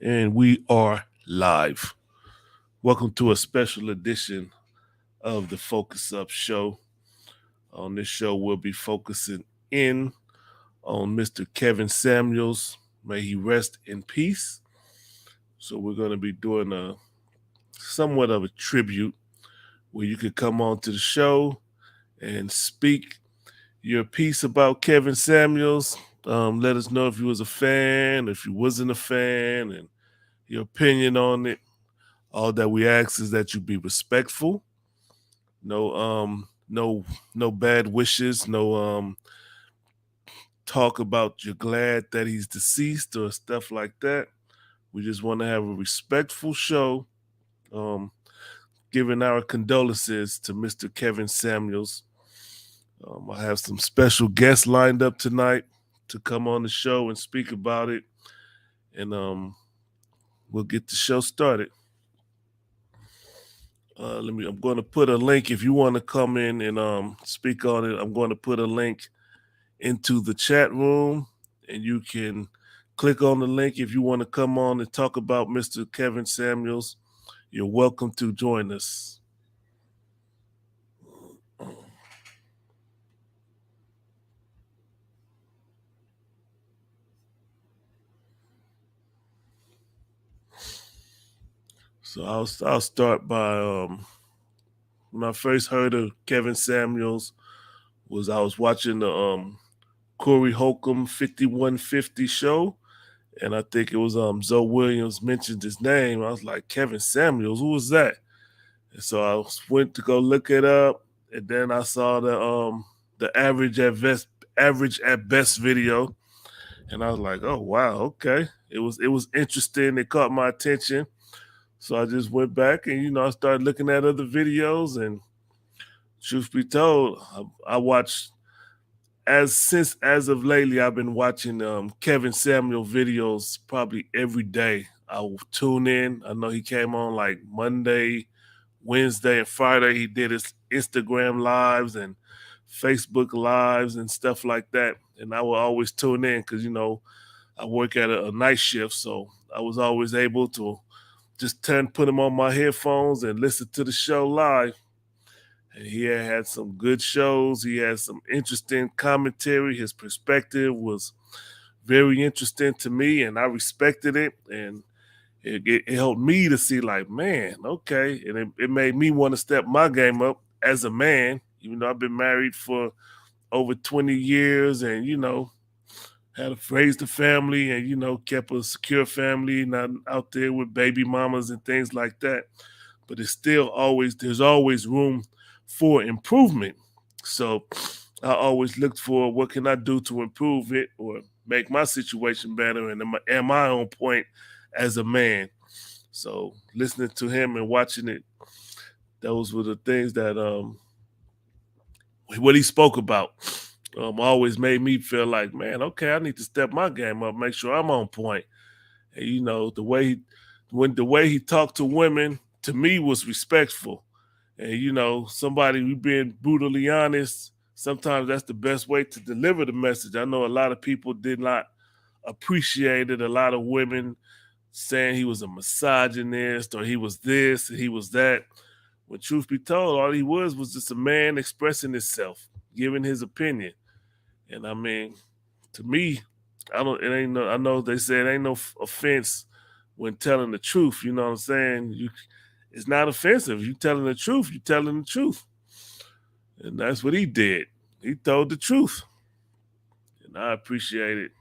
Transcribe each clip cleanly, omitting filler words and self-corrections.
And we are live. Welcome to a special edition of the Focus Up show. On this show, we'll be focusing in on Mr. Kevin Samuels. May he rest in peace. So we're going to be doing a somewhat of a tribute where you could come on to the show and speak your piece about Kevin Samuels. Let us know if you was a fan, if you wasn't a fan, and your opinion on it. All that we ask is that you be respectful. No bad wishes. No talk about you're glad that he's deceased or stuff like that. We just want to have a respectful show, um, giving our condolences to Mr. Kevin Samuels. I have some special guests lined up tonight to come on the show and speak about it, and we'll get the show started. I'm going to put a link if you want to come in and speak on it. I'm going to put a link into the chat room, and you can click on the link if you want to come on and talk about Mr. Kevin Samuels. You're welcome to join us. So I'll start by when I first heard of Kevin Samuels was I was watching the Corey Holcomb 5150 show, and I think it was Zoe Williams mentioned his name. I was like, Kevin Samuels, who was that? And so I went to go look it up, and then I saw the average at best video, and I was like, oh wow, okay. It was interesting. It caught my attention. So I just went back and I started looking at other videos, and truth be told, I watched as of lately I've been watching Kevin Samuel videos probably every day. I will tune in. I know he came on like Monday, Wednesday, and Friday. He did his Instagram lives and Facebook lives and stuff like that. And I will always tune in because I work at a night shift, so I was always able to just put him on my headphones and listen to the show live. And he had some good shows. He had some interesting commentary. His perspective was very interesting to me, and I respected it. And it helped me to see, like, man, okay. And it made me want to step my game up as a man, even though I've been married for over 20 years and, had raised a family and, kept a secure family, not out there with baby mamas and things like that. But there's always room for improvement. So I always looked for what can I do to improve it or make my situation better, and am I on point as a man? So listening to him and watching it, those were the things that what he spoke about always made me feel like, man, okay, I need to step my game up, make sure I'm on point. And the way he talked to women to me was respectful. And somebody being brutally honest, sometimes that's the best way to deliver the message. I know a lot of people did not appreciate it. A lot of women saying he was a misogynist or he was this and he was that. When truth be told, all he was just a man expressing himself, giving his opinion. And I mean, to me, I don't. It ain't no. I know they say it ain't no offense when telling the truth. You know what I'm saying? It's not offensive. You telling the truth. You telling the truth, and that's what he did. He told the truth, and I appreciate it.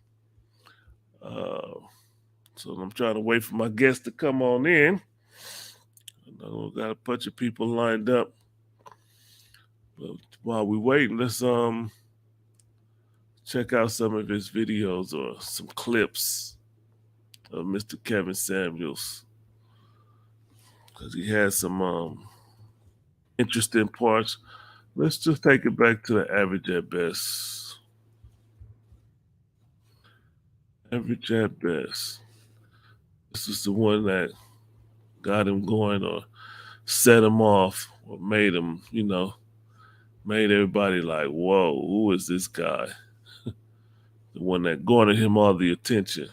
So I'm trying to wait for my guests to come on in. I got a bunch of people lined up. But while we waiting, let's check out some of his videos or some clips of Mr. Kevin Samuels, because he has some interesting parts. Let's just take it back to the average at best. Average at best. This is the one that got him going or set him off or made him, made everybody like, whoa, who is this guy? The one that garnered him all the attention.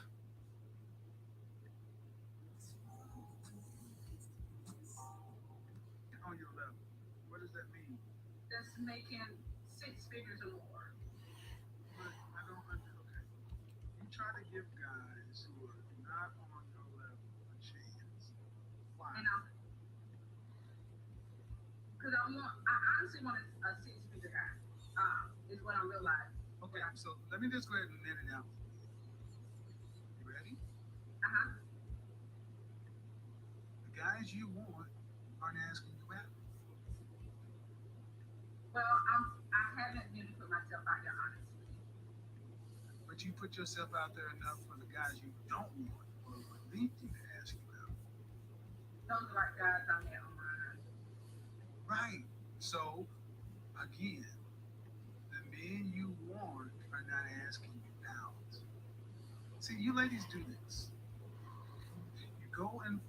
try to give guys who are not on your level a chance. Why? Because I honestly want a six-figure guy. Is what I'm realizing. Okay, so let me just go ahead and net it out. You ready? Uh-huh. The guys you want aren't asking you out. Well, I haven't really put myself out there honestly. But you put yourself out there enough for the guys you don't want or beneath you to ask you out. Those are like guys I met online. Right. So, again, the men you want are not asking you out. See, you ladies do this. You go and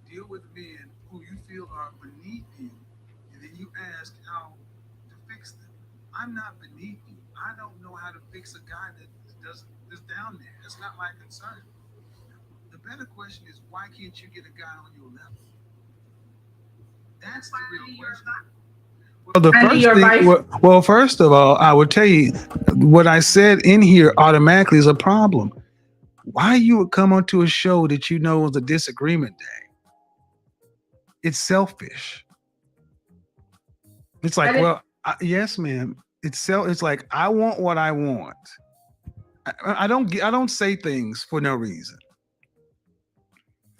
deal with men who you feel are beneath you, and then you ask how to fix them. I'm not beneath you. I don't know how to fix a guy that doesn't that's down there. That's not my concern. The better question is why can't you get a guy on your level? That's the real question. Well, the I need first your thing, advice. well, first of all, I would tell you what I said in here automatically is a problem. Why you would come onto a show that you know is a disagreement day? It's selfish. It's like, That is well, yes, ma'am. It's like I want what I want. I don't say things for no reason.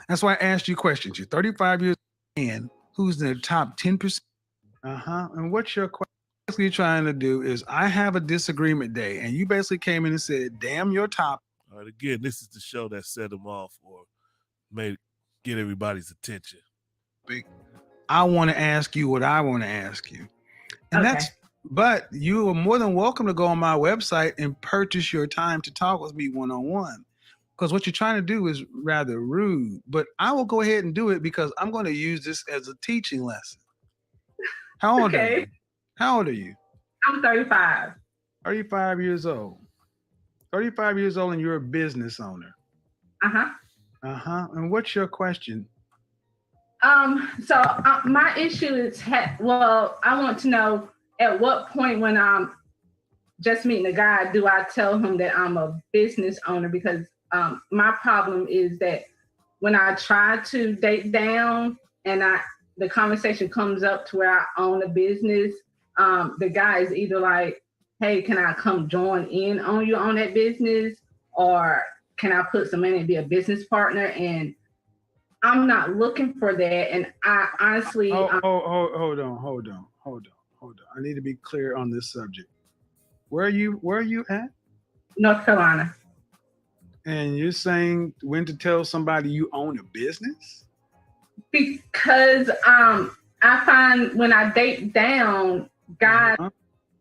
That's why I asked you questions. You're 35 years old man who's in the top 10%. Uh-huh. And what's your question? Basically trying to do is I have a disagreement day, and you basically came in and said, damn your top. All right, again, this is the show that set them off or made get everybody's attention. I want to ask you what I want to ask you. And okay. that's but you are more than welcome to go on my website and purchase your time to talk with me one on one. Because what you're trying to do is rather rude. But I will go ahead and do it because I'm going to use this as a teaching lesson. How old are Okay. you? How old are you? I'm 35. 35 years old. 35 years old and you're a business owner. Uh-huh. Uh-huh. And what's your question? So my issue is, well, I want to know at what point when I'm just meeting a guy, do I tell him that I'm a business owner? Because my problem is that when I try to date down and the conversation comes up to where I own a business, the guy is either like, hey, can I come join in on you on that business? Or can I put some money and be a business partner? And I'm not looking for that. And I honestly, Hold on. I need to be clear on this subject. Where are you at? North Carolina. And you're saying when to tell somebody you own a business? Because I find when I date down, guys Uh-huh.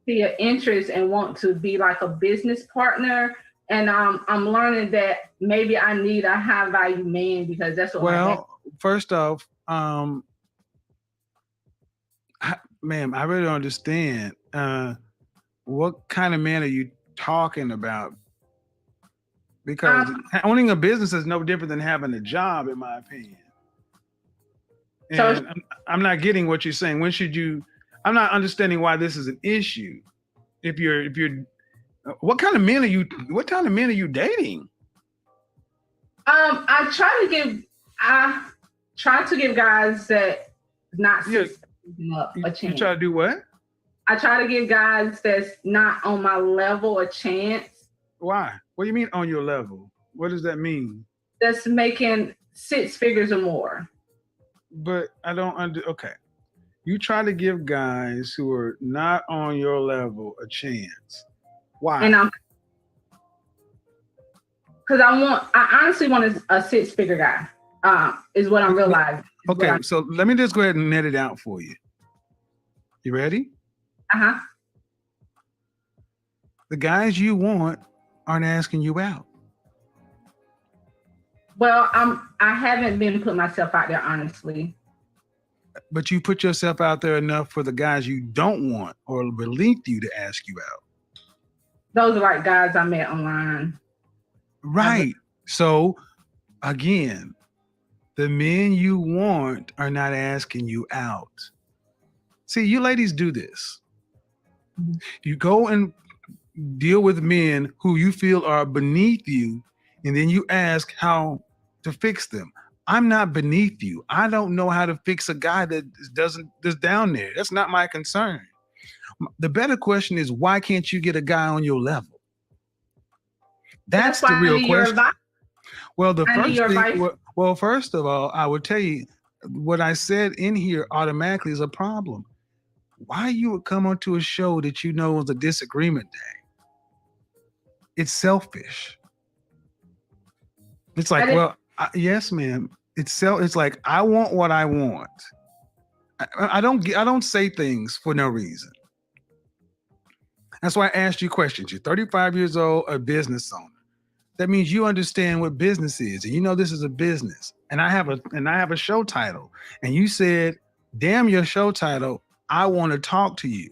see an interest and want to be like a business partner. And I'm learning that maybe I need a high value man because that's what my dad. Well, first off, ma'am, I really don't understand. What kind of man are you talking about? Because Um, owning a business is no different than having a job, in my opinion. so And I'm not getting what you're saying. When should you? I'm not understanding why this is an issue. If you're, what kind of men are you? What kind of men are you dating? I try to give guys that not Yeah, up a you chance. try to do what? I try to give guys that's not on my level a chance. Why? What do you mean on your level? What does that mean? That's making six figures or more. But I don't under. Okay, you try to give guys who are not on your level a chance. And Why? I'm because I honestly want a six figure guy. Is what I'm realizing. Okay, so let me just go ahead and net it out for you. You ready? Uh-huh. The guys you want aren't asking you out. Well, I haven't been putting myself out there honestly. But you put yourself out there enough for the guys you don't want or beneath you to ask you out. Those are like guys I met online. Right. So again, the men you want are not asking you out. See, you ladies do this. Mhm. You go and deal with men who you feel are beneath you, and then you ask how to fix them. I'm not beneath you. I don't know how to fix a guy that doesn't that's down there. That's not my concern. The better question is, why can't you get a guy on your level? That's That's why the I real need your question. advice. Well, the I need first your thing, advice. well, first of all, I would tell you what I said in here automatically is a problem. Why you would come onto a show that you know is a disagreement day? It's selfish. It's I like, did. well, yes, ma'am. It's like I want what I want. I don't say things for no reason. That's why I asked you questions. You're 35 years old, a business owner. That means you understand what business is, and you know this is a business. And I have a show title, and you said, "Damn your show title! I want to talk to you."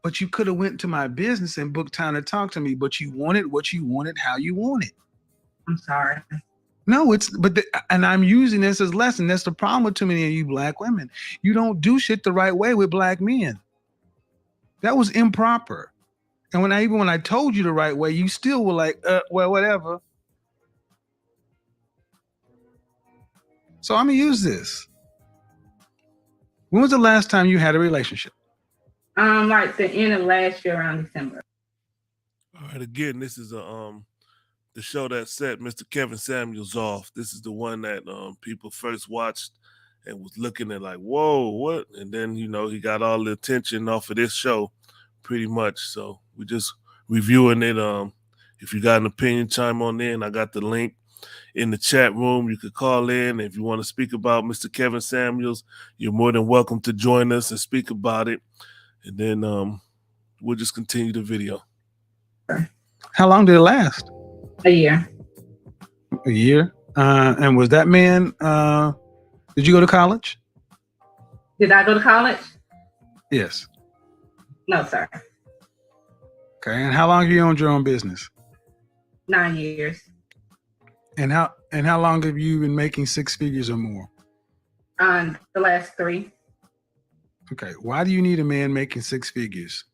But you could have went to my business and booked time to talk to me. But you wanted what you wanted, how you wanted. I'm sorry. No, and I'm using this as lesson. That's the problem with too many of you black women. You don't do shit the right way with black men. That was improper. And when I told you the right way, you still were like, well, whatever. So I'm gonna use this. When was the last time you had a relationship? Like the end of last year around December. All right, again, this is the show that set Mr. Kevin Samuels off. This is the one that people first watched and was looking at like, whoa, what? And then he got all the attention off of this show, pretty much. So we just reviewing it. If you got an opinion, chime on in. I got the link in the chat room. You could call in if you want to speak about Mr. Kevin Samuels. You're more than welcome to join us and speak about it. And then we'll just continue the video. How long did it last? A year. A year. And was that man? Did you go to college? Did I go to college? Yes. No, sir. Okay. And how long have you owned your own business? 9 years. And how long have you been making six figures or more? The last 3. Okay. Why do you need a man making six figures?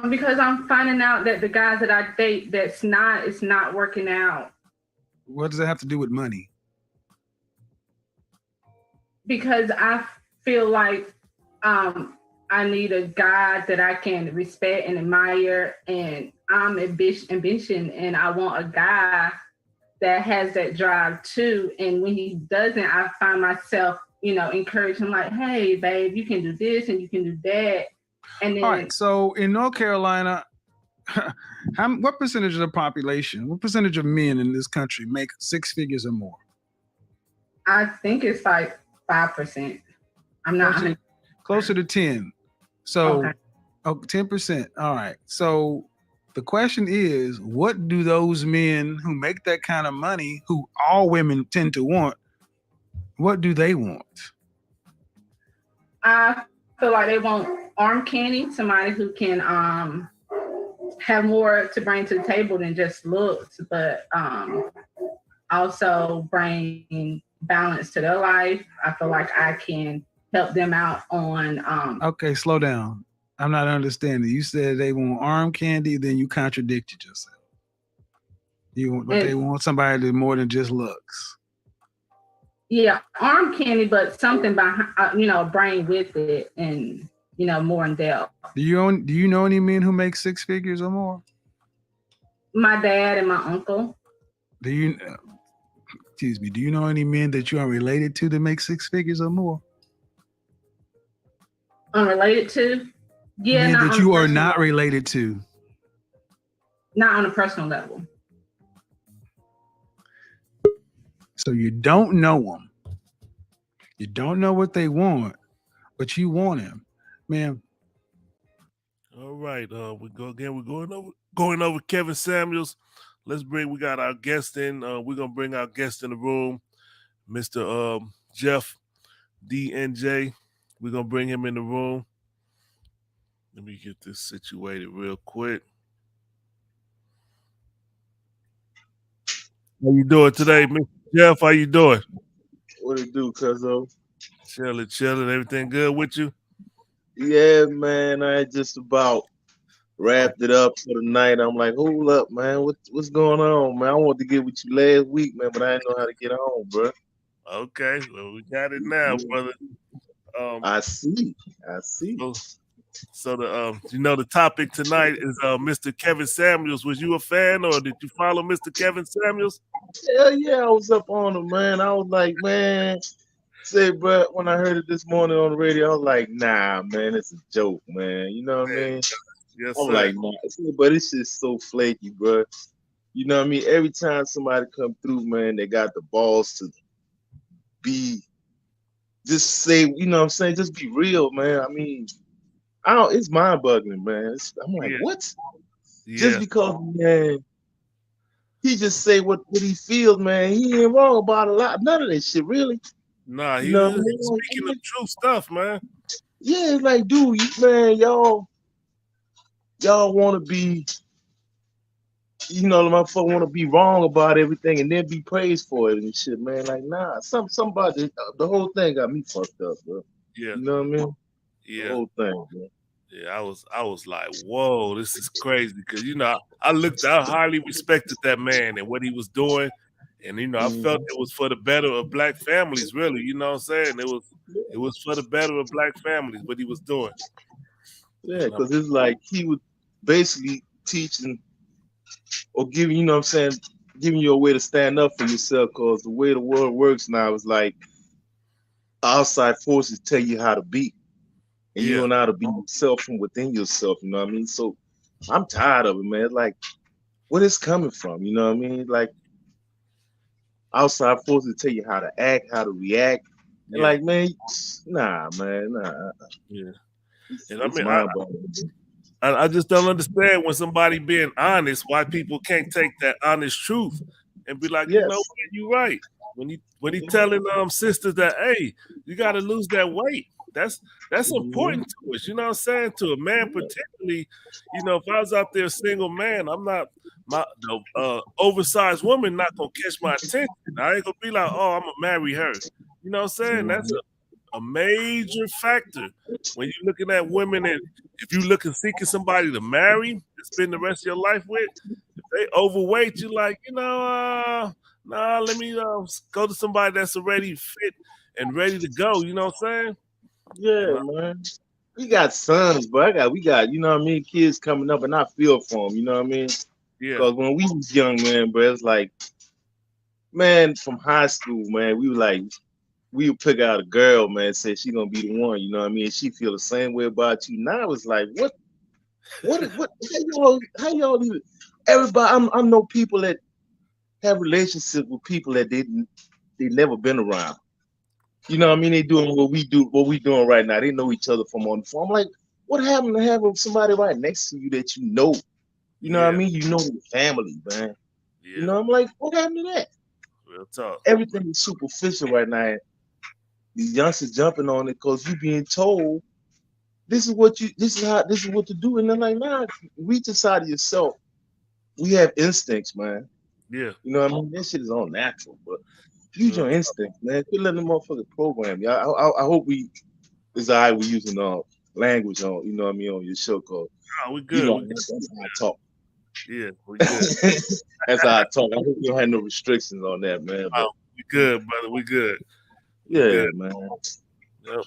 Because I'm finding out that the guys that I date, it's not working out. What does that have to do with money? Because I feel like I need a guy that I can respect and admire, and I'm ambition, and I want a guy that has that drive too. And when he doesn't, I find myself, encouraging him like, "Hey, babe, you can do this and you can do that." And then, all right. So in North Carolina, what percentage of the population, what percentage of men in this country make six figures or more? I think it's like 5%. I'm not closer to 10. So, okay. 10%. All right. So the question is, what do those men who make that kind of money, who all women tend to want, what do they want? I feel like they want arm candy, somebody who can have more to bring to the table than just looks, but also bring balance to their life. I feel like I can help them out on Okay, slow down. I'm not understanding. You said they want arm candy, then you contradicted yourself. They want somebody that more than just looks. Yeah, arm candy, but something behind, brain with it, and more in depth. Do you know any men who make six figures or more? My dad and my uncle. Do you know any men that you are related to that make six figures or more? Unrelated to? Yeah, men that you are not related to. Not on a personal level. So you don't know them. You don't know what they want, but you want him, man. All right, we go again. We're going over Kevin Samuels. We got our guest in. We're gonna bring our guest in the room, Mr. Jeff DNJ. We're gonna bring him in the room. Let me get this situated real quick. How you doing today, Mr. Jeff? How you doing? What it do, cuzzo? Chilling. Everything good with you? Yeah, man. I just about. wrapped it up for the night. I'm like, hold up, man, what's going on, man? I wanted to get with you last week, man, but I didn't know how to get home, bro. Okay, well we got it now, brother. Um, I see, I see. so, so the topic tonight is Mr. Kevin Samuels. Was you a fan or did you follow Mr. Kevin Samuels? Hell yeah, I was up on him, man. I was like, man, say, bro, when I heard it this morning on the radio, I was like, nah, man, it's a joke, man. You know what I Yeah, mean? yes, I was sir. like, nah, but it's just so flaky, bro. You know what I mean? Every time somebody come through, man, they got the balls to be just say, you know what I'm saying? Just be real, man. I mean, I don't. It's mind boggling, man. I'm like, Yeah, what? Just yeah. because, man, he just say what he feels, man. He ain't wrong about a lot. None of that shit, really. Nah, You he know was what I mean? speaking the true stuff, man. Yeah, it's like, dude, man, y'all want to be, the motherfucker want to be wrong about everything and then be praised for it and shit, man. Like, nah, somebody, the whole thing got me fucked up, bro. Yeah, You know what I mean? The yeah. whole thing, bro. Yeah, I was like, whoa, this is crazy because I highly respected that man and what he was doing, and I felt Mhm. it was for the better of black families, really. You know what I'm saying? It was for the better of black families what he was doing. Yeah, And because it's like he was basically teaching or giving, you know what I'm saying, giving you a way to stand up for yourself. Because the way the world works now is like outside forces tell you how to be, and you yeah, don't know how to be yourself from within yourself. You know what I mean? So I'm tired of it, man. It's like, where is coming from? You know what I mean? Like outside forces tell you how to act, how to react, and yeah, like, man, nah, man, nah. yeah. It's, And I it's mean, I, mind boggling. I I just don't understand when somebody being honest, why people can't take that honest truth and be like, Yes. what, you right. When he telling sisters that, hey, you got to lose that weight. That's Mhm. important to us. You know what I'm saying? To a man, particularly, if I was out there a single man, I'm not the oversized woman not gonna catch my attention. I ain't gonna be like, oh, I'm gonna marry her. You know what I'm saying? That's Mhm. a major factor when you're looking at women, and if you looking seeking somebody to marry and spend the rest of your life with, if they overweight, you like, nah, let me go to somebody that's already fit and ready to go. You know what I'm saying? And Yeah, man. We got sons, but we got, you know what I mean, kids coming up, and I feel for them, you know what I mean? yeah, Because when we was young, man, bro, it's like, man, from high school, man, we would pick out a girl, man, say she gonna be the one, you know what I mean? She feel the same way about you. Now it's like, how y'all even? Everybody, I know people that have relationships with people that they never been around. You know what I mean? They doing what we doing right now. They know each other from on the phone. I'm like, what happened to having somebody right next to you that you know? You know what I yeah, mean? You know the family, man. You yeah. know, I'm like, what happened to that? Real talk. Everything is superficial right now. These youngsters jumping on it because you being told this is what to do. And then like, nah, reach inside of yourself. We have instincts, man. Yeah, You know what I mean? That shit is all natural, but use real your talk. instincts, man. Quit letting the motherfucker program you. I hope it's all right we using language on, you know what I mean, on your show, cause Oh, we good. We good. that's how I talk. Yeah, we good. That's how I talk. I hope you don't have no restrictions on that, man. But Oh, we good, brother. We good. We yeah, good. man. Yep.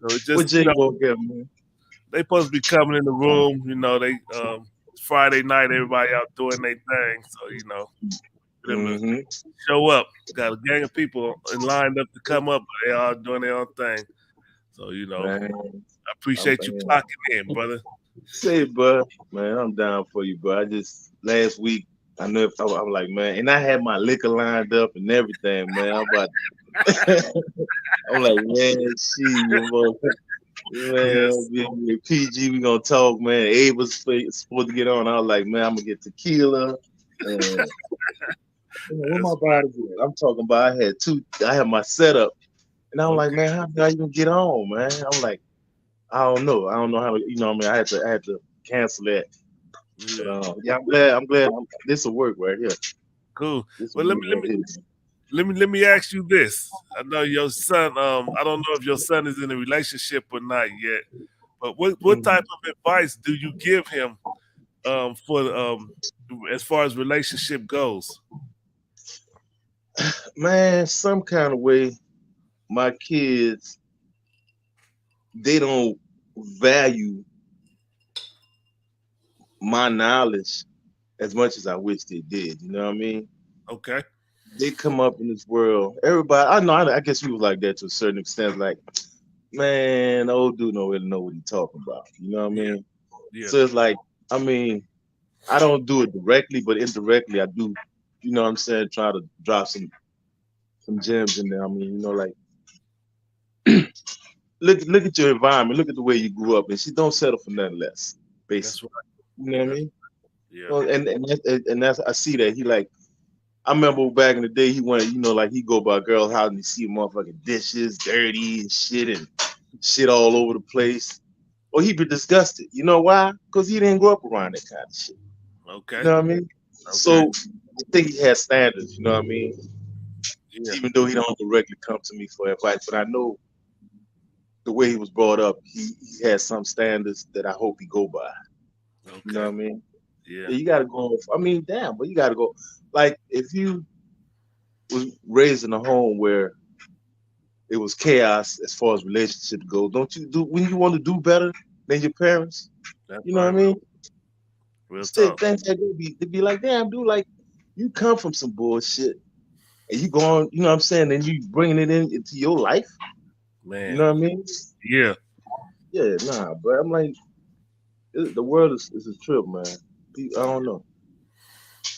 So it What just, Jay woke up, man? they supposed to be coming in the room. They Friday night, everybody out doing their thing. So for them to Mm-hmm. show up. Got a gang of people in lined up to come up, but they all doing their own thing. So Man, I appreciate you man. clocking in, brother. Say, bro, man, I'm down for you, bro. I just last week I know if I'm like, man, and I had my liquor lined up and everything, man. I'm like, man, Yes, man, PG, we gonna talk, man. Abe was supposed to get on. I was like, man, I'm gonna get tequila. And where my that's body at? I'm talking about I had my setup. And I'm like, okay. man, how did I even get on, man? I'm like, I don't know. I don't know how to, I mean, I had to cancel that. But Yeah, yeah, I'm glad this will work right here. cool. This Well, will let me work let right me here. let me ask you this. I know your son. I don't know if your son is in a relationship or not yet. But what type Mhm. of advice do you give him for as far as relationship goes? Man, some kind of way, my kids, they don't value my knowledge as much as I wish they did. You know what I mean? Okay. They come up in this world. Everybody, I know. I guess you was like that to a certain extent. Like, man, the old dude don't really know what he talking about. You know what I Yeah. mean? Yeah. So it's like, I mean, I don't do it directly, but indirectly I do. You know what I'm saying? Try to drop some gems in there. I mean, like look at your environment, look at the way you grew up, and she don't settle for nothing less. That's Basically, right. you know what I That's mean? yeah. Well, and that's I see that he like. I remember back in the day, he went, like he go by a girl's house and he see motherfucking dishes dirty and shit all over the place. Or he'd be disgusted. You know why? Because he didn't grow up around that kind of shit. You Okay. know what I mean? Okay. So I think he has standards. You know what I mean? Yeah. Even though he don't directly come to me for advice, but I know the way he was brought up, he has some standards that I hope he go by. You know Okay. what I mean? Yeah. Yeah, you gotta go. I mean, damn, but you gotta go. Like if you was raised in a home where it was chaos as far as relationships go, don't you do when you want to do better than your parents? That's You know what right. I mean? Real Still talk. things that they be like, damn, dude, like you come from some bullshit and you going, you know what I'm saying, and you bringing it into your life. You Man. know what I mean? Yeah. Yeah, nah, but I'm like, the world is a trip, man. I don't know.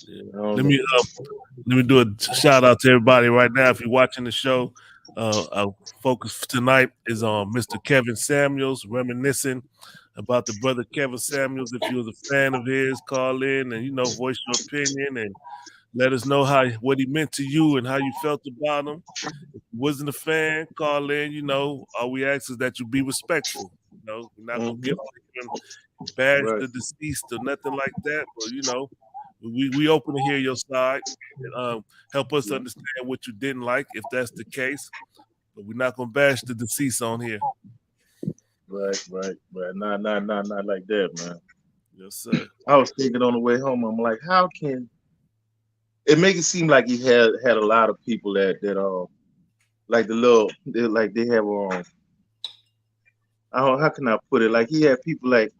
Yeah. I don't Let know. me let me do a shout out to everybody right now. If you're watching the show, our focus tonight is on Mr. Kevin Samuels, reminiscing about the brother Kevin Samuels. If you was a fan of his, call in and voice your opinion and let us know what he meant to you and how you felt about him. If you wasn't a fan, call in. All we ask is that you be respectful. We're not gonna get Hmm. on here and bash Right. the deceased or nothing like that. But we open to hear your side. And, help us Yeah. understand what you didn't like, if that's the case. But we're not gonna bash the deceased on here. Right. Not like that, man. Yes, sir. I was thinking on the way home, I'm like, how can it make it seem like he had a lot of people that like like they have I don't how can I put it, like he had people like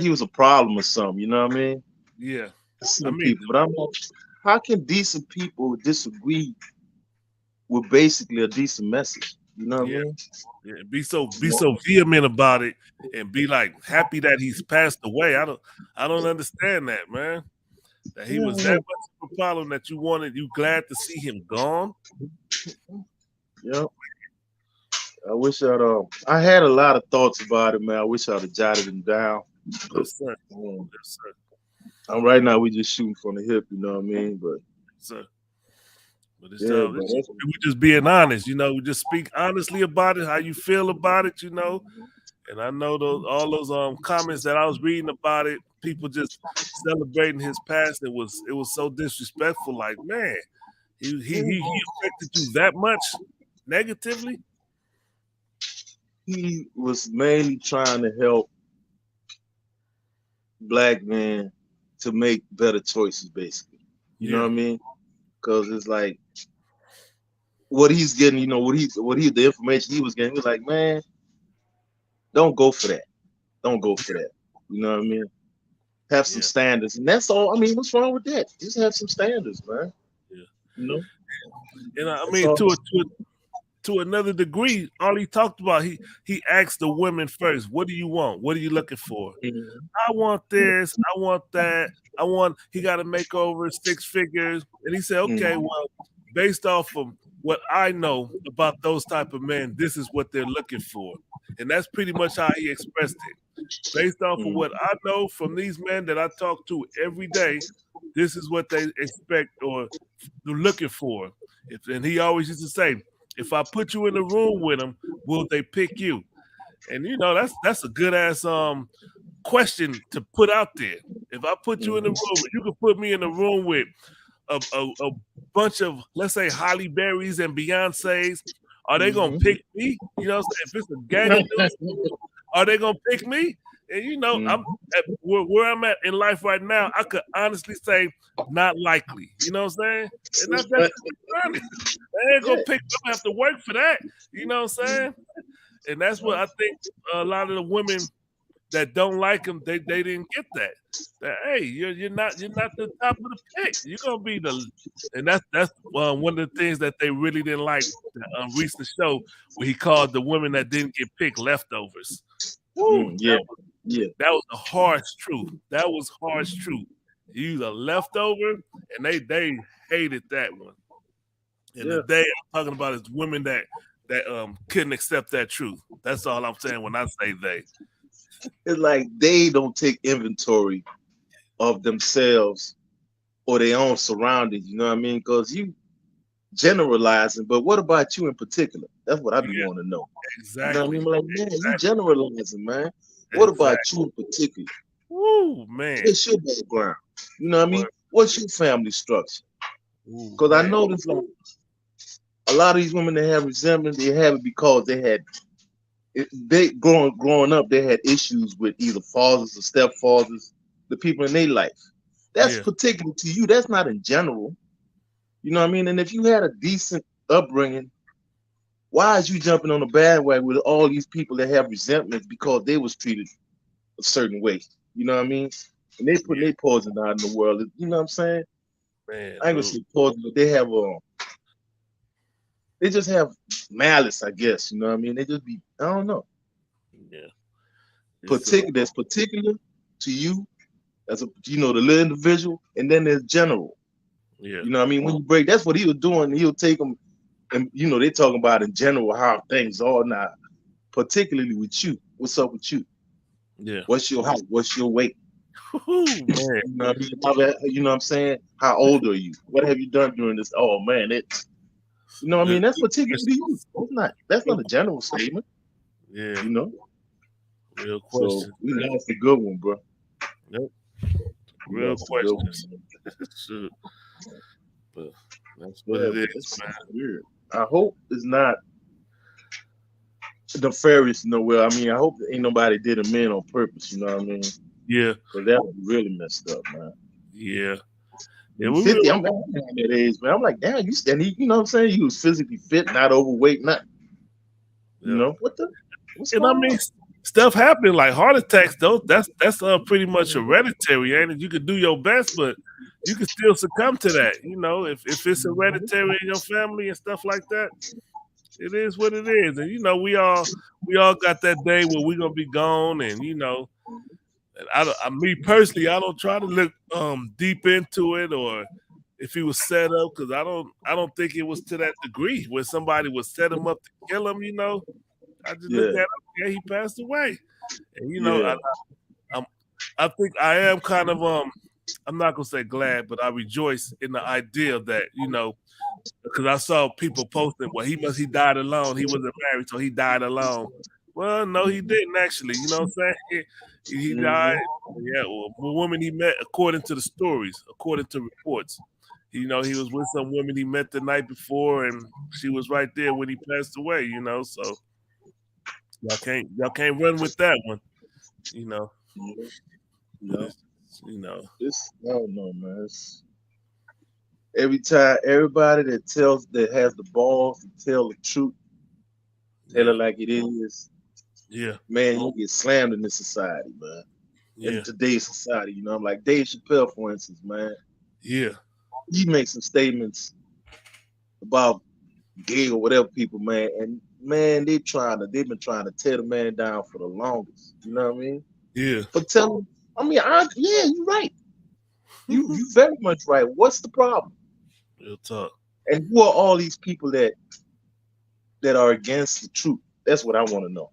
he was a problem or something, you know what I mean? Yeah. I Some mean, people, but I'm like, how can decent people disagree with basically a decent message? You know what I yeah, mean? yeah. Be so You vehement about it and be like happy that he's passed away. I don't understand that, man. That he was that know? much of a problem that you glad to see him gone. Yeah. I wish I had a lot of thoughts about it, man. I wish I'd have jotted them down. But Yes, sir. um, Yes, sir. right now we just shooting from the hip, you know what I mean? But Yes, sir. But yeah, but we just being honest, we just speak honestly about it, how you feel about it. And I know all those comments that I was reading about it, people just celebrating his past. It was so disrespectful. Like, man, he affected you that much negatively. he was mainly trying to help black men to make better choices, basically. You know Yeah, what I mean? Because it's like what he's getting, the information he was getting, he was like, man, don't go for that. Don't go for that. You know what I mean? Have some yeah, standards, and that's all. I mean, what's wrong with that? Just have some standards, man. yeah. You know, And I that's mean, all. to another degree, all he talked about, he asked the women first, "What do you want? What are you looking for?" Mhm. I want this. I want that. He got to make over 6 figures. And he said, okay, Mhm. well, based off of what I know about those type of men, this is what they're looking for. And that's pretty much how he expressed it. Based off of Mhm. what I know from these men that I talk to every day, this is what they expect or they're looking for. And he always used to say, if I put you in the room with them, will they pick you? And that's a good ass question to put out there. If I put you in the Mhm. room, you could put me in the room with a bunch of, let's say, Holly Berries and Beyonces. Are they gonna Mhm. pick me? You know what I'm saying? If it's a gang of dudes, are they gonna pick me? And you know, Mhm. I'm at where I'm at in life right now. I could honestly say not likely. You know what I'm saying? And that's But, just honest. I ain't gonna yeah, pick up, have to work for that. You know what I'm saying? And that's what I think a lot of the women that don't like him, they didn't get that. That hey, you're not the top of the pick. You're gonna be the, and that's one of the things that they really didn't like. The recent show where he called the women that didn't get picked leftovers. Woo, yeah, yeah, that was the harsh truth. That was harsh truth. He's a leftover, and they hated that one. And the yeah. day I'm talking about is women that couldn't accept that truth. That's all I'm saying when I say they. It's like they don't take inventory of themselves or their own surroundings. You know what I mean? Because you generalizing, but what about you in particular? That's what I be Yeah, wanting to know. You know what I exactly. mean? Like, man, you Exactly. generalizing, man. What about Exactly. you in particular? Woo, man. What's your background? You know what I mean? What? What's your family structure? Ooh, Because I man. noticed like a lot of these women that have resentment, they have it because they growing up, they had issues with either fathers or stepfathers, the people in their life. That's Yeah. particular to you. That's not in general. You know what I mean? And if you had a decent upbringing, why is you jumping on the bandwagon with all these people that have resentments because they was treated a certain way? You know what I mean? And they putting Yeah. their poison out in the world. You know what I'm saying? Man, I ain't gonna dude. say poison, but they just have malice, I guess. You know what I mean? They just be, I don't know. Yeah. It's Particular that's particular to you as a the little individual, and then there's general. yeah. You know what I mean? When you break, that's what he was doing. He'll take them, and they talking about in general how things are now, particularly with you. What's up with you? Yeah. What's your height? What's your weight? Woo, man. You know what I mean? You know what I'm saying? How old are you? What have you done during this? Oh man, you know what I mean? Good, That's good particular to you. questions. That's not a general statement, Yeah. you know? Real So questions, we man. lost a good one, bro. Yep. We Real lost a good questions. one, man. Shoot. But that's what Yeah, it man, is, it's man. weird. I hope it's not nefarious nowhere. I mean, I hope that ain't nobody did him in on purpose. You know what I mean? Yeah. Because that would be really messed up, man. Yeah. Yeah. I'm We 50. will. I'm around that age, man. I'm like, damn, you know what I'm saying? You was physically fit, not overweight, not, Yeah. what's And I going mean, on? stuff happened like heart attacks. Though that's pretty much hereditary, ain't it? You could do your best, but you can still succumb to that. You know, if it's hereditary in your family and stuff like that, it is what it is. And you know, we all got that day where we're gonna be gone, and you know, and me personally, I don't try to look deep into it or if he was set up because I don't think it was to that degree where somebody would set him up to kill him. You know, I just look Yeah, at him, yeah, he passed away, and you know, yeah, I'm, I think I am kind of I'm not gonna say glad, but I rejoice in the idea that because I saw people posting, well, he died alone. He wasn't married, so he died alone. Well, no, he didn't actually. You know what I'm saying? He died. hmm, Yeah, well, the woman he met, according to the stories, according to reports, he was with some woman he met the night before, and she was right there when he passed away. So y'all can't run with that one. You know, yeah, but no, it's. I don't know, man. Every time, everybody that has the balls to tell the truth, tell Yeah, it like it is, yeah, man, you get slammed in this society, man. In yeah, today's society, I'm like Dave Chappelle, for instance, man. yeah, He makes some statements about gay or whatever people, man, and man, they've been trying to tear the man down for the longest. You know what I mean? yeah. For telling, I mean, yeah, you're right. You very much right. What's the problem? Real talk. And who are all these people that are against the truth? That's what I want to know.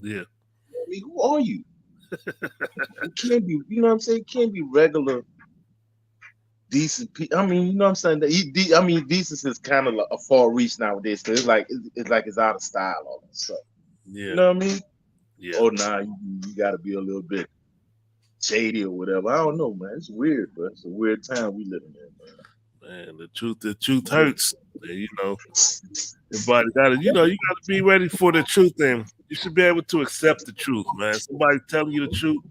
Yeah, I mean, who are you? It can't be, you know what I'm saying? It can't be regular, decent people. I mean, you know what I'm saying? I mean, decency is kind of like a far reach nowadays. Cause it's out of style, all that stuff. You yeah, know what I mean? yeah. Oh, nah, you got to be a little bit shady or whatever. I don't know, man. It's weird, but it's a weird time we living in, Man, the truth hurts. And, everybody got to, you got to be ready for the truth. And you should be able to accept the truth, man. Somebody telling you the truth,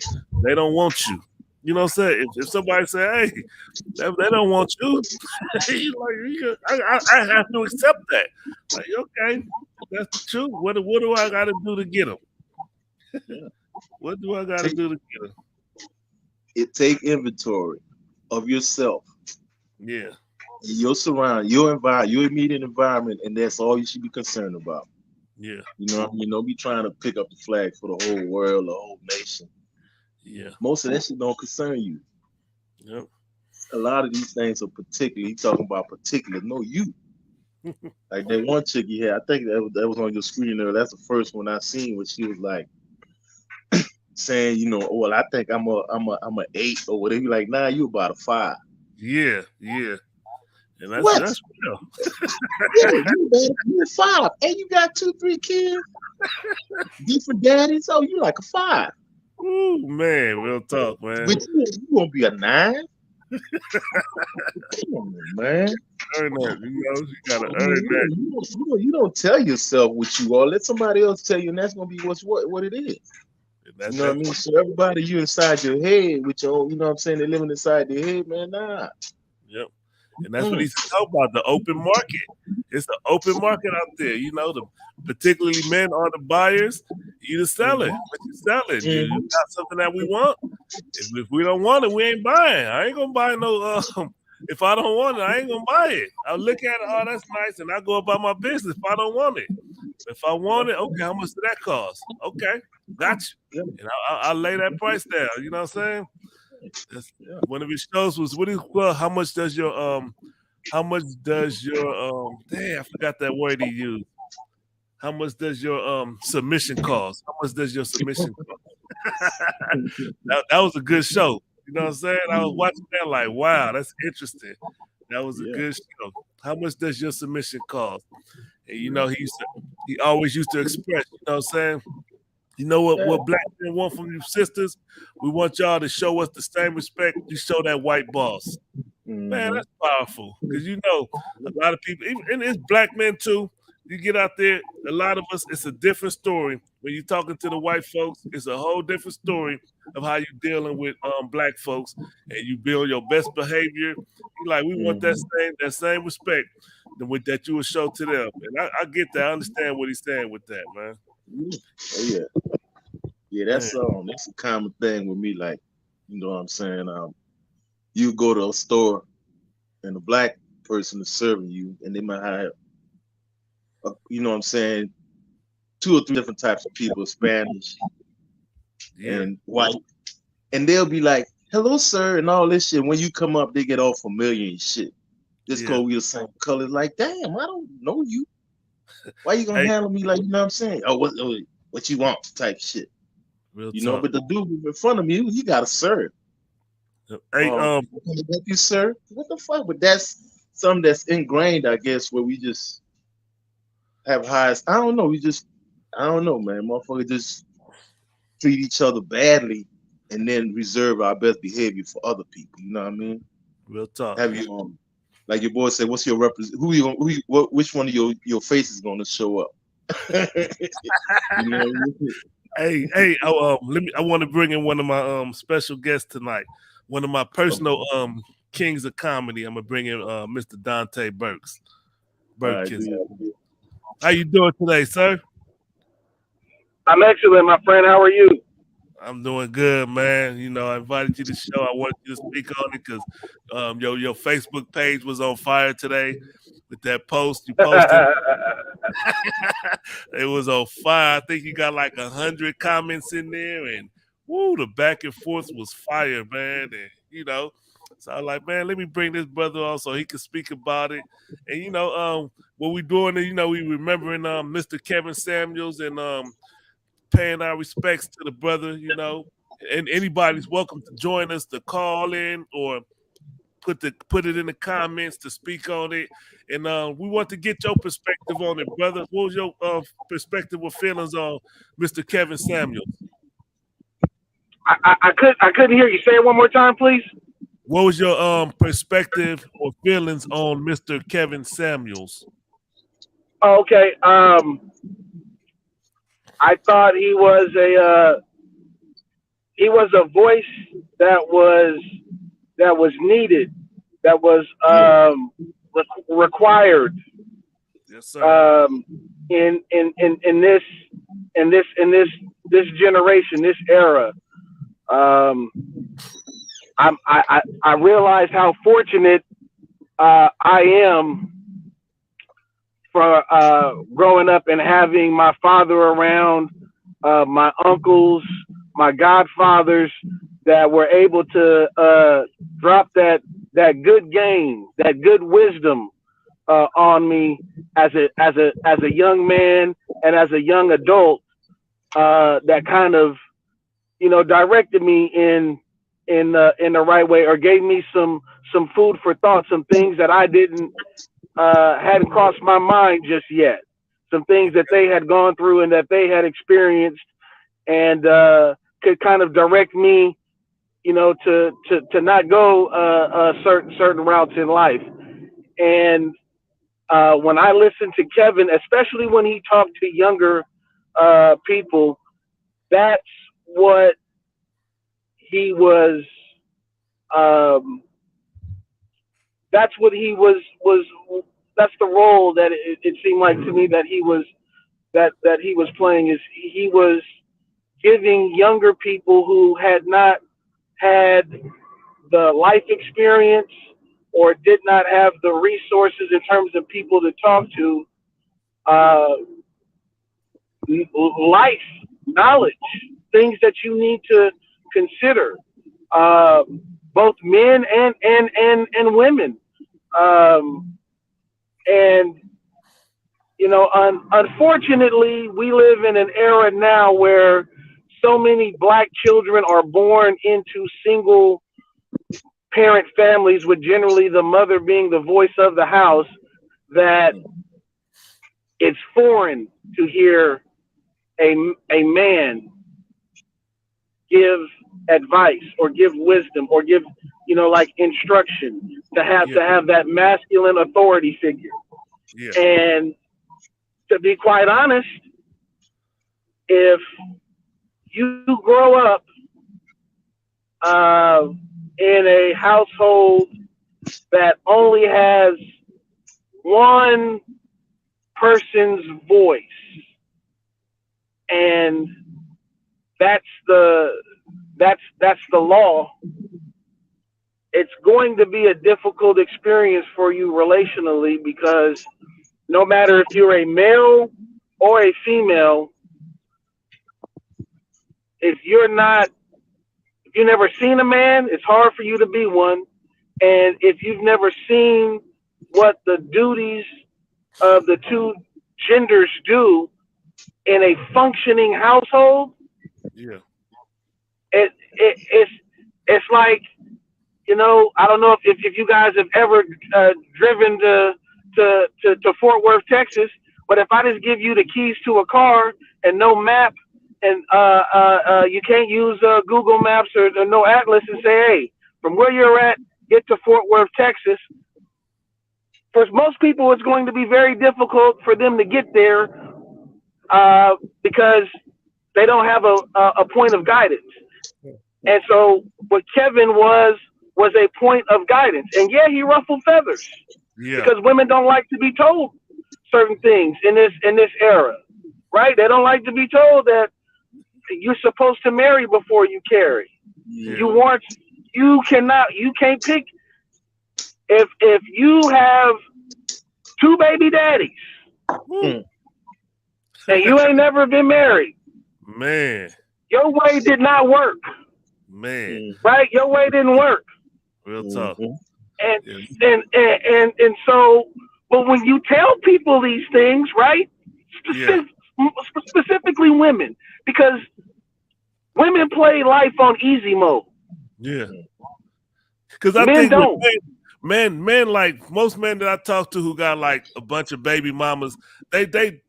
they don't want you. You know what I'm saying? If somebody say, "Hey, they don't want you," you like, I have to accept that. Like, okay, that's the truth. What do I got to do to get them? Yeah. What do I got to Take do to get them? take inventory of yourself, Yeah, your surround, your environment, your immediate environment, and that's all you should be concerned about. yeah, You know what I mean? Don't be trying to pick up the flag for the whole world, the whole nation. yeah, Most of that shit don't concern you. yep. A lot of these things are particular. He talking about particular. No, you. Like that one chick you had, I think that was on your screen there. That's the first one I seen where she was like saying, oh, well, I think I'm a 8 or whatever. Like, nah, you about a 5. Yeah, yeah, and What? that's real. Yeah, you a 5. And you got 2, 3 kids, different daddies. Oh, you like a 5. Ooh, man, real talk, man. But you gonna be a 9? Come on, man. Earn that, you gotta You, earn that. you don't tell yourself what you are. Let somebody else tell you, and that's gonna be what it is. And You that know what I that's mean? So everybody, you inside your head with your own, you know what I'm saying? They're living inside their head, man. Nah. yep. And that's what Mm. he's talking about, the open market. It's the open market out there. The particularly men are the buyers. You the seller. Mhm. What you selling? You Mhm. got something that we want. If we don't want it, we ain't buying. I ain't gonna buy no. If I don't want it, I ain't gonna buy it. I'll look at it. Oh, that's nice, and I go about my business. If I don't want it, if I want it, okay, how much did that cost? Okay, got Yeah, you. And I'll lay that price down. You know what I'm saying? That's yeah. one of his shows was what is well, how much does your damn I forgot that word he used. How much does your submission cost? How much does your submission cost? That was a good show. You know what I'm saying? I was watching that like, wow, that's interesting. That was a Yeah, good show. How much does your submission cost? And yeah. he always used to express, you know what I'm saying? You know Yeah. what black men want from you sisters? We want y'all to show us the same respect you show that white boss. Man, Mhm. that's powerful. Because a lot of people, even and it's black men too. You get out there, a lot of us, it's a different story. When you're talking to the white folks, it's a whole different story of how you dealing with black folks, and you build your best behavior. You like, we want Mhm. that same respect that you would show to them. And I get that. I understand what he's saying with that, man. Yeah. Oh yeah. Yeah, Man, that's a common thing with me. Like, you know what I'm saying? You go to a store and a black person is serving you, and they might have, you know what I'm saying, 2 or 3 different types of people, Spanish yeah, and white, and they'll be like, "Hello, sir," and all this shit. When you come up, they get all familiar and shit. Just yeah. cause we the same color. Like, damn, I don't know you. Why you gonna Hey, handle me like, you know what I'm saying? What you want type shit. real You know, talk. but the dude in front of me, he got to serve. Hey, Can I help you, sir? What the fuck? But that's something that's ingrained, I guess, where we just have highs. I don't know. I don't know, man. Motherfucker just treat each other badly and then reserve our best behavior for other people. You know what I mean? real talk. Have you, like your boy said, what's your represent? Which one of your face is going to show up? You know? Hey, I want to bring in one of my special guests tonight. One of my personal kings of comedy. I'm gonna bring in Mr. Dante All right, Burkins. dude. How you doing today, sir? I'm excellent, my friend. How are you? I'm doing good, man. I invited you to the show. I wanted you to speak on it because your Facebook page was on fire today with that post you posted. It was on fire. I think you got like 100 comments in there, and woo, the back and forth was fire, man. And so I was like, man, let me bring this brother on so he can speak about it. And what we doing, we remembering Mr. Kevin Samuels and paying our respects to the brother, and anybody's welcome to join us to call in or put it in the comments to speak on it. And we want to get your perspective on it, brother. What was your perspective or feelings on Mr. Kevin Samuels? I couldn't hear you. Say it one more time, please. What was your perspective or feelings on Mr. Kevin Samuels? Oh, okay. I thought he was a voice that was needed, that was Yeah. required Yes, sir. um, in this generation, this era. Um, I realized how fortunate I am for growing up and having my father around, my uncles, my godfathers that were able to drop that good game, that good wisdom on me as a young man and as a young adult. That kind of directed me in the right way, or gave me some food for thought, some things that I didn't hadn't crossed my mind just yet, some things that they had gone through and that they had experienced, and could kind of direct me, to not go certain routes in life. And when I listened to Kevin, especially when he talked to younger people, that's what he was. Um, that's what he was. That's the role that it seemed like to me that he was playing. Is he was giving younger people who had not had the life experience or did not have the resources in terms of people to talk to, uh, life knowledge, things that you need to consider, uh, both men and women. Um, and unfortunately, we live in an era now where so many black children are born into single parent families, with generally the mother being the voice of the house, that it's foreign to hear a man give advice or give wisdom or give like instruction, Yeah, to have that masculine authority figure. yeah, And to be quite honest, if you grow up uh, in a household that only has one person's voice, and that's the that's the law, it's going to be a difficult experience for you relationally, because no matter if you're a male or a female, if you're not, if you've never seen a man, it's hard for you to be one. And if you've never seen what the duties of the two genders do in a functioning household, yeah, it's like, I don't know if you guys have ever driven to Fort Worth, Texas, but if I just give you the keys to a car and no map, and you can't use Google Maps or no atlas, and say, hey, from where you're at, get to Fort Worth, Texas. For most people, it's going to be very difficult for them to get there, because they don't have a point of guidance. And so what Kevin was a point of guidance. And yeah, he ruffled feathers, yeah, because women don't like to be told certain things in this era, right? They don't like to be told that you're supposed to marry before you carry. yeah, You want you can't pick, if you have two baby daddies Woo. and you ain't never been married, Man, your way did not work, man, right? Your way didn't work. real talk. And Yeah, so, but when you tell people these things, right? yeah, Specifically women, because women play life on easy mode. yeah. Because I Men think with don't. men, like most men that I talk to who got like a bunch of baby mamas, they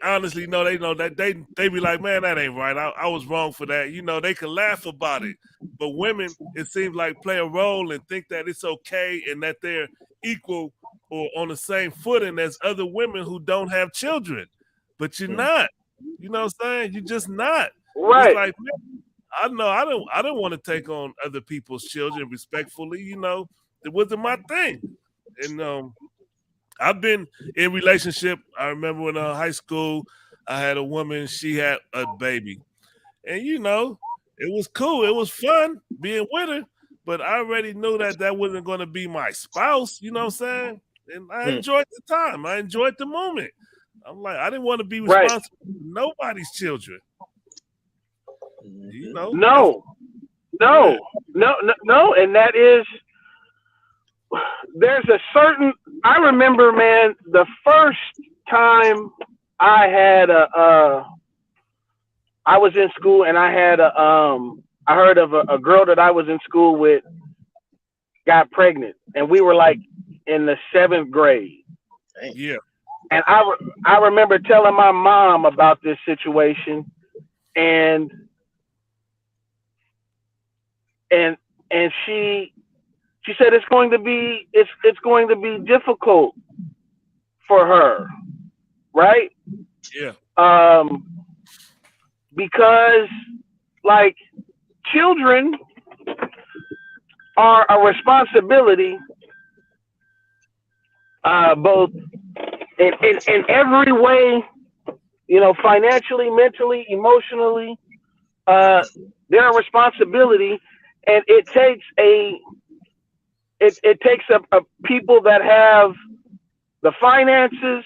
honestly know that they be like, man, that ain't right. I was wrong for that. They can laugh about it. But women, it seems like, play a role and think that it's okay and that they're equal or on the same footing as other women who don't have children. But you're not. You know what I'm saying? You're just not. It's Right. like, man, I know I don't want to take on other people's children respectfully. You know, it wasn't my thing. And I've been in relationship. I remember when high school, I had a woman. She had a baby, and you know, it was cool. It was fun being with her, but I already knew that that wasn't going to be my spouse. You know what I'm saying? And I enjoyed the time. I enjoyed the moment. I'm like, I didn't want to be Right. responsible for nobody's children. You know, No. yeah, No. And that is, there's a certain, I remember, man, the first time I had I was in school and I had I heard of a girl that I was in school with got pregnant, and we were like in the 7th grade. yeah. And I remember telling my mom about this situation, and and she said it's going to be difficult for her, right? Yeah. Because like children are a responsibility, both in every way, you know, financially, mentally, emotionally. They're a responsibility, and it takes a people that have the finances,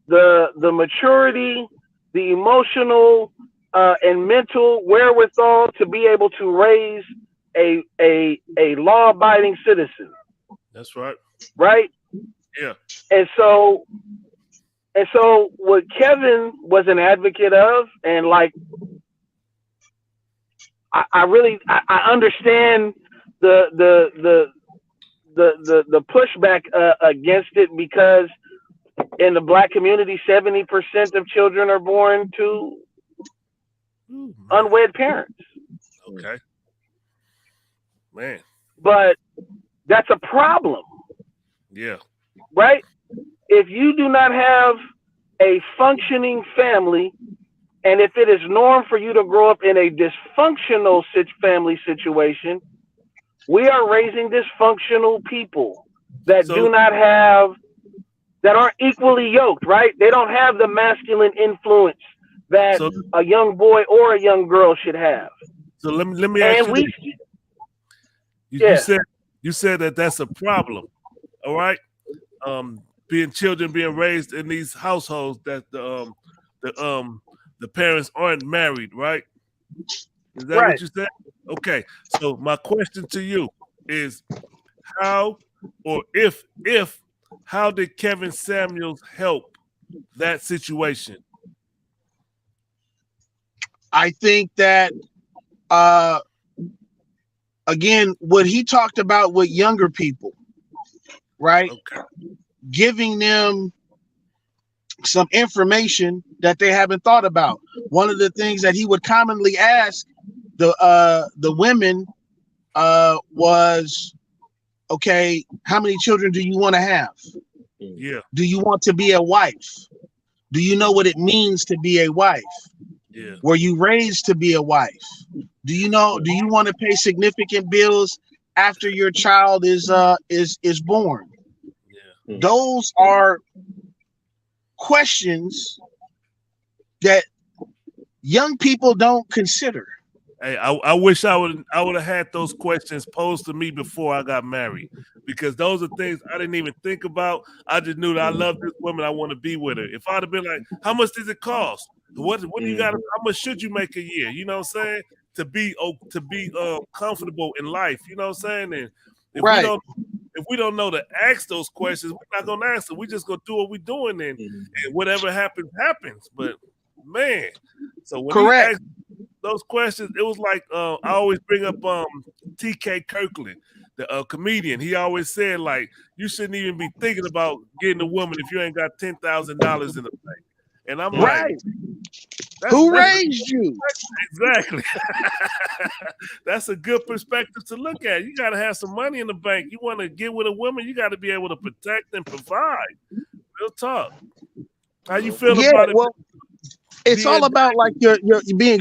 the maturity, the emotional and mental wherewithal to be able to raise a law-abiding citizen, That's right. right? Yeah. And so what Kevin was an advocate of, and like I really understand the pushback against it, because in the black community, 70% of children are born to Ooh, man. unwed parents. Okay. Man. But that's a problem, Yeah. right? If you do not have a functioning family, and if it is norm for you to grow up in a dysfunctional family situation, we are raising dysfunctional people that So do not have, that aren't equally yoked, right? They don't have the masculine influence that so a young boy or a young girl should have. so let me ask And you this. we, You yeah, said that that's a problem. All right. Being children being raised in these households that the parents aren't married, right? Is that what right. you said? Okay. So my question to you is how, or if how did Kevin Samuels help that situation? I think that uh again, what he talked about with younger people, right? Okay. Giving them some information that they haven't thought about. One of the things that he would commonly ask the women was, okay, how many children do you want to have? Yeah. Do you want to be a wife? Do you know what it means to be a wife? Yeah. Were you raised to be a wife? Do you want to pay significant bills after your child is born? Yeah. Those are questions that young people don't consider. Hey, I wish I would have had those questions posed to me before I got married, because those are things I didn't even think about. I just knew that I love this woman. I want to be with her. If I'd have been like, how much does it cost? What do you got? How much should you make a year? You know what I'm saying? To be comfortable in life. You know what I'm saying? And Right. if we don't know to ask those questions, we're not gonna answer. We just gonna do what we're doing, and whatever happens, happens. But man, so when he Correct. asked those questions, it was like I always bring up T.K. Kirkland, the comedian. He always said, like, you shouldn't even be thinking about getting a woman if you ain't got $10,000 in the bank. And I'm like, Right. Who raised you? exactly. That's a good perspective to look at. You got to have some money in the bank. You want to get with a woman, you got to be able to protect and provide. Real talk. How you feel Yeah, about it? well, it's all about like you're being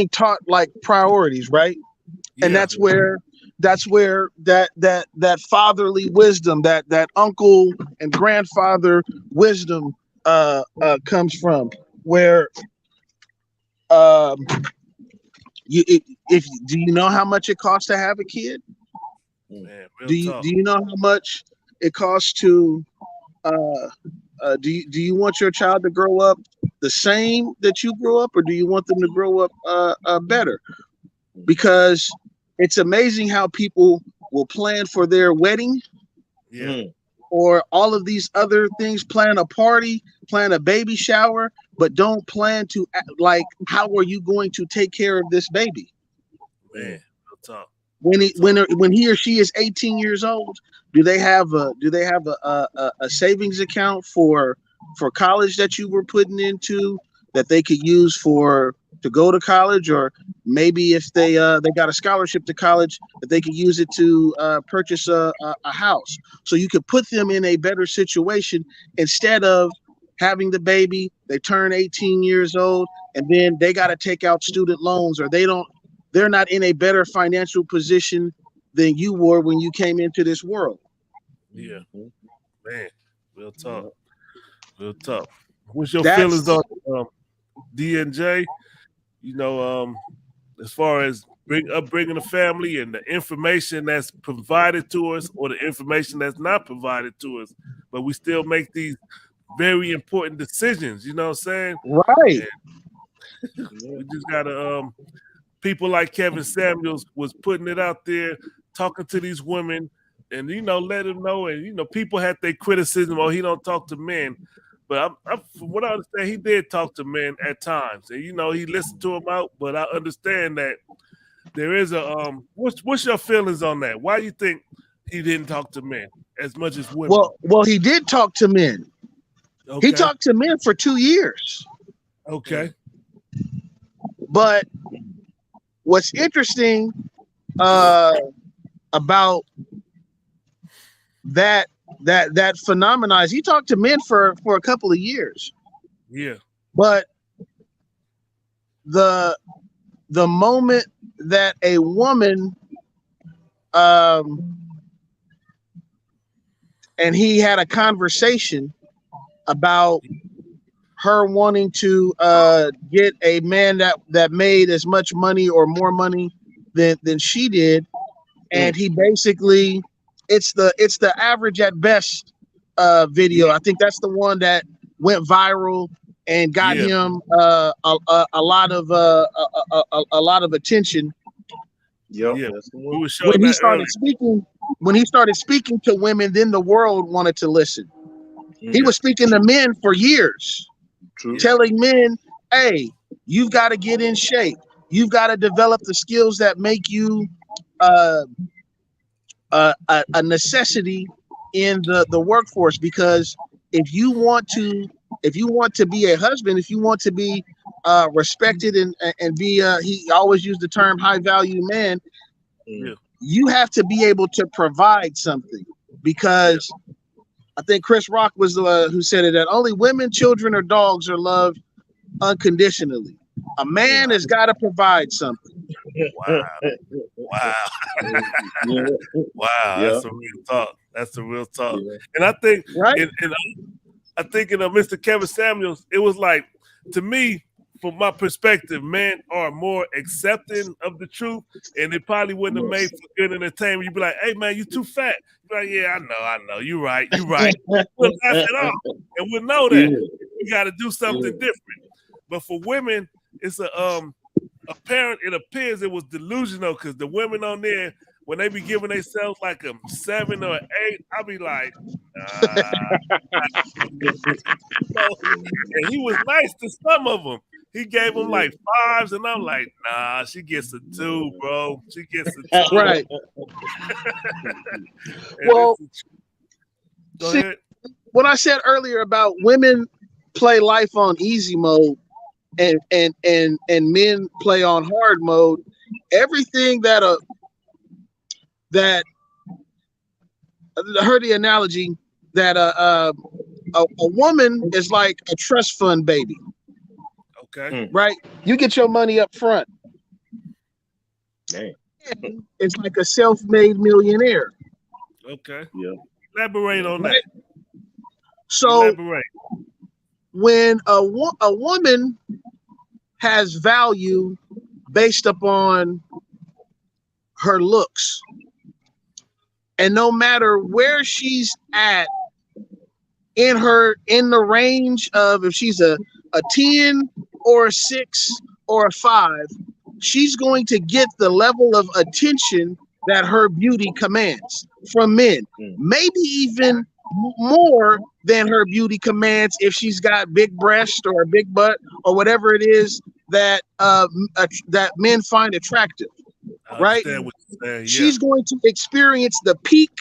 taught like priorities, right? And Yeah, that's where that fatherly wisdom, that uncle and grandfather wisdom comes from, where um if do you know how much it costs to have a kid? man, real Do you talk. do you know how much it costs to uh do you want your child to grow up the same that you grew up, or do you want them to grow up better? Because it's amazing how people will plan for their wedding Yeah, or all of these other things, plan a party, plan a baby shower, but don't plan to like, how are you going to take care of this baby man, real talk. when Real he talk. when he or she is 18 years old? Do they have a savings account for college that you were putting into, that they could use for to go to college, or maybe if they got a scholarship to college, that they could use it to purchase a house, so you could put them in a better situation, instead of having the baby, they turn 18 years old, and then they got to take out student loans, or they're not in a better financial position than you were when you came into this world. Yeah, man, real talk. Real talk. What's your feelings That's on D and J? You know, as far as upbringing a family and the information that's provided to us or the information that's not provided to us, but we still make these very important decisions. You know what I'm saying? right. And we just gotta people like Kevin Samuels was putting it out there, talking to these women, and let them know. And people had their criticism. Oh, he don't talk to men, but from what I understand, he did talk to men at times, and he listened to them out. But I understand that there is a What's your feelings on that? Why do you think he didn't talk to men as much as women? Well, he did talk to men. He Okay, talked to men for 2 years. okay, But what's interesting uh, about that phenomenon is he talked to men for a couple of years. yeah, But the moment that a woman um, and he had a conversation about her wanting to get a man that made as much money or more money than she did, and he basically, it's the average at best video. I think that's the one that went viral and got yeah, him a lot of a lot of attention Yep, yeah. that's the We one. were showing when he that started earlier. speaking. When he started speaking to women, then the world wanted to listen. He Yeah, was speaking to men for years, True. yeah, telling men, hey, you've got to get in shape. You've got to develop the skills that make you uh, a necessity in the workforce. Because if you want to be a husband, if you want to be respected and be he always used the term high value man, yeah, you have to be able to provide something. yeah, Because I think Chris Rock was the who said it, that only women, children, or dogs are loved unconditionally. A man has got to provide something. wow, wow. Yeah, Wow, yeah, that's a real talk. That's a real talk. yeah. And I think, Right? and I think, Mr. Kevin Samuels, it was like, to me, from my perspective, men are more accepting of the truth, and it probably wouldn't have made Yes. for good entertainment. You'd be like, "Hey, man, you too fat." You'd be like, "Yeah, I know. You're right. You're right." We'll laugh it off, and we'll know that Yeah, we got to do something yeah. different. But for women, it's apparent. It appears it was delusional because the women on there, when they be giving themselves like a 7 or 8, I'll be like, nah. And he was nice to some of them. He gave them like 5s, and I'm like, nah, she gets a 2, bro. She gets a 2. Right. And Well, go see, ahead. what I said earlier about women play life on easy mode, and men play on hard mode. Everything that I heard the analogy that a woman is like a trust fund baby. Okay. right? You get your money up front. Damn. It's like a self-made millionaire. Okay. Yeah. Elaborate on Right? that. So Elaborate. when a woman has value based upon her looks, and no matter where she's at in the range of, if she's a 10 or a 6 or a 5, she's going to get the level of attention that her beauty commands from men. Maybe even more than her beauty commands if she's got big breasts or a big butt or whatever it is that that men find attractive. I Right? understand what you're saying. Yeah. She's going to experience the peak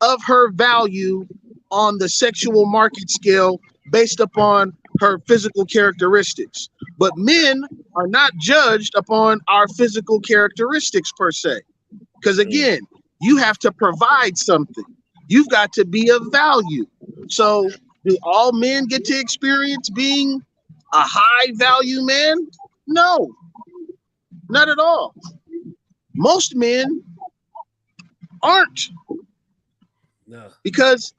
of her value on the sexual market scale based upon her physical characteristics. But men are not judged upon our physical characteristics per se. Because again, you have to provide something. You've got to be of value. So do all men get to experience being a high value man? No, not at all. Most men aren't, No. because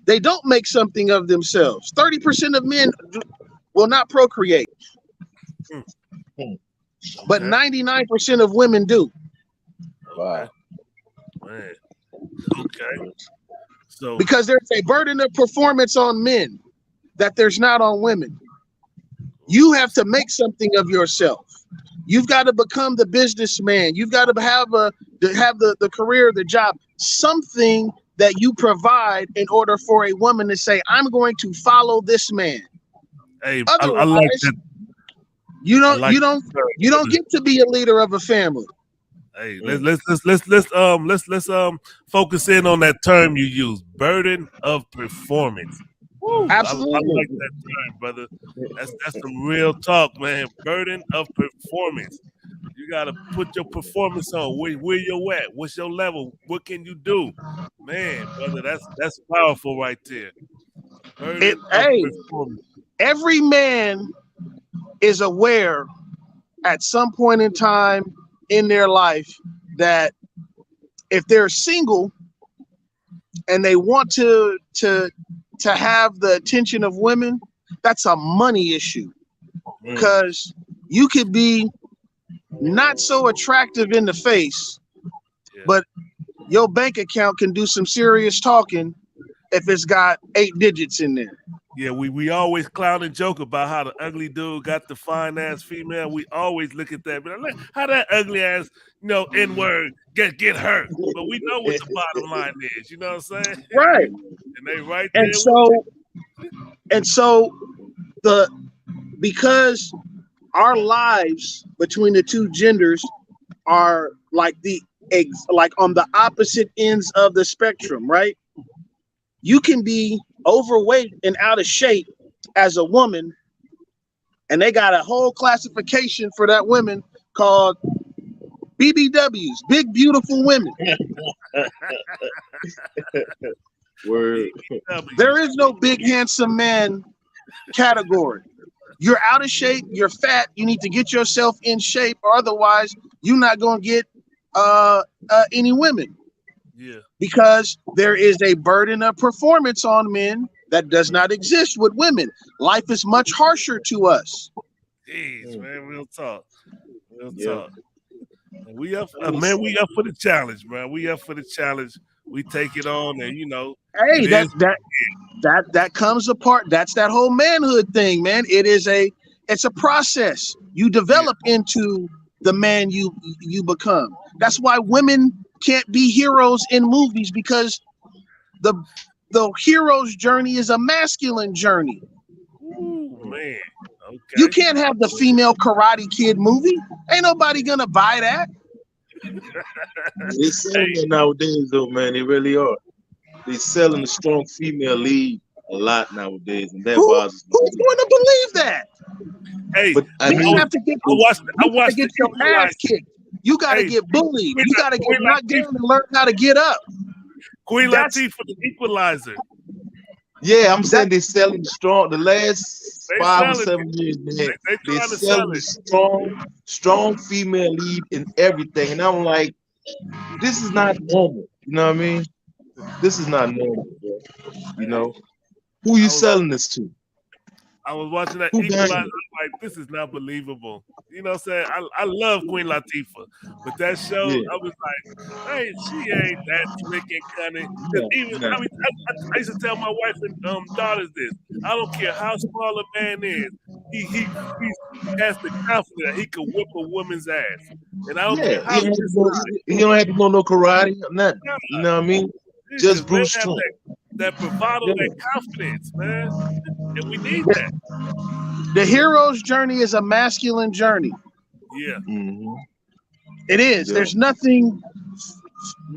they don't make something of themselves. 30% of men will not procreate, but Okay. 99% of women do. Wow. Man. Okay. So Because there's a burden of performance on men that there's not on women. You have to make something of yourself. You've got to become the businessman. You've got to have the career, the job, something that you provide in order for a woman to say, I'm going to follow this man. hey, Otherwise, I like that. you I don't like you don't get to be a leader of a family. Hey, let's focus in on that term you use, burden of performance. Woo, I Absolutely. like that term, brother. That's some real talk, man. Burden of performance. You gotta put your performance on. Where you at? What's your level? What can you do, man, brother? That's powerful right there. Burden of performance. Every man is aware at some point in time in their life that if they're single and they want to have the attention of women, that's a money issue. Because you could be not so attractive in the face, but your bank account can do some serious talking if it's got 8 digits in there. Yeah, we always clown and joke about how the ugly dude got the fine ass female. We always look at that, but like, how that ugly ass, N-word get hurt. But we know what the bottom line is. You know what I'm saying? Right. And they right there. And so because our lives between the two genders are like on the opposite ends of the spectrum, right? You can be overweight and out of shape as a woman, and they got a whole classification for that women called BBWs, big beautiful women. Word. There is no big handsome man category. You're out of shape, you're fat, you need to get yourself in shape, or otherwise you're not going to get any women. Yeah. Because there is a burden of performance on men that does not exist with women. Life is much harsher to us. Jeez, man, real talk. Real Yeah. talk. And we up for the challenge, man. We up for the challenge. We take it on, and Hey, that comes apart. That's that whole manhood thing, man. It's a process. You develop into the man you become. That's why women can't be heroes in movies, because the hero's journey is a masculine journey. Ooh, man. Okay. You can't have the female Karate Kid movie. Ain't nobody gonna buy that. They're selling it nowadays, though, man. They really are. They're selling the strong female lead a lot nowadays, and that bothers me. Who's going to believe that? Hey, but I watched get the your ass kicked. You got to get bullied. You got to get knocked down and learn how to get up. Queen Latifah for the Equalizer. Yeah, I'm saying they're selling strong. The last 5 or selling 7 it. years, man. They They trying to sell selling it. the strong female lead in everything. And I'm like, this is not normal. You know what I mean? This is not normal, bro. You know? Who you I was selling this to? I was watching that Who Equalizer. buying I'm like, this is not believable. You know what I'm saying? I love Queen Latifah, but that show, it? I was like, hey, she ain't that slick and cunning. Because Yeah. even, No, I mean, I used to tell my wife and daughters this. I don't care how small a man is. He has the confidence that he can whip a woman's ass. And I don't yeah. care how this He don't have to know no karate or nothing. nah, You know what I mean? it's Just just let brute him have strength. that bravado, Yeah. that confidence, man. And we need The, that. the hero's journey is a masculine journey. Yeah, Mm-hmm. It is. Yeah. There's nothing.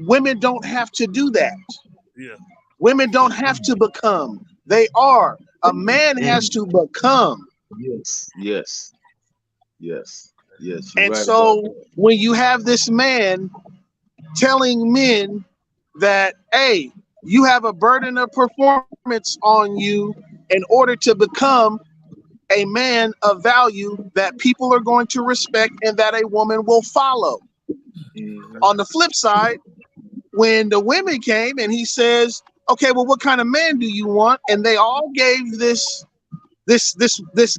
Women don't have to do that. yeah. Women don't have to become. They are. A man has to become. Yes. Yes. Yes. Yes. You're And right about so when you have this man telling men that, hey, you have a burden of performance on you in order to become a man of value that people are going to respect and that a woman will follow. that. On the flip side, when the women came and he says, okay, well, what kind of man do you want? And they all gave this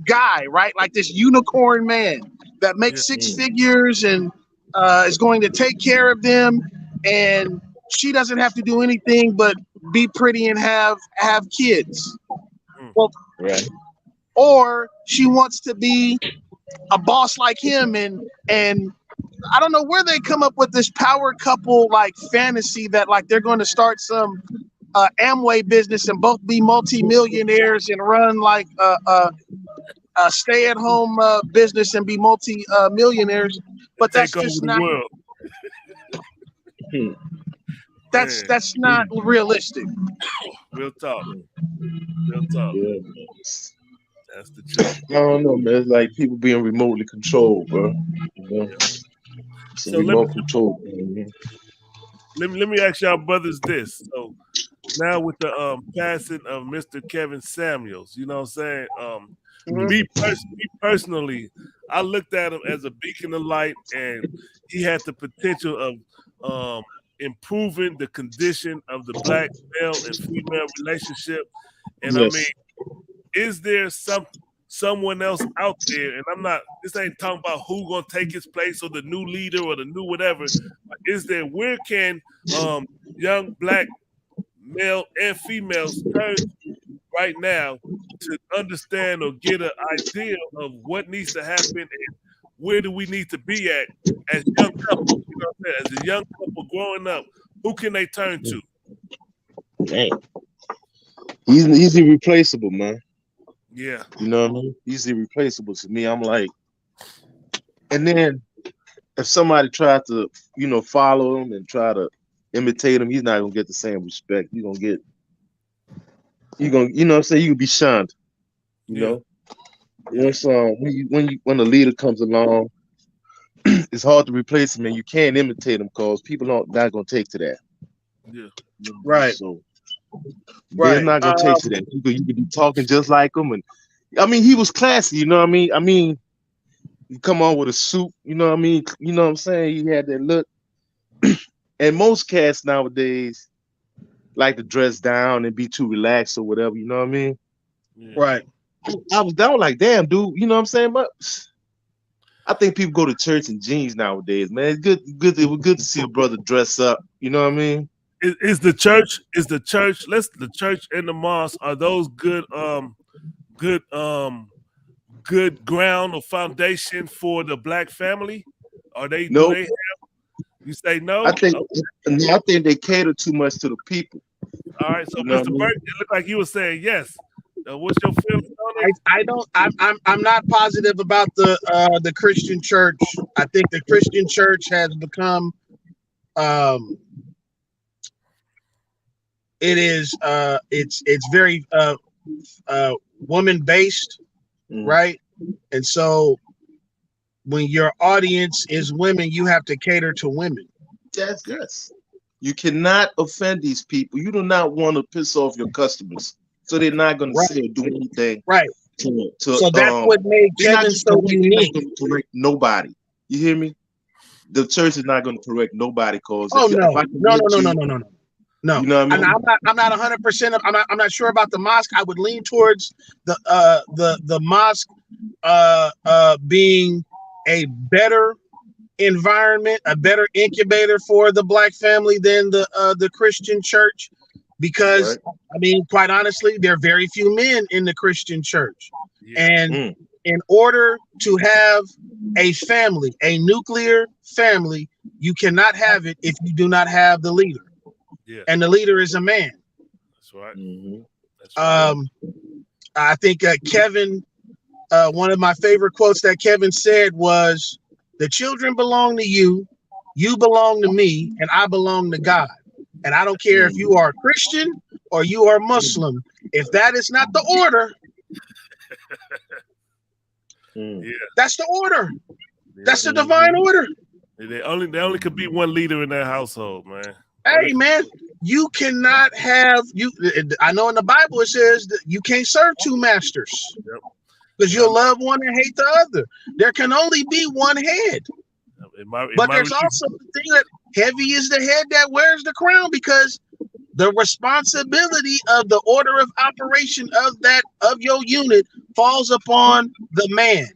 guy, right? Like this unicorn man that Yeah. makes 6 figures and is going to take care of them. And she doesn't have to do anything but be pretty and have kids. Well, Right. or she wants to be a boss like him, and I don't know where they come up with this power couple like fantasy that like they're going to start some Amway business and both be multi-millionaires and run like a stay-at-home business and be multi-millionaires. But that's Take over just the not world. Man, that's not realistic. real talk. Real talk. Yeah. That's the truth. I don't know, man. It's like people being remotely controlled, bro. You know? Yeah. It's a So remote control. Man. let me ask y'all brothers this. So now with the passing of Mr. Kevin Samuels, you know what I'm saying? Mhm. Me personally, I looked at him as a beacon of light, and he had the potential of improving the condition of the black male and female relationship. And I mean, Yes. is there someone else out there? And I'm not. This ain't talking about who gonna take his place or the new leader or the new whatever. But is there? Where can young black male and females turn right now to understand or get an idea of what needs to happen and where do we need to be at as young couples? You know what I'm saying? As a young couple growing up, who can they turn to? Dang. He's irreplaceable, man. Yeah, You know what I mean? He's irreplaceable to me. I'm like, and then if somebody tried to, follow him and try to imitate him, he's not gonna get the same respect. You're gonna, you know what I'm saying? You can be shunned, you yeah, know. Once when the leader comes along, it's hard to replace him, and you can't imitate him because people not gonna take to that. yeah. Right, So they're right. not gonna take to that. You could be talking just like him, and I mean, he was classy. You know what I mean? You come on with a suit. You know what I mean? You know what I'm saying? He had that look. And most cats nowadays like to dress down and be too relaxed or whatever. You know what I mean? Yeah. Right. I was down like, damn, dude. You know what I'm saying? But I think people go to church in jeans nowadays, man. It's good. It was good to see a brother dress up. You know what I mean? Is the church? The church and the mosque, are those good good ground or foundation for the black family? Are they? Do No, they? You say no? I think Okay. I think they cater too much to the people. All right. So, You know what I Mr. mean? Burke, it looked like you were saying yes. What's your feelings on it? I don't. I'm not positive about the Christian church. I think the Christian church has become it's very woman based, Mm. right? And so when your audience is women, you have to cater to women. Yes. You cannot offend these people. You do not want to piss off your customers, so they're not going to Right. say or do anything Right. So that's what made they're not Kevin just so correct, they're not unique. going to correct nobody. You hear me? The church is not going to correct nobody because Oh if no, I no, no, correct no, no, you, no, no, no. No, you know what I and mean? I'm not 100%. I'm not sure about the mosque. I would lean towards the mosque being a better environment, a better incubator for the black family than the Christian church, because Right. I mean, quite honestly, there are very few men in the Christian church, Yeah. and in order to have a family, a nuclear family, you cannot have it if you do not have the leader, Yeah. and the leader is a man. That's right. Mm-hmm. That's right. I think Kevin, one of my favorite quotes that Kevin said was, "The children belong to you, you belong to me, and I belong to God. And I don't care if you are Christian or you are Muslim. If that is not the order, Yeah. that's the order. Yeah. That's the divine order." They only could be one leader in that household, man. Hey, man, you cannot have you. I know in the Bible it says that you can't serve two masters, Yep. because you'll love one and hate the other. There can only be one head. But there's also the thing that heavy is the head that wears the crown, because the responsibility of the order of operation of your unit falls upon the man.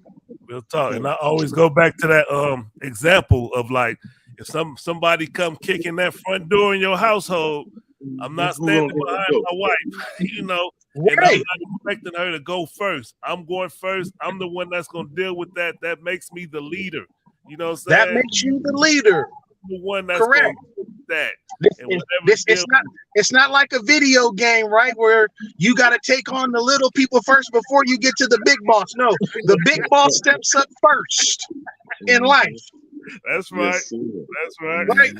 We'll talk. And I always go back to that example of, like, if somebody come kicking that front door in your household, I'm not standing behind my wife, and I'm not expecting her to go first. I'm going first. I'm the one that's going to deal with that. That makes me the leader. You know what I'm saying? That makes you the leader. The one that's correct. Going to do that. It's not like a video game, right? Where you got to take on the little people first before you get to the big boss. No, the big boss steps up first in life. That's right. Yes, that's right. Right.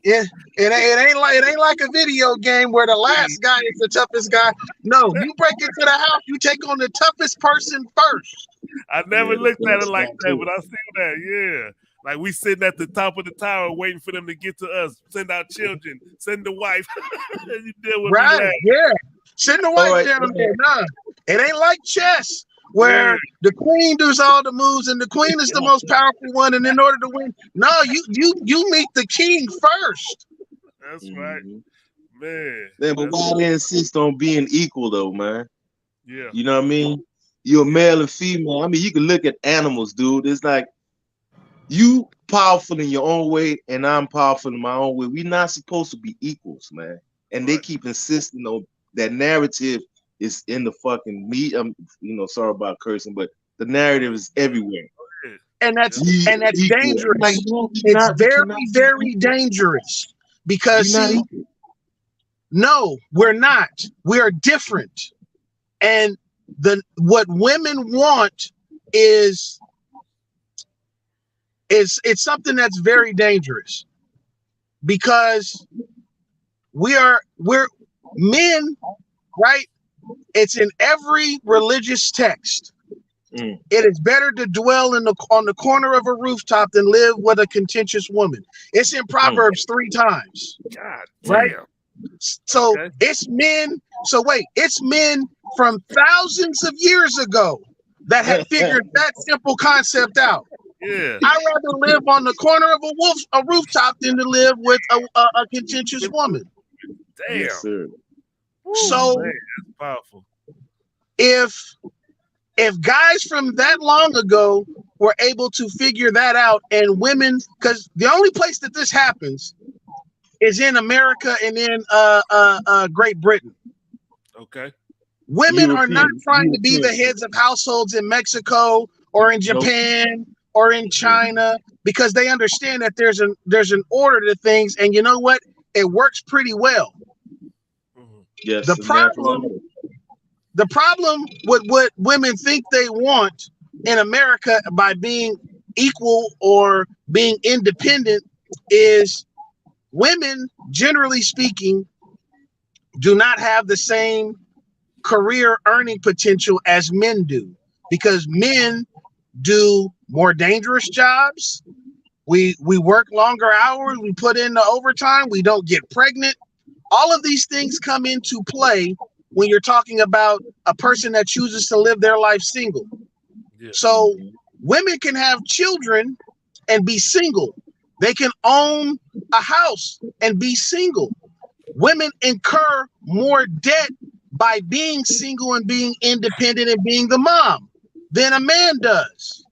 Yeah, it ain't like a video game where the last guy is the toughest guy. No, you break into the house, you take on the toughest person first. I never looked at it like that, but I see that. Yeah. Like, we sitting at the top of the tower waiting for them to get to us. Send our children. Send the wife. You deal with right, yeah. Send the wife down there. Nah, it ain't like chess where the queen does all the moves and the queen is the most powerful one. And in order to win, no, you meet the king first. That's right, man. Yeah, but why they insist on being equal, though, man? Yeah. You know what I mean? You're male and female. I mean, you can look at animals, dude. It's like, you powerful in your own way, and I'm powerful in my own way. We're not supposed to be equals, man. And they keep insisting on that narrative is in the fucking meat. Sorry about cursing, but the narrative is everywhere. And that's dangerous. Like, it's very dangerous, because no, we're not. We're different. And what women want is it's something that's very dangerous, because we're men, right? It's in every religious text. It is better to dwell on the corner of a rooftop than live with a contentious woman. It's in Proverbs 3 times. God right? damn. So it's men. So wait, it's men from thousands of years ago that had figured that simple concept out. Yeah. I'd rather live on the corner of a rooftop than to live with a contentious woman. Damn. Yes, sir. So man, that's powerful. If guys from that long ago were able to figure that out, and women, because the only place that this happens is in America and in Great Britain. Okay. Women are not trying to be the heads of households in Mexico or in Japan or in China, because they understand that there's an order to things, and you know what? It works pretty well. Yes. The problem with what women think they want in America by being equal or being independent is women, generally speaking, do not have the same career earning potential as men do, because men do more dangerous jobs. We work longer hours. We put in the overtime. We don't get pregnant. All of these things come into play when you're talking about a person that chooses to live their life single. Yeah. So women can have children and be single. They can own a house and be single. Women incur more debt by being single and being independent and being the mom than a man does.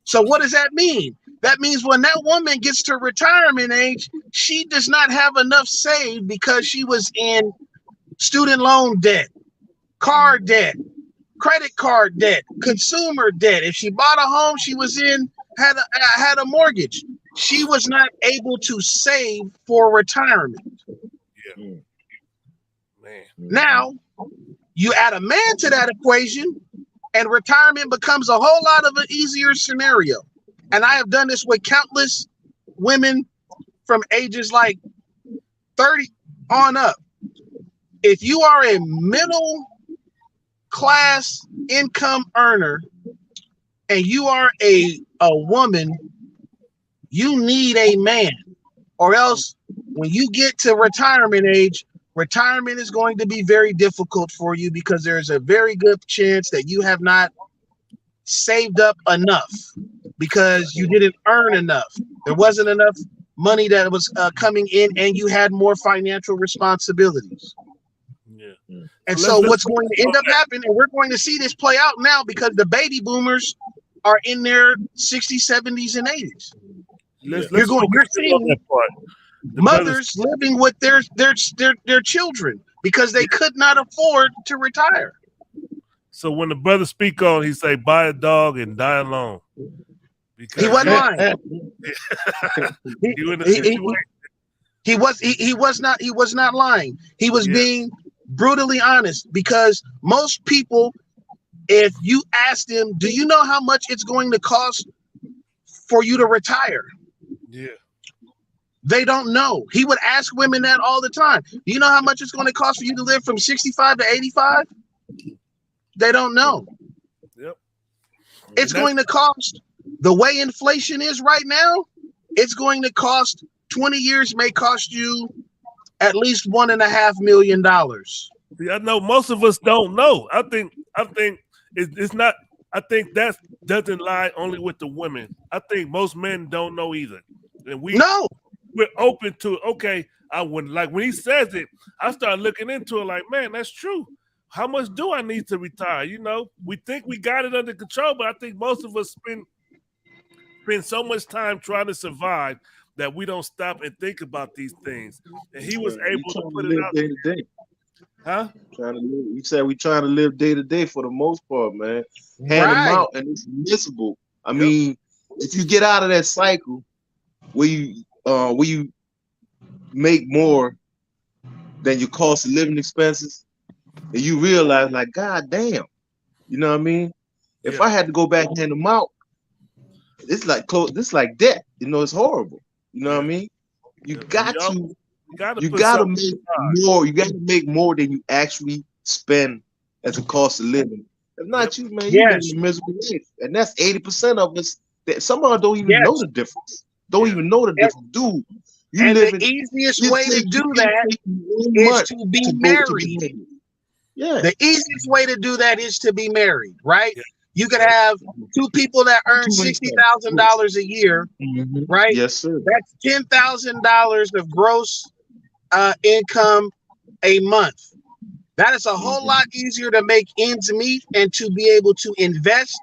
So what does that mean? That means when that woman gets to retirement age, she does not have enough saved because she was in student loan debt, car debt, credit card debt, consumer debt. If she bought a home, she was had a mortgage. She was not able to save for retirement. Yeah. Man. Now, you add a man to that equation, and retirement becomes a whole lot of an easier scenario. And I have done this with countless women from ages like 30 on up. If you are a middle class income earner and you are a woman, you need a man, or else when you get to retirement age, retirement is going to be very difficult for you because there's a very good chance that you have not saved up enough because you didn't earn enough. There wasn't enough money that was coming in, and you had more financial responsibilities. Yeah. And so what's going to end up happening, and we're going to see this play out now because the baby boomers are in their 60s, 70s, and 80s. You're seeing that part. mothers living with their children because they could not afford to retire. So when the brother speak on, he say, "Buy a dog and die alone." Because he wasn't lying. He was not lying. He was being brutally honest, because most people, if you ask them, do you know how much it's going to cost for you to retire? Yeah. They don't know. He would ask women that all the time. Do you know how much it's going to cost for you to live from 65 to 85? They don't know. Yep. It's going to cost, the way inflation is right now, it's going to cost 20 years may cost you at least $1.5 million. See, I know most of us don't know. I think it's not. I think that doesn't lie only with the women. I think most men don't know either. And we're open to it. Okay, I wouldn't like when he says it. I start looking into it like, man, that's true. How much do I need to retire? You know, we think we got it under control, but I think most of us spend so much time trying to survive that we don't stop and think about these things. And he was able to put it out day to day. Huh? Trying to live. You said we trying to live day to day for the most part, man. Hand them out, and it's miserable. I mean, if you get out of that cycle where you make more than your cost of living expenses, and you realize, like, God damn, you know what I mean? If I had to go back and hand them out, it's like debt. You know, it's horrible. You know what I mean? You got to make more. You got to make more than you actually spend as a cost of living. If not you, man, you live a miserable life, and that's 80% of us. That some of us don't even know the difference. Don't even know the difference, dude. The easiest way to do that is to be married. Yeah. The easiest way to do that is to be married, right? Yeah. You could have two people that earn $60,000 a year, right? Yes, sir. That's $10,000 of gross income a month. That is a whole lot easier to make ends meet and to be able to invest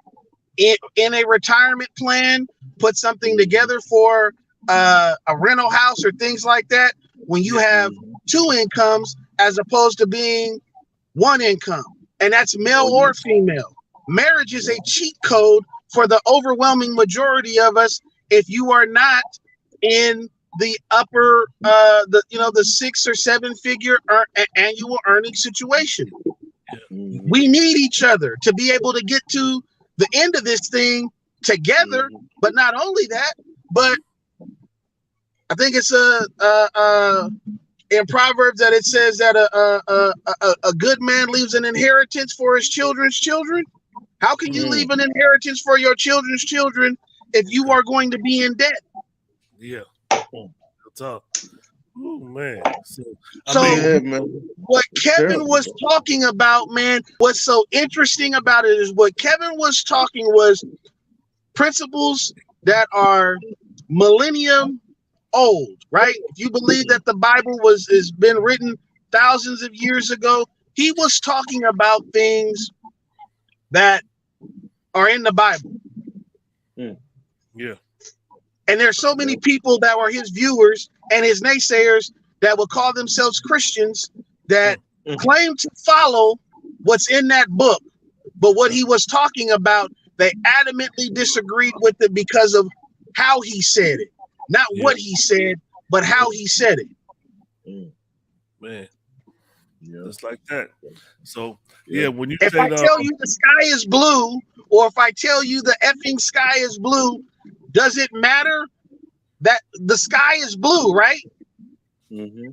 in a retirement plan, put something together for a rental house or things like that when you have two incomes as opposed to being one income, and that's male or female. Marriage is a cheat code for the overwhelming majority of us if you are not in the upper the 6 or 7 figure annual earning situation. We need each other to be able to get to the end of this thing together. But not only that, but I think it's in Proverbs that it says that a good man leaves an inheritance for his children's children. How can you leave an inheritance for your children's children if you are going to be in debt? Yeah, tough. Oh man. So I So mean, Yeah, man. what Kevin Terrible, was bro. talking about, man, what's so interesting about it is what Kevin was talking was principles that are millennium old, right? If you believe that the Bible has been written thousands of years ago, he was talking about things that are in the Bible. yeah, And there's so many Yep. people that were his viewers and his naysayers that would call themselves Christians that Mm. claim to follow what's in that book. But what he was talking about, they adamantly disagreed with it because of how he said it. Not yeah, what he said, but how he said it. Mm. man. Yeah. Just like that. So Yeah. yeah, when you If say I tell you the sky is blue, or if I tell you the effing sky is blue, does it matter that the sky is blue, right? Mm-hmm.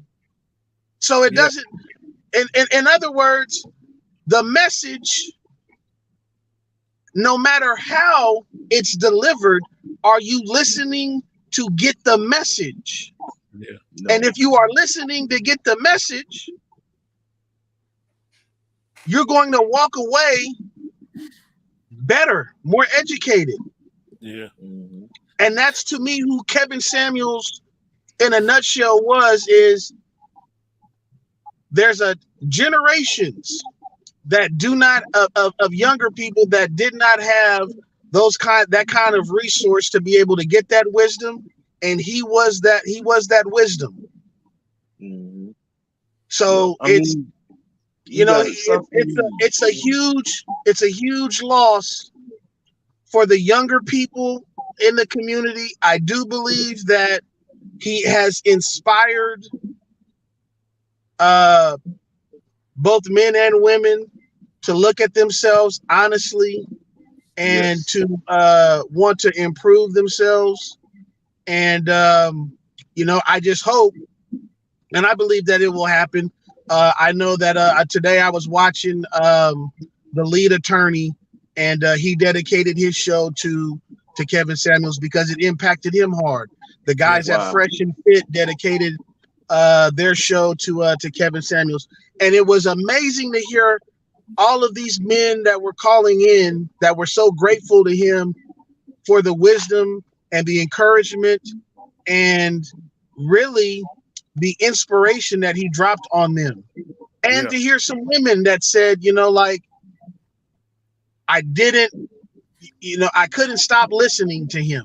So it yeah, doesn't, in other words, the message, no matter how it's delivered, are you listening to get the message? yeah, And No. if you are listening to get the message, you're going to walk away better, more educated. yeah, Mm-hmm. And that's to me who Kevin Samuels in a nutshell is there's a generations that do not of younger people that did not have that kind of resource to be able to get that wisdom, and he was that wisdom. Mm-hmm. Yeah. So I mean, you got something. it's a huge loss for the younger people in the community. I do believe that he has inspired uh both men and women to look at themselves honestly and Yes. to want to improve themselves. And I just hope, and I believe that it will happen. I know that today I was watching the lead attorney, and he dedicated his show to Kevin Samuels because it impacted him hard. The yeah, guys at Wow. Fresh and Fit dedicated their show to Kevin Samuels, and it was amazing to hear all of these men that were calling in that were so grateful to him for the wisdom and the encouragement and really the inspiration that he dropped on them. And yeah, to hear some women that said, like, I didn't, I couldn't stop listening to him.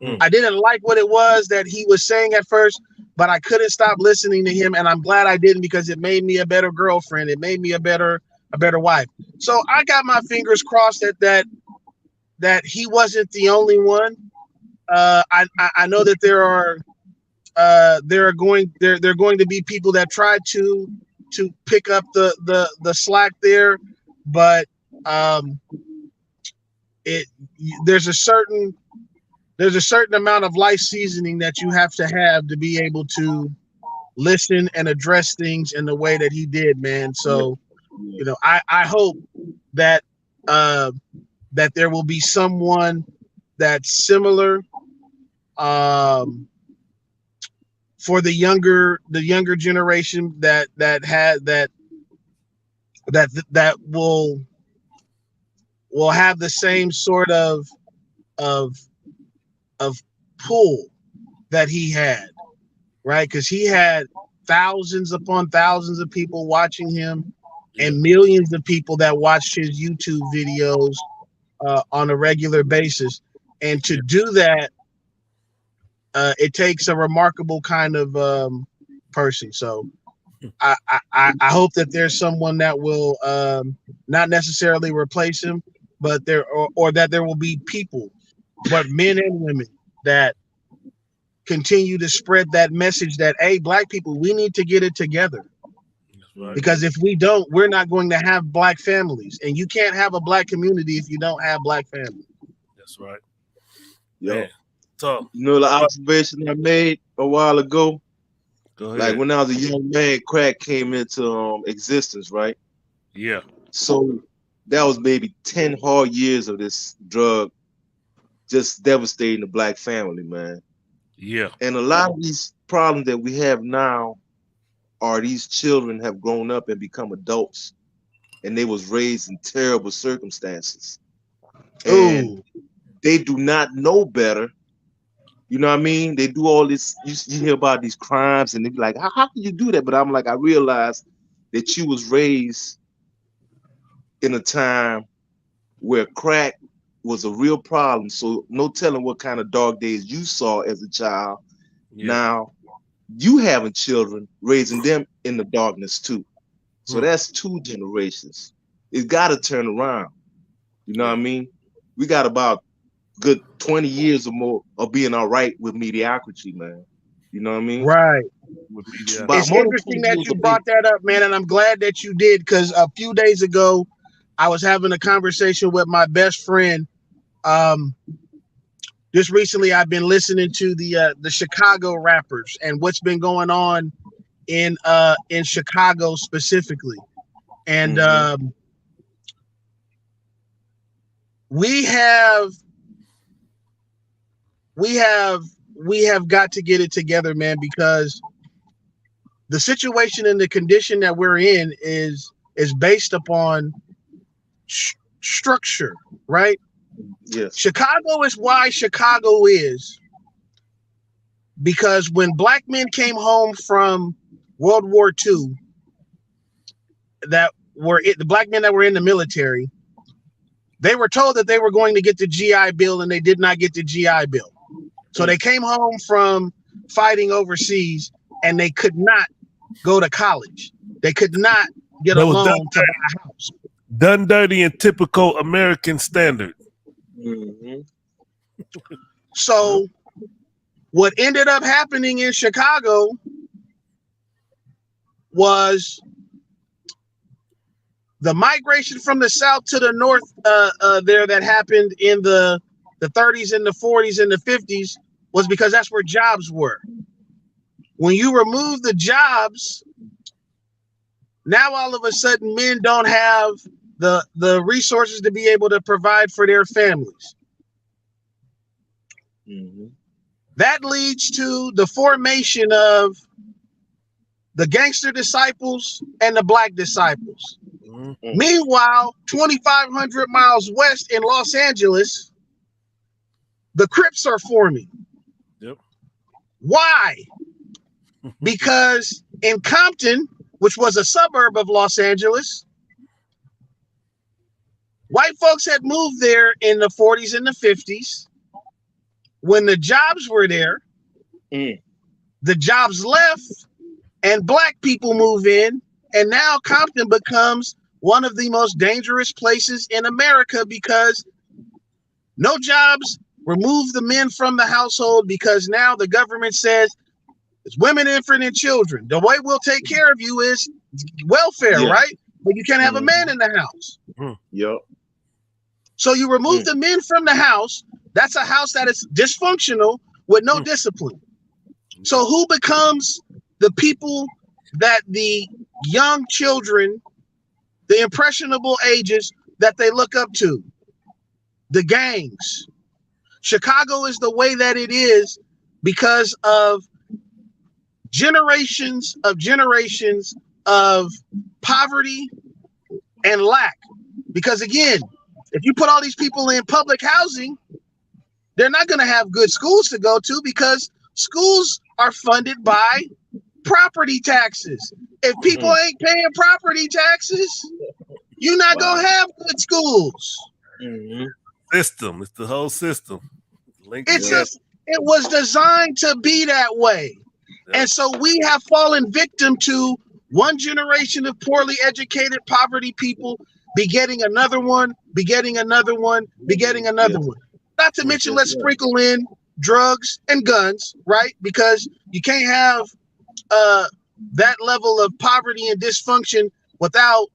mm, I didn't like what it was that he was saying at first, but I couldn't stop listening to him. And I'm glad I didn't, because it made me a better girlfriend. It made me a better wife. So I got my fingers crossed that he wasn't the only one. I know that there are going to be people that try to pick up the slack there, but um, it there's a certain amount of life seasoning that you have to be able to listen and address things in the way that he did, man. Yeah. So Yeah. I hope that uh, that there will be someone that's similar, for the younger generation that will have the same sort of of pull that he had, right? Because he had thousands upon thousands of people watching him, yeah, and millions of people that watched his YouTube videos on a regular basis. And to yeah, do that, it takes a remarkable kind of person. So I hope that there's someone that will not necessarily replace him, but or that there will be people, but men and women, that continue to spread that message that, hey, black people, we need to get it together. that's right. Mm-hmm. Because if we don't, we're not going to have black families, and you can't have a black community if you don't have black families. That's right, man. Yo. So You know the what? observation I made a while ago? Go Like ahead. when I was a young man, crack came into existence, right? Yeah, So that was maybe 10 hard years of this drug just devastating the black family, man. yeah, And a lot of these problem that we have now are these children have grown up and become adults, and they was raised in terrible circumstances, and Ooh, they do not know better. You know what I mean? They do all this. You hear about these crimes, and they be like, how can you do that? But I'm like, I realized that you was raised in a time where crack was a real problem. So no telling what kind of dog days you saw as a child. Yeah. Now you having children, raising them in the darkness too. So Hmm. that's 2 generations. It's got to turn around. You know what I Yeah. mean? We got about good 20 years or more of being all right with mediocrity, man. You know what I mean? right. Would be the But It's more than interesting 20 that years you of being, brought that up, man, and I'm glad that you did because a few days ago, I was having a conversation with my best friend. Um, just recently, I've been listening to the Chicago rappers and what's been going on in Chicago specifically, and mm-hmm, we have we have we have got to get it together, man, because the situation and the condition that we're in is based upon structure, right? yes, Chicago is why Chicago is because when black men came home from World War II, the black men that were in the military, they were told that they were going to get the GI Bill and they did not get the GI Bill. So they came home from fighting overseas and they could not go to college. They could not get a That was loan to buy a house. done dirty in typical American standard. mm-hmm, So what ended up happening in Chicago was the migration from the south to the north there that happened in the 30s and the 40s and the 50s was because that's where jobs were. When you remove the jobs, now all of a sudden men don't have the resources to be able to provide for their families. mm-hmm. That leads to the formation of the gangster disciples and the black disciples. Mhm. Meanwhile, 2,500 miles west in Los Angeles, the Crips are forming. Yep. Why? Because in Compton, which was a suburb of Los Angeles, white folks had moved there in the 40s and the 50s. When the jobs were there, the jobs left and black people move in. And now Compton becomes one of the most dangerous places in America because no jobs, remove the men from the household because now the government says it's women, infant, and children. The way we'll take care of you is welfare, Yeah. right? But you can't have a man in the house. Yep. So you remove the men from the house. That's a house that is dysfunctional with no discipline. So who becomes the people that the young children, the impressionable ages that they look up to? The gangs. Chicago is the way that it is because of generations of poverty and lack. Because again, if you put all these people in public housing, they're not going to have good schools to go to because schools are funded by property taxes. If people ain't paying property taxes, you're not going to have good schools. Mm-hmm. System. It's the whole system. Linked It's together. just, it was designed to be that way. Yeah. And so we have fallen victim to one generation of poorly educated poverty people begetting another one, begetting another one, begetting another one. Not to mention, let's sprinkle in drugs and guns, right? Because you can't have that level of poverty and dysfunction without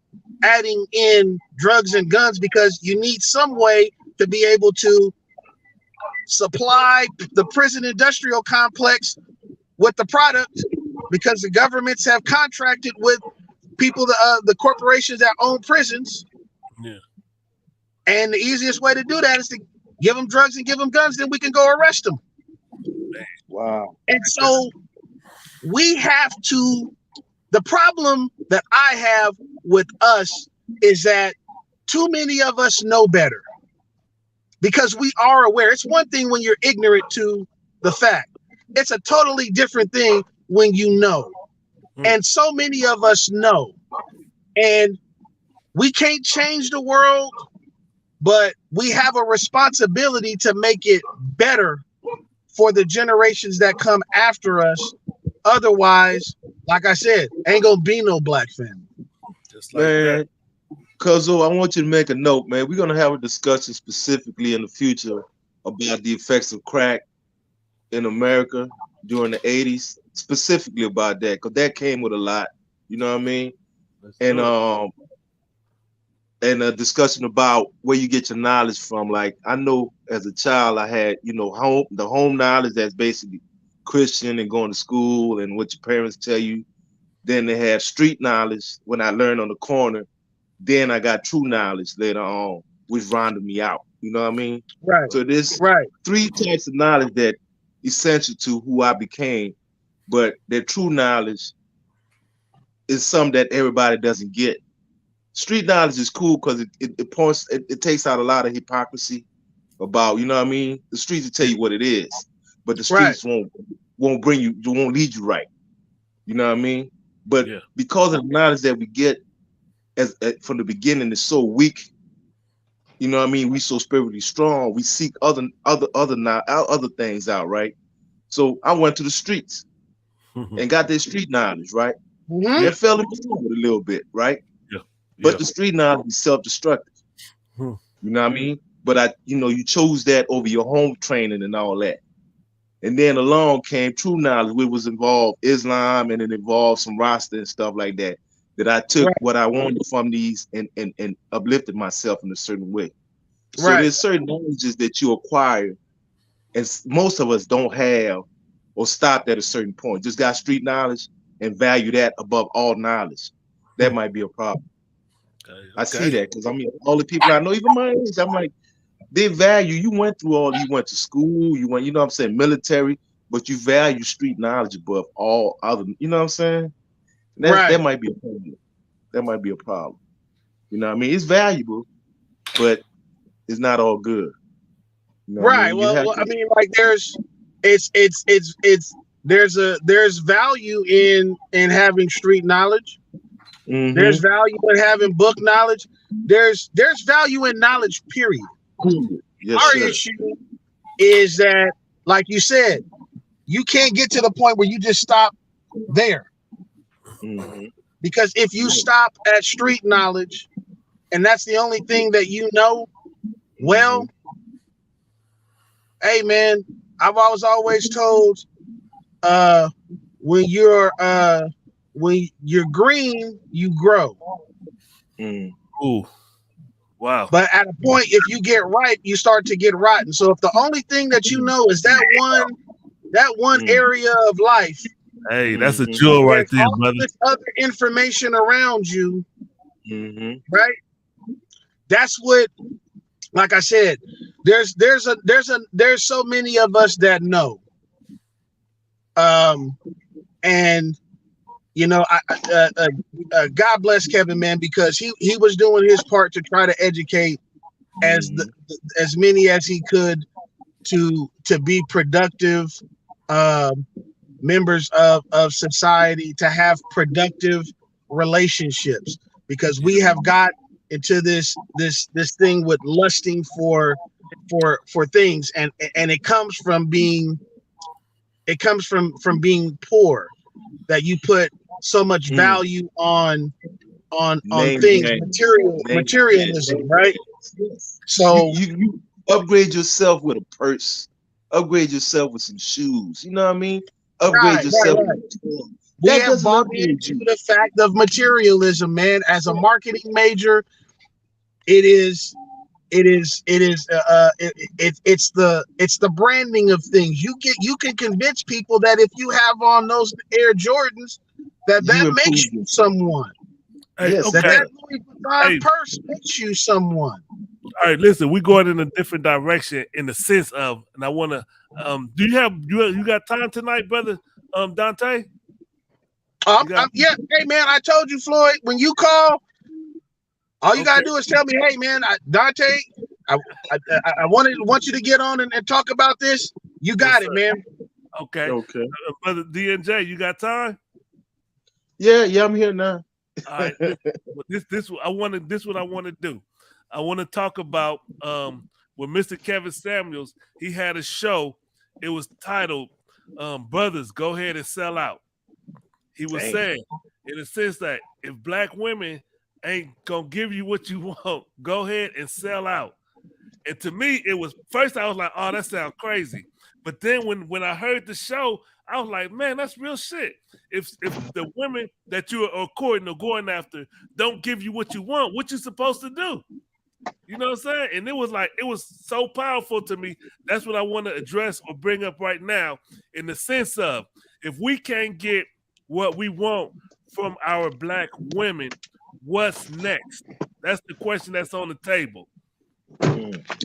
adding in drugs and guns because you need some way to be able to supply the prison industrial complex with the product because the governments have contracted with people, the corporations that own prisons. Yeah. And the easiest way to do that is to give them drugs and give them guns, then we can go arrest them. Wow. And so we have to. The problem that I have with us is that too many of us know better because we are aware. It's one thing when you're ignorant to the fact. It's a totally different thing when you know. And so many of us know. And we can't change the world, but we have a responsibility to make it better for the generations that come after us. Otherwise, like I said, ain't gonna be no black family. Just like that. Cuzzo, I want you to make a note, man. We're gonna have a discussion specifically in the future about the effects of crack in America during the 80s, specifically about that, because that came with a lot. You know what I mean? And a discussion about where you get your knowledge from. Like I know as a child I had, the home knowledge that's basically Christian and going to school and what your parents tell you. Then they have street knowledge when I learned on the corner. Then I got true knowledge later on, which rounded me out. You know what I mean? Right. So there's Right. 3 types of knowledge that essential to who I became, but that true knowledge is something that everybody doesn't get. Street knowledge is cool because it takes out a lot of hypocrisy about, you know what I mean? The streets will tell you what it is, but the streets won't lead you right. You know what I mean? But because of the knowledge that we get from the beginning is so weak, you know what I mean? We so spiritually strong, we seek other things out, right? So I went to the streets and got that street knowledge, right? Mm-hmm. And fell in love with it a little bit, right? But the street knowledge is self-destructive. You know what I mean? But you chose that over your home training and all that. And then along came true knowledge, which was involved Islam and it involved some Rasta and stuff like that. That I took what I wanted from these and uplifted myself in a certain way. So there's certain knowledges that you acquire, and most of us don't have or stopped at a certain point. Just got street knowledge and value that above all knowledge. That might be a problem. Okay. I see that because all the people I know, even my age, I'm like, they value, you went to school, you know what I'm saying, military, but you value street knowledge above all other, you know what I'm saying? That might be a problem. That might be a problem. You know what I mean? It's valuable, but it's not all good. You know right. Well, I mean, like there's value in having street knowledge. Mm-hmm. There's value in having book knowledge. There's value in knowledge, period. Yes, Our sir. issue is that, like you said, you can't get to the point where you just stop there. Mm-hmm. Because if you stop at street knowledge and that's the only thing that you know, well, hey man, I've always told when you're green, you grow. Ooh. Wow. But at a point, if you get ripe, you start to get rotten. So if the only thing that you know is that one area of life, hey, that's a jewel right there, all brother. this other information around you, right? That's what, like I said, there's so many of us that know, and you know, God bless Kevin, man, because he was doing his part to try to educate as many as he could to be productive members of society, to have productive relationships, because we have got into this thing with lusting for things, and it comes from being poor, that you put so much value on things, materialism, right? So you upgrade yourself with a purse, upgrade yourself with some shoes. You know what I mean? Upgrade yourself. With we have bought into the fact of materialism, man. As a marketing major, it's the branding of things. You can convince people that if you have on those Air Jordans, that makes you someone. Yes, that Louis Vuitton purse makes you someone. All right, listen, we're going in a different direction in the sense of, and I want to, do you got time tonight, brother, Dante? You got Yeah. Hey, man, I told you, Floyd, when you call, all you got okay. to do is tell me, hey, man, Dante, I, want you to get on and talk about this. You Yes, got sir. it, man. Okay. Okay. Brother D&J, you got time? Yeah, I'm here now. All right. This I want to this what I want to do. I want to talk about with Mr. Kevin Samuels. He had a show. It was titled Brothers Go Ahead and Sell Out. He was Dang. saying in a sense that if black women ain't gonna give you what you want, go ahead and sell out. And to me, it was first I was like, oh, that sounds crazy. But then when I heard the show, I was like, man, that's real shit. If the women that you are courting or going after don't give you what you want, what you supposed to do? You know what I'm saying? And it was so powerful to me. That's what I want to address or bring up right now, in the sense of if we can't get what we want from our black women, what's next? That's the question that's on the table.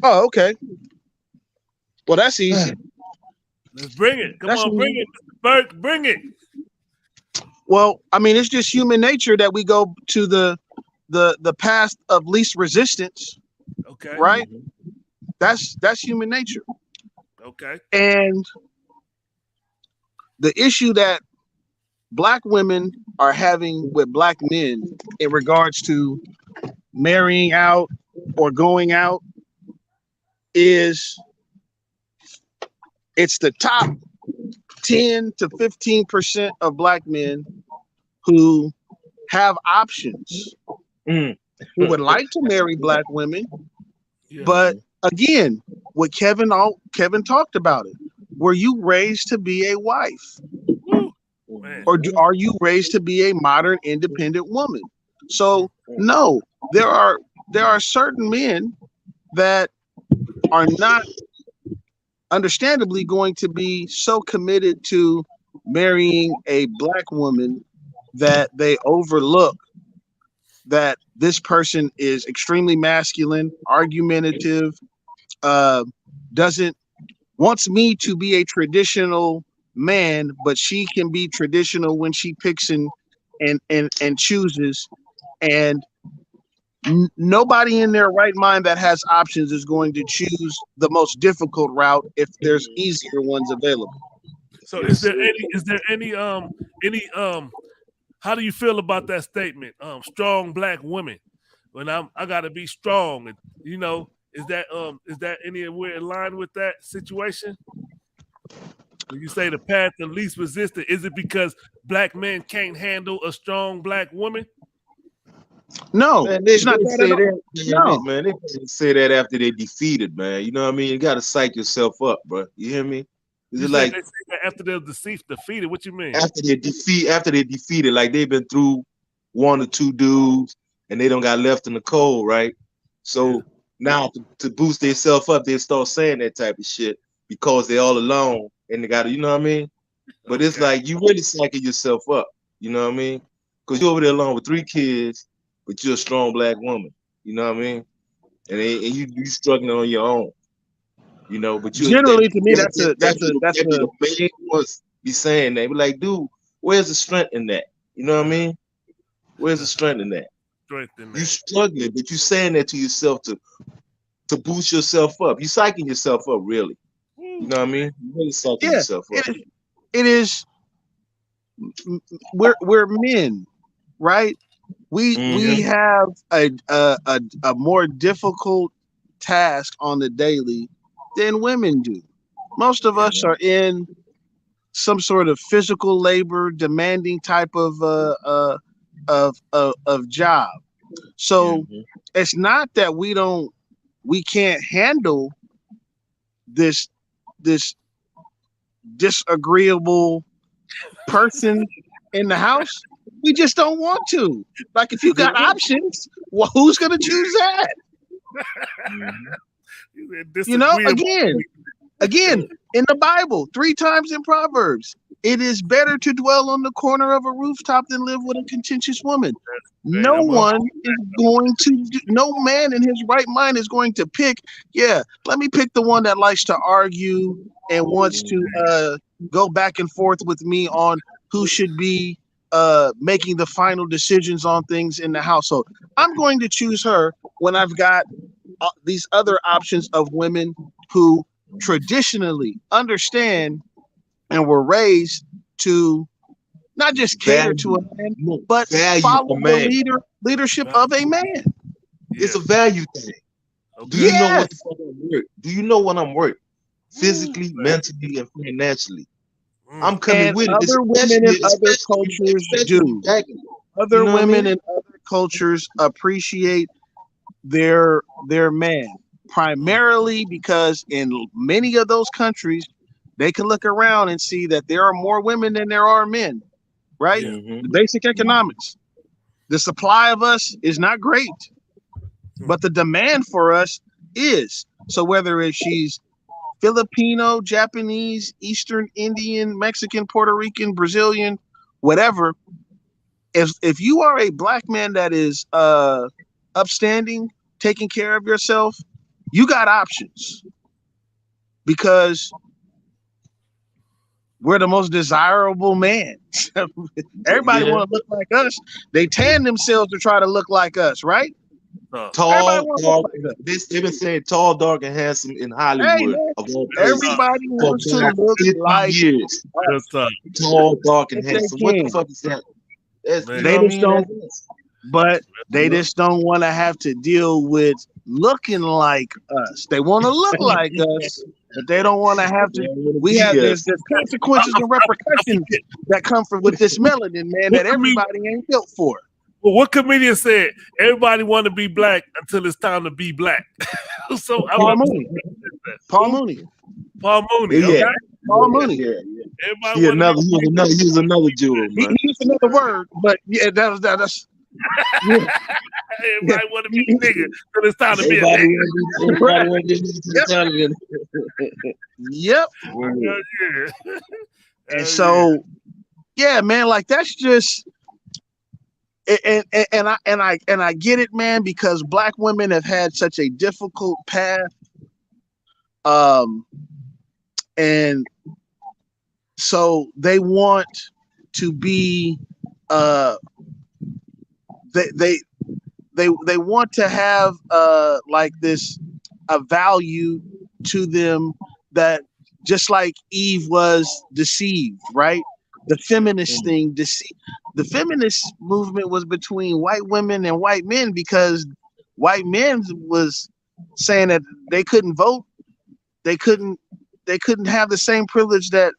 Oh, okay. Well, that's easy. Let's bring it. Come That's on, bring easy. it, Mr. Burke. Bring it. Well, I mean, it's just human nature that we go to the path of least resistance, Okay. right? That's human nature. Okay. And the issue that black women are having with black men in regards to marrying out or going out is it's the top 10 to 15% of black men who have options, Mm. who would like to marry black women. Yeah. But again, what Kevin talked about it. Were you raised to be a wife? Woo. Man. Or are you raised to be a modern independent woman? So no, there are certain men that are not understandably going to be so committed to marrying a black woman that they overlook that this person is extremely masculine, argumentative, doesn't wants me to be a traditional man, but she can be traditional when she picks and chooses. And nobody in their right mind that has options is going to choose the most difficult route if there's easier ones available. So is there any how do you feel about that statement? Strong black women. When I gotta be strong, and is that anywhere in line with that situation? When you say the path of least resistance, is it because black men can't handle a strong black woman? No, Man, it's not they that say at all. that, No, man. They say that after they defeated, man. You know what I mean? You got to psych yourself up, bro. You hear me? Is You it said like they say that after they're defeated. What you mean? after they defeated, like they've been through one or two dudes and they don't got left in the cold, right? Yeah. So now to boost themselves up, they start saying that type of shit because they're all alone and they got to, you know what I mean? But it's Okay. like you really psyching yourself up, you know what I mean? Because you're over there alone with 3 kids, but you're a strong black woman, you know what I mean? And you struggling on your own, you know. But you generally to me that's that be a the main ones be saying that. Be like, dude, where's the strength in that? You know what I mean? Where's the strength in that? Strength in You that. struggling, but you saying that to yourself to boost yourself up. You psyching yourself up, really. You know what I mean? You really psyching yeah. yourself up. It is. We're men, right? We have a more difficult task on the daily than women do. Most of us are in some sort of physical labor demanding type of job. So it's not that we can't handle this this disagreeable person in the house. We just don't want to. Like if you got options, well, who's gonna choose that? You know, again, in the Bible, 3 times in Proverbs, it is better to dwell on the corner of a rooftop than live with a contentious woman. No man in his right mind is going to pick, let me pick the one that likes to argue and wants to go back and forth with me on who should be making the final decisions on things in the household. I'm going to choose her when I've got these other options of women who traditionally understand and were raised to not just cater to a man, but value follow a man. the leadership of a man. It's a value thing. Okay. Do you know Yes. what the fuck I'm worth? Do you know what I'm worth? Physically, mentally, and financially. I'm coming And with it. other women in other cultures do. Other You know what I women mean? in other cultures appreciate their man, primarily because in many of those countries, they can look around and see that there are more women than there are men, right? Yeah. Mhm. The basic economics. The supply of us is not great, but the demand for us is. So whether it's she's Filipino, Japanese, Eastern Indian, Mexican, Puerto Rican, Brazilian, whatever, if you are a black man that is upstanding, taking care of yourself, you got options because we're the most desirable man. Everybody Yeah. want to look like us. They tan themselves to try to look like us, right? Everybody Tall, want to dark. look like us. They've been saying tall, dark, and handsome in Hey Hollywood man, of all places everybody for wants to about look 50 like years. Good us talk. Tall, dark, and if they handsome. What the can. fuck is that? That's, Man. you They know what I just mean? don't. That's, But they you know? just don't want to have to deal with looking like us. They want to look like us, but they don't want to have They to. don't wanna We be have us. there's consequences and repercussions that come from with this melanin, man, What that everybody ain't built for. Well, what comedian said everybody want to be black until it's time to be black? So I'm Paul not Mooney. Paul Mooney. Paul Mooney. Yeah. Okay. Paul Mooney. Yeah. Everybody He want to another. He was another jewel, He man. used another word, but yeah, that's yeah. everybody want to be a nigga until it's time to be a Everybody nigga. want to be to the side of it. Yep. Hell yeah. And Hell so, yeah, man, like that's just and I get it, man, because black women have had such a difficult path, and so they want to be, they they want to have like this a value to them that just like Eve was deceived, right? The feminist thing, the feminist movement was between white women and white men because white men was saying that they couldn't vote, they couldn't have the same privilege that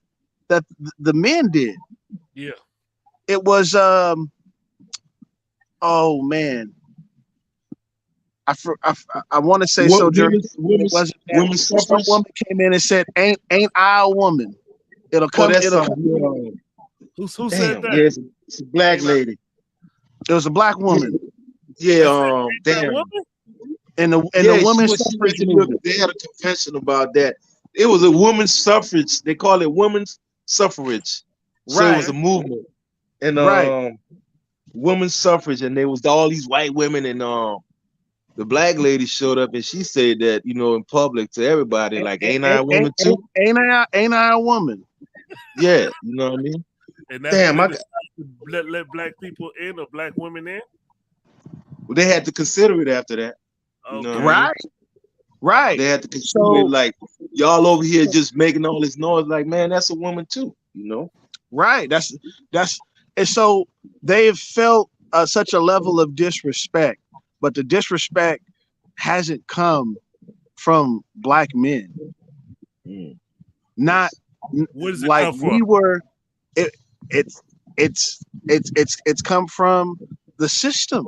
the men did. yeah. It was oh man, I want to say so, Jeremy. It wasn't that Women's some suffrage. woman came in and said, "Ain't I a woman?" It'll Oh, come. that's It'll something. come. Who said Damn. that? Yes, it's a black lady. It was a black woman Yeah. That Damn. woman? in the Yeah, she women's was. She went suffrage to movement. they had a confession about that. It was a women's suffrage. They call it women's suffrage. So it Right, was a movement and right. women's suffrage, and there was all these white women, and the black lady showed up, and she said that in public to everybody, like, ain't I a woman too? Ain't I a woman? Yeah, you know what I mean. And that's Damn, when they decided to let black people in or black women in? they had to consider it after that. You know what I mean? Right, right. They had to consider So it like y'all over here just making all this noise. Like, man, that's a woman too. right. That's and so they've felt such a level of disrespect, but the disrespect hasn't come from black men. Mm. Not Where does it like come from? we were. It it's it's come from the system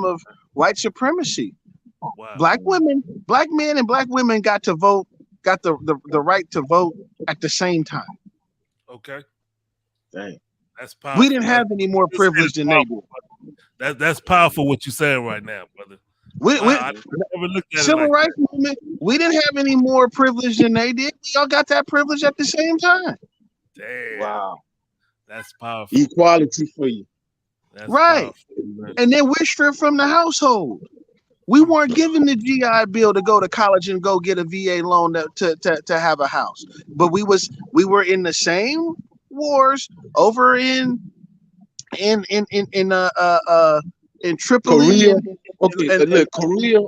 of white supremacy. Wow. Black women, black men, and black women got to vote, got the right to vote at the same time. Okay. Dang. That's powerful. We didn't have any more privilege than they did. That's powerful what you're saying right now, brother. We I never looked at it civil like rights movement. We didn't have any more privilege than they did. We all got that privilege at the same time. Damn. Wow. That's powerful. Equality for you. That's Right. powerful, man. And then we're stripped from the household. We weren't given the GI Bill to go to college and go get a VA loan to have a house. But we were in the same wars over in in Tripoli Korea. Okay, look, Korea.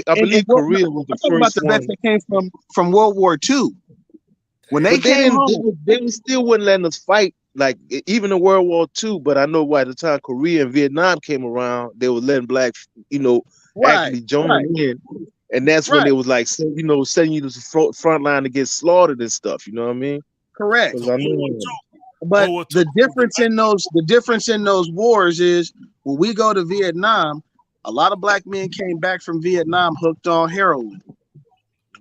I believe Korea was the I'm talking about first the one, vets that came from World War II. When they but they came didn't. home, They still wouldn't let us fight. Like even in World War II. But I know by the time Korea and Vietnam came around, they were letting black, right, actually join right, in, and that's when right, they was like, sending you to the front line to get slaughtered and stuff. You know what I mean? correct. Because So I World War know. II, But World War II, the difference in those wars is when we go to Vietnam, a lot of black men came back from Vietnam hooked on heroin,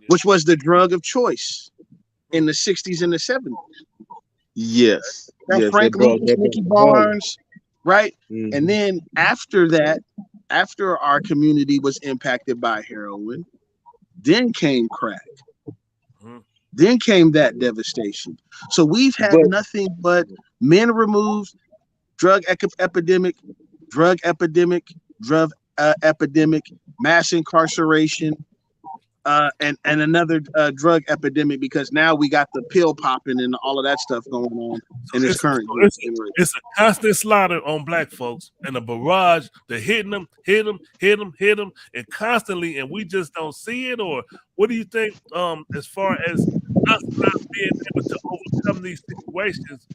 which was the drug of choice in the 60s and the 70s. Yes, From yes, Frank Lucas, they brought Nicky the volume. Barnes, right? And Mhm. then after that, after our community was impacted by heroin, then came crack. Mhm. Then came that devastation. So we've had But nothing but men removed, drug epidemic, drug epidemic, drug epidemic, mass incarceration, and another drug epidemic because now we got the pill popping and all of that stuff going on So in this it's, current so it's, generation. it's a constant slaughter on black folks and a barrage. They're hitting them, hit them, hit them, hit them, and constantly, and we just don't see it. Or what do you think? As far as us not being able to overcome these situations,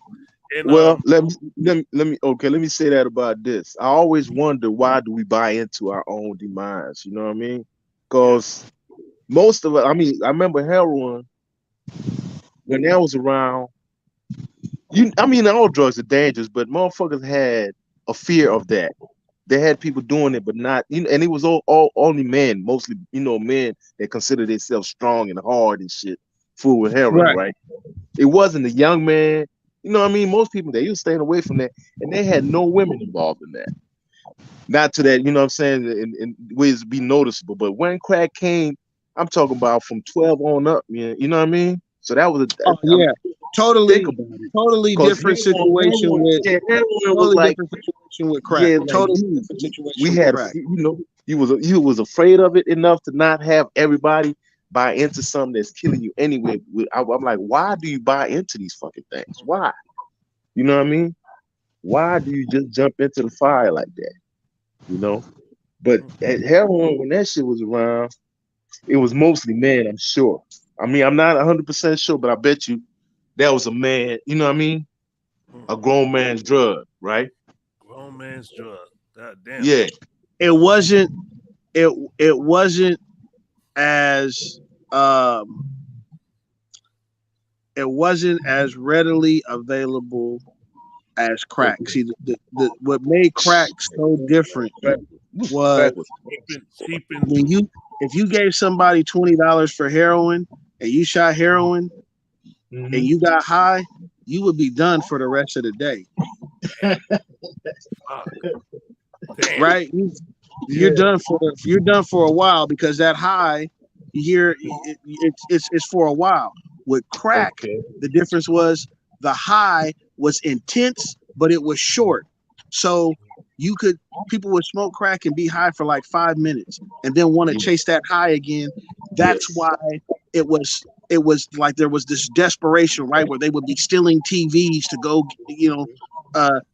and well, let me say that about this. I always wonder, why do we buy into our own demise? You know what I mean? yeah, Because most of it, I mean, I remember heroin when that was around. I mean, all drugs are dangerous, but motherfuckers had a fear of that. They had people doing it, but not, and it was all only men, mostly, men that consider themselves strong and hard and shit, full with heroin, Right. right? It wasn't a young man. You know what I mean? Most people, they was staying away from that, and they had no women involved in that. Not to that, you know what I'm saying, in ways to be noticeable. But when crack came, I'm talking about from 12 on up, man. You know what I mean? So that was Oh I mean, yeah, think totally, about it. totally Because different situation with heroin was totally like, different situation with crack. yeah, like Totally different we situation with had, crack. you was afraid of it enough to not have everybody buy into something that's killing you anyway. I'm like, why do you buy into these fucking things? Why? You know what I mean? Why do you just jump into the fire like that? You know? But at heroin, when that shit was around, it was mostly men, I'm sure. I mean, I'm not 100% sure, but I bet you that was a man, you know what I mean? mm, A grown man's drug, right? grown man's drug. God damn. Yeah. It wasn't. It wasn't as um. It wasn't as readily available as crack. See, the what made crack so different Crack, was crack was Cheap and when you if you gave somebody $20 for heroin and you shot heroin and Mhm. you got high, you would be done for the rest of the day, fuck. Damn. right? You're Yeah. done for a while because that high, you hear it's for a while. With crack, Okay. the difference was the high was intense, but it was short. So you could people would smoke crack and be high for like 5 minutes and then want to Yeah. chase that high again. That's Yes. why it was like there was this desperation, right? Where they would be stealing TVs to go,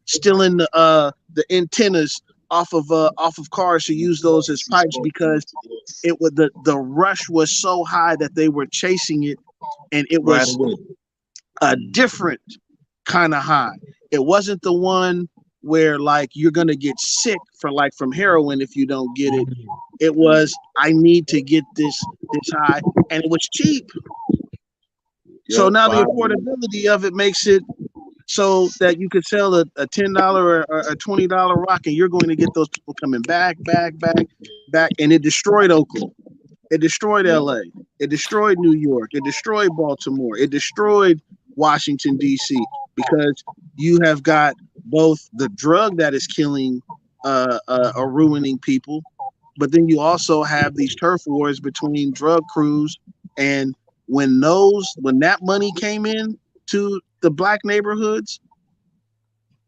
stealing the antennas off of cars to use those as pipes because Yes. it was the rush was so high that they were chasing it, and it Right was away. a different kind of high. It wasn't the one where like you're gonna get sick from heroin if you don't get it. It was I need to get this high, and it was cheap. So Yeah. now the Five. affordability of it makes it so that you could sell a $10 or a $20 rock, and you're going to get those people coming back, back, back, back, and it destroyed Oakland. It destroyed Yeah. LA. It destroyed New York. It destroyed Baltimore. It destroyed Washington, D.C. because you have got both the drug that is killing or ruining people, but then you also have these turf wars between drug crews. And when that money came in to the black neighborhoods,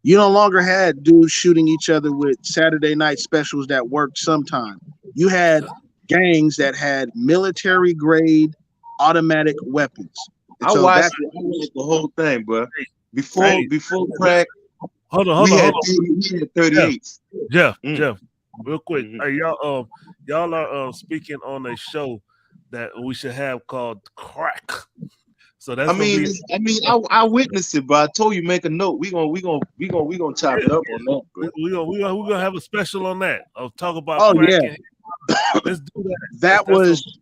you no longer had dudes shooting each other with Saturday night specials that worked sometime. You had gangs that had military grade automatic weapons. And I so watched that's it. I watched the whole thing, bro. Before Hey, before crack, Hold on, We hold on, had hold on. we had Jeff, 38s. Jeff, Mm. Jeff. Real quick, Mhm. hey y'all are speaking on a show that we should have called Crack. So I that's gonna mean, be I witnessed it, but I told you make a note. We gonna chop it yeah, up yeah. on that, bro. We gonna have a special on that. I'll talk about Oh yeah, crack and let's do that. that That's was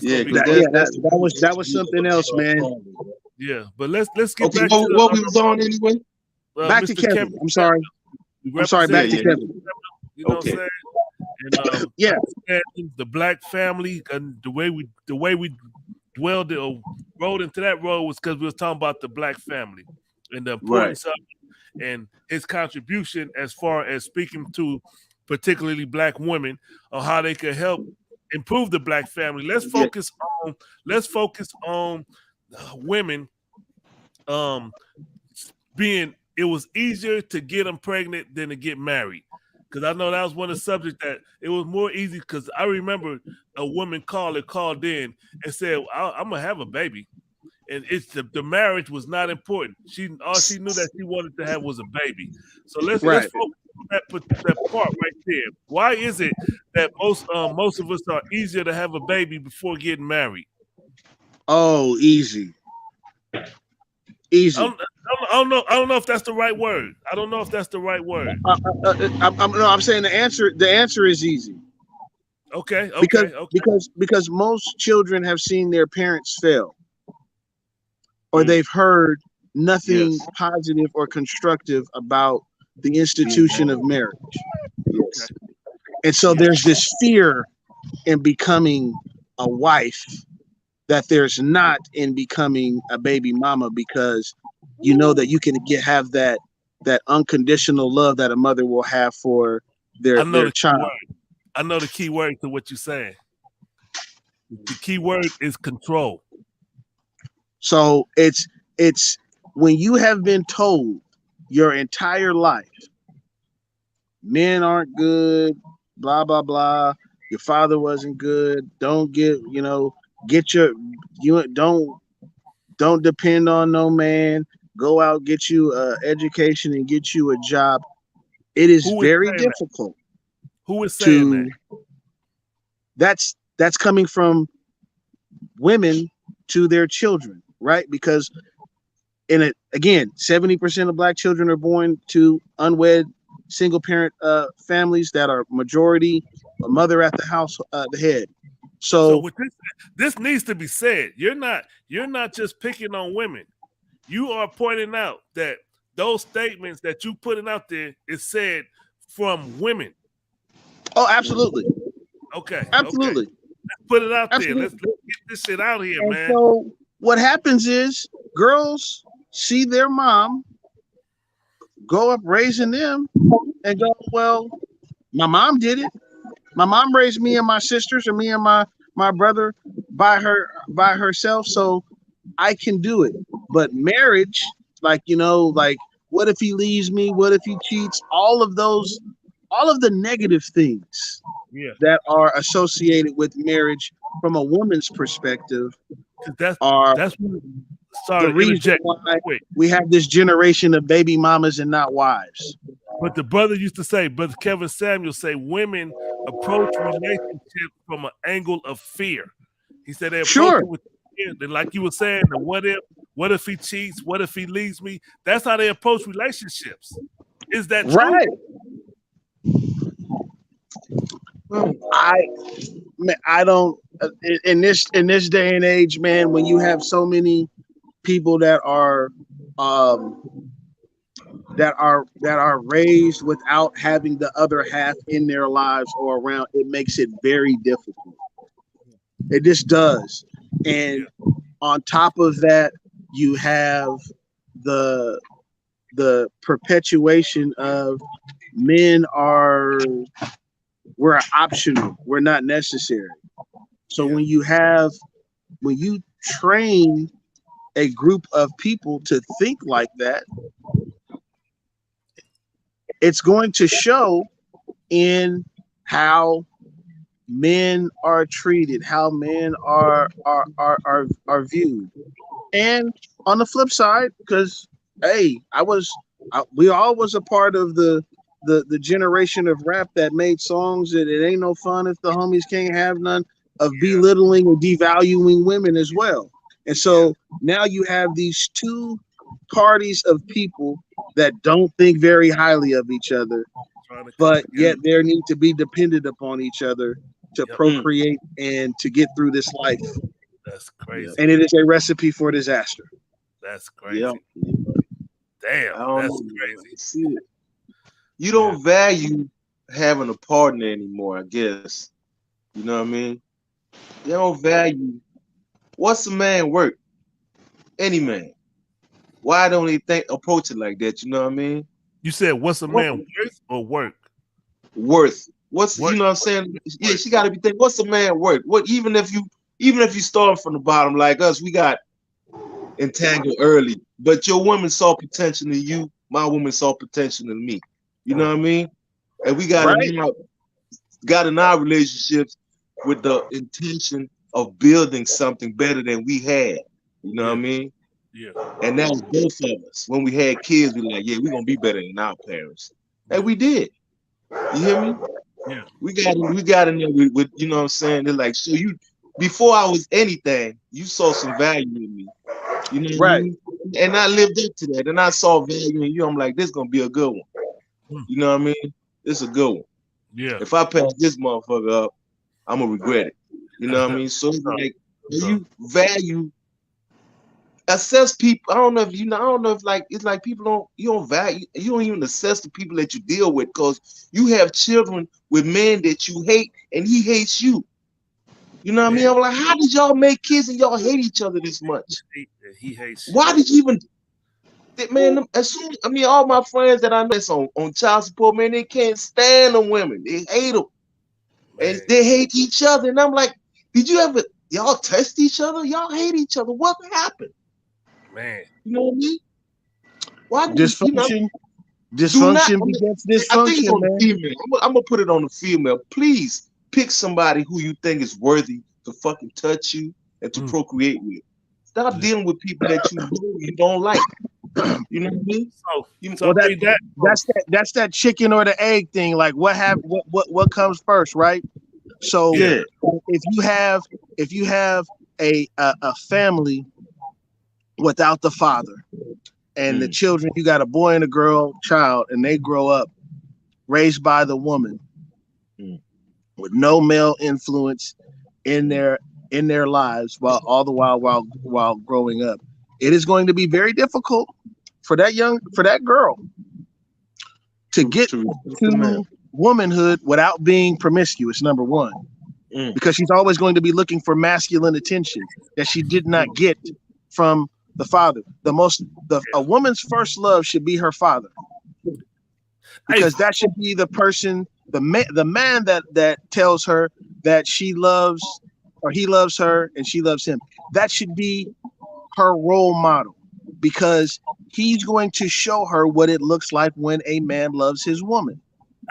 Yeah, gonna be because that. great. Yeah, that's that was something else, man. Yeah, but let's get okay. back to What we was on anyway? Back to Mr. Kevin. Kevin I'm Samuel. sorry. We I'm sorry. Yeah, Back represent to yeah. Kevin. you know what I'm Okay. saying? And Yeah. understanding the black family and the way we dwelled it or rode into that road was because we was talking about the black family and the Right. importance of it and his contribution as far as speaking to particularly black women on how they could help improve the black family. Yeah. Let's focus on women um being it was easier to get them pregnant than to get married. Because I know that was one of the subjects that it was more easy. Because I remember a woman called in and said, "I'm gonna have a baby," and it's the marriage was not important. All she knew that she wanted to have was a baby. So let's Right. focus on that part right there. Why is it that most of us are easier to have a baby before getting married? Oh, easy, I easy. don't, I don't know. I don't know if that's the right word. I don't know if that's the right word. I'm saying the answer. The answer is easy Okay, because okay, okay. because most children have seen their parents fail, or Mm. they've heard nothing Yes. positive or constructive about the Being institution of married. marriage, Yes. and so Yeah. there's this fear in becoming a wife that there's not in becoming a baby mama because you know that you can have that unconditional love that a mother will have for I know their the key child. word. I know the key word to what you're saying. The key word is control. So it's when you have been told your entire life men aren't good, blah blah blah. Your father wasn't good. Don't get your you don't depend on no man. Go out, get you a education and get you a job. It is Who is very saying that? difficult Who is saying that? to that's coming from women to their children, right? Because in it again, 70% of black children are born to unwed single parent families that are majority a mother at the house the head. So So with this needs to be said. You're not just picking on women. You are pointing out that those statements that you putting out there is said from women. oh, absolutely, Okay, okay. absolutely, Let's put it out there. Let's absolutely. get this shit out here, And man. so what happens is girls see their mom go up raising them and go, well, my mom did it. My mom raised me and my sisters or me and my brother by herself, so I can do it. But marriage, like what if he leaves me? What if he cheats? All of the negative things Yeah. that are associated with marriage from a woman's perspective 'Cause that's are that's what, the sorry to reason interject why real quick. we have this generation of baby mamas and not wives. But the brother used to say, Brother Kevin Samuel say women approach relationships from an angle of fear. He said they approach Sure, it with fear. Then like you were saying, the what if he cheats? What if he leaves me? That's how they approach relationships. Is that true? right. I I don't in this day and age, man, when you have so many people um that are raised without having the other half in their lives or around, it makes it very difficult. It just does. Yeah. And on top of that, you have the perpetuation of men are we're optional, we're not necessary. So Yeah. when you train a group of people to think like that, it's going to show in how men are treated, how men are viewed. And on the flip side, because hey, we all was a part of the generation of rap that made songs that it ain't no fun if the homies can't have none, of Yeah. belittling or devaluing women as well. And Yeah. so now you have these two parties of people that don't think very highly of each other, Trying to come but together. yet there need to be dependent upon each other to Yep. procreate and to get through this life. That's Yeah. crazy. And it is a recipe for disaster. That's Yeah. crazy. Damn. I don't That's know, man. crazy. See it. You Yeah. don't value having a partner anymore, I guess. You know what I mean? You don't value what's a man worth? Any man. Why don't they think approach it like that? You know what I mean? You said what's a What man worth or work? worth? What's What you know what I'm saying? Yeah, worth? she gotta be thinking, what's a man worth? What even if you start from the bottom like us, we got entangled early. But your woman saw potential in you, my woman saw potential in me. You know what I mean? And we Right? got in our relationships with the intention of building something better than we had. You know what I Yeah. mean? Yeah. And that was both of us. When we had kids, we were like, yeah, we're gonna be better than our parents. And Yeah. we did. You hear me? Yeah. We got in there with you know what I'm saying? They're like, so you before I was anything, you saw some value in me. You know what I Right. mean? And I lived up to that. And I saw value in you. I'm like, this gonna be a good one. Hmm. You know what I mean? This is a good one. Yeah. If I pass this motherfucker up, I'm gonna regret it. You know what I mean? So it's like when So, you value assess people. I don't know if you know. I don't know if like it's like people don't you don't value you don't even assess the people that you deal with because you have children with men that you hate and he hates you. You know what I man, mean? I'm like, how did y'all make kids and y'all hate each other this much? he hates you. Why did you even man? As soon I mean, all my friends that I know that's on child support, man, they can't stand them women. They hate them and Man, they hate each other. And I'm like, did you ever y'all test each other? Y'all hate each other. What happened? man. You know what I mean? Why do you know? Dysfunction. Do not. Dysfunction begets I think it's dysfunction, on the man. female. I'm gonna put it on the female. Please pick somebody who you think is worthy to fucking touch you and to Mm. procreate with. Stop Yeah. dealing with people that you know you don't like. You know what I mean? So, You, so Well, read that. that's that chicken or the egg thing. Like what comes first, right? So Yeah. yeah. if you have a family without the father and the Mm, children, you got a boy and a girl child, and they grow up raised by the woman mm, with no male influence in mm, their lives while all the while growing up. It is going to be very difficult for that girl to get to respect the man. to womanhood without being promiscuous, number one, Mm, because she's always going to be looking for masculine attention that she did not get from the father. A woman's first love should be her father, Hey, because that should be the person, the man that tells her that she loves, or he loves her and she loves him. That should be her role model, because he's going to show her what it looks like when a man loves his woman.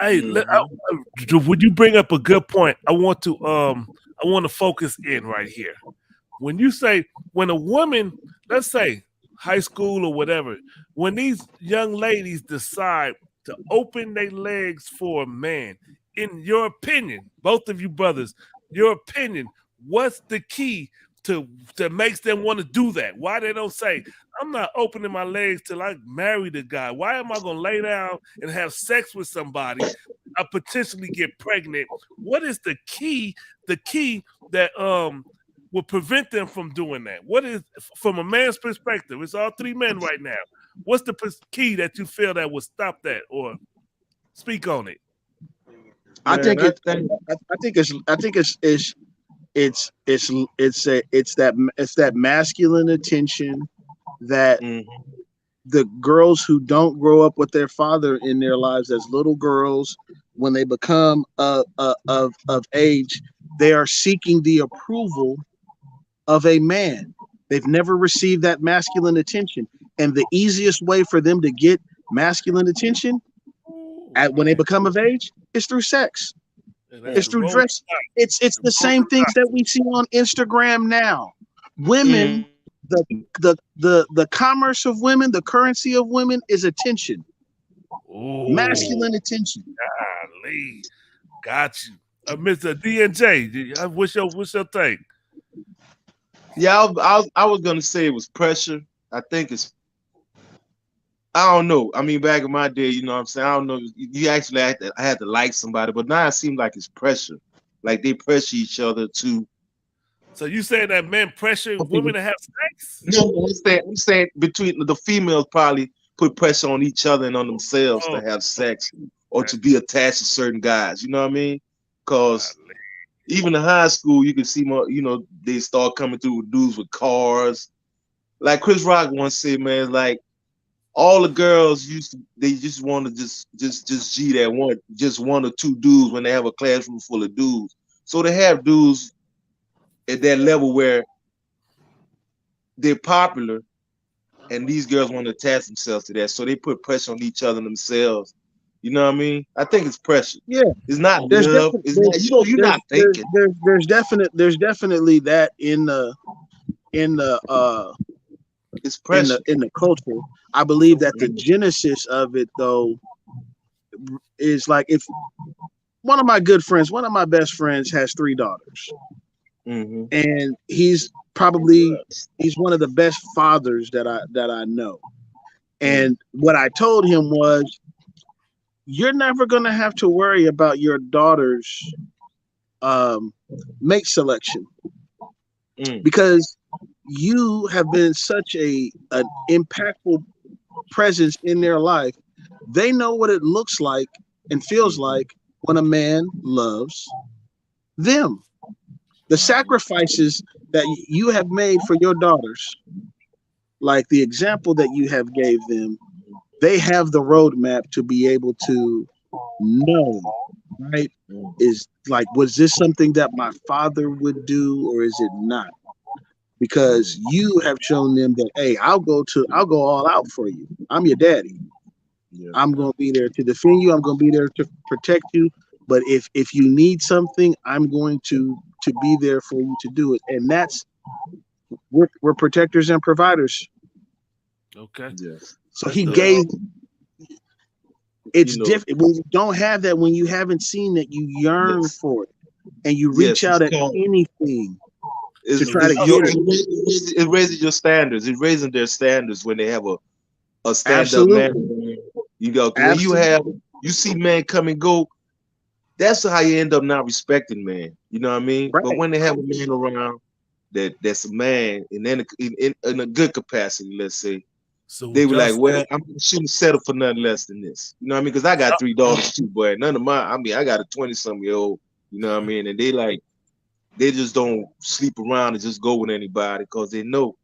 hey, mhm, would you bring up a good point? I want to focus in right here. When you say when a woman, let's say high school or whatever, when these young ladies decide to open their legs for a man, in your opinion, both of you brothers, your opinion, what's the key to that makes them want to do that? Why they don't say, I'm not opening my legs till I marry the guy. Why am I gonna lay down and have sex with somebody? I potentially get pregnant. What is the key? The key that will prevent them from doing that? What is, from a man's perspective? It's all three men right now. What's the key that you feel that would stop that or speak on it? I man, think I it. think. It's that masculine attention that Mm, the girls who don't grow up with their father in their lives as little girls, when they become of age, they are seeking the approval of a man. They've never received that masculine attention, and the easiest way for them to get masculine attention Ooh, when they man. become of age is through sex. And that's It's the mm, through road. dress. It's The the road same things that we see on Instagram now. Women mm, the commerce of women, the currency of women is attention, Ooh, masculine attention. golly. Got you. Mr. D&J, what's your thing? Yeah, I was gonna say it was pressure. I think it's I don't know. I mean, back in my day, you know what I'm saying? I don't know. You actually I had to like somebody, but now it seems like it's pressure. Like they pressure each other to. So you saying that men pressure women to have sex? No, I'm saying between the females probably put pressure on each other and on themselves Oh, to have sex or to be attached to certain guys. You know what I mean? Because golly. even in high school, you can see more. You know, they start coming through with dudes with cars. Like Chris Rock once said, man, like all the girls they just want to just G that one or two dudes when they have a classroom full of dudes. So they have dudes at that level where they're popular and these girls want to attach themselves to that. So they put pressure on each other and themselves. You know what I mean? I think it's pressure. Yeah, It's not there's love. It's not, you know, you're not thinking. there's definitely that in the It's pressure. in the culture. I believe that the genesis of it though is like if one of my best friends has 3 daughters, and he's one of the best fathers that I know. And what I told him was, you're never gonna have to worry about your daughter's mate selection because you have been such an impactful presence in their life. They know what it looks like and feels like when a man loves them. The sacrifices that you have made for your daughters, like the example that you have gave them, they have the roadmap to be able to know, right? Is like, was this something that my father would do or is it not? Because you have shown them that, hey, I'll go all out for you. I'm your daddy. I'm going to be there to defend you. I'm going to be there to protect you. But if you need something, I'm going to be there for you to do it. And that's we're protectors and providers. Okay. Yes. So he gave. It's different when you don't have that. When you haven't seen it, you yearn for it, and you reach out at anything to try to get it. It raises your standards. It's raising their standards when they have a stand-up man. You know, when you see men come and go, that's how you end up not respecting men. You know what I mean? Right. But when they have a man around that's a man, and then in a good capacity, let's say, so they were like, well, I shouldn't settle for nothing less than this. You know what I mean? Because I got 3 daughters too, but none of I got a 20-something-year-old, you know what I mean? And they just don't sleep around and just go with anybody because they know,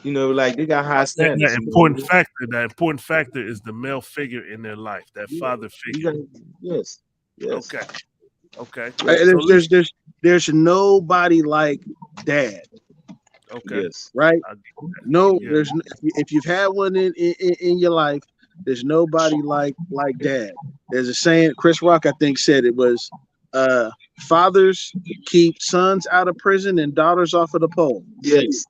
you know, like they got high standards. That important factor is the male figure in their life, that father figure. Yes. Okay. There's nobody like dad. Okay. Yes. Right. No, there's if you've had one in your life, there's nobody like dad. There's a saying. Chris Rock, I think, said it was, fathers keep sons out of prison and daughters off of the pole. Yes.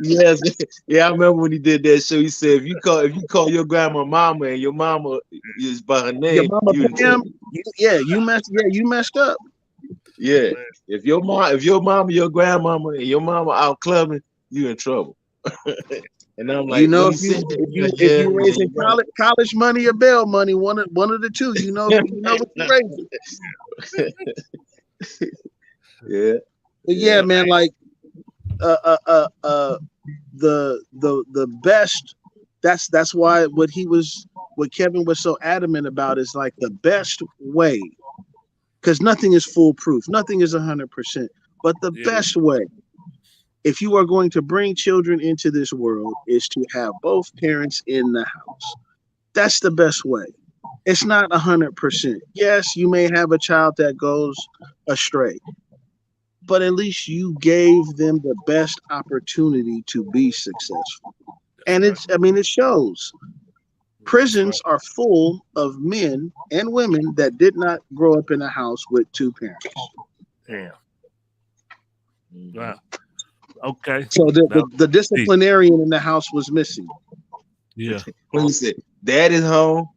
Yes. Yeah, I remember when he did that show. He said, if you call your grandma mama and your mama is by her name, you messed up. Yeah. If your mama, your grandmama, and your mama out clubbing, you in trouble. And I'm like, you know, if you're raising college money or bail money, one of the two, you know what you're raising. Yeah. But yeah, man, like the best. That's why what Kevin was so adamant about is like the best way, because nothing is foolproof, nothing is 100%, but the best way, if you are going to bring children into this world, is to have both parents in the house. That's the best way. It's not 100%. Yes, you may have a child that goes astray, but at least you gave them the best opportunity to be successful. And it shows. Prisons are full of men and women that did not grow up in a house with 2 parents. Damn. Wow. Okay. So Now, the disciplinarian in the house was missing. yeah. When he said, "Daddy's home,"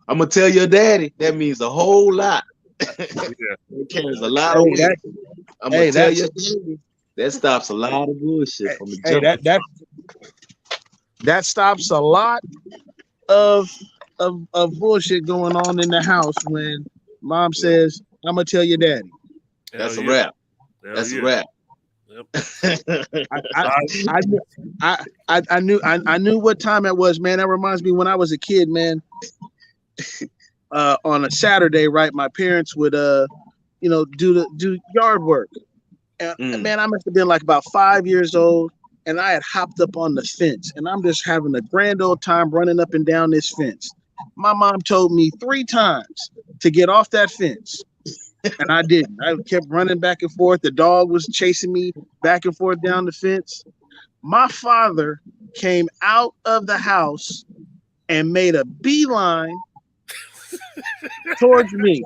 I'm gonna tell your daddy. That means a whole lot. Yeah. It carries a lot of Hey, weight. I'm gonna tell that's your daddy. That stops a lot of bullshit from the hey jump. that stops a lot of bullshit going on in the house when mom says, "I'm gonna tell your daddy." Hell That's a yeah. wrap. Hell That's a yeah. wrap. Yep. I I All I knew I knew what time it was, man. That reminds me when I was a kid, man. On a Saturday, right? My parents would do yard work. And man, I must have been like about 5 years old, and I had hopped up on the fence, and I'm just having a grand old time running up and down this fence. My mom told me 3 times to get off that fence, and I didn't. I kept running back and forth. The dog was chasing me back and forth down the fence. My father came out of the house and made a beeline towards me.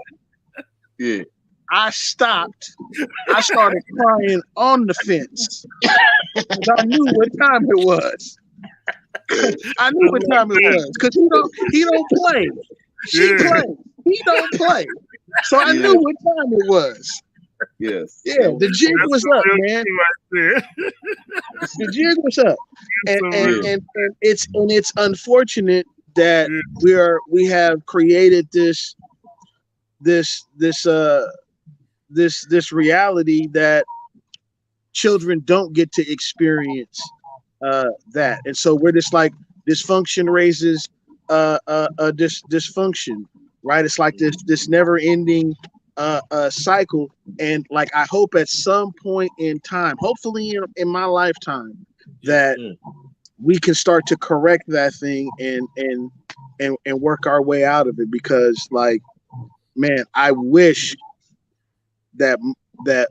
Yeah. I stopped. I started crying on the fence because I knew what time it was. I knew what time it was because he don't play. She Yeah. plays. He don't play. So I knew what time it was. Yes. Yeah, the jig That's was the up, real man. thing right there. The jig was up, and So and, real. and and it's unfortunate that Yeah. we have created this reality that children don't get to experience that, and so we're just like dysfunction raises dysfunction, right? It's like this never ending cycle, and like I hope at some point in time, hopefully in my lifetime, that we can start to correct that thing and work our way out of it, because like, man, I wish that that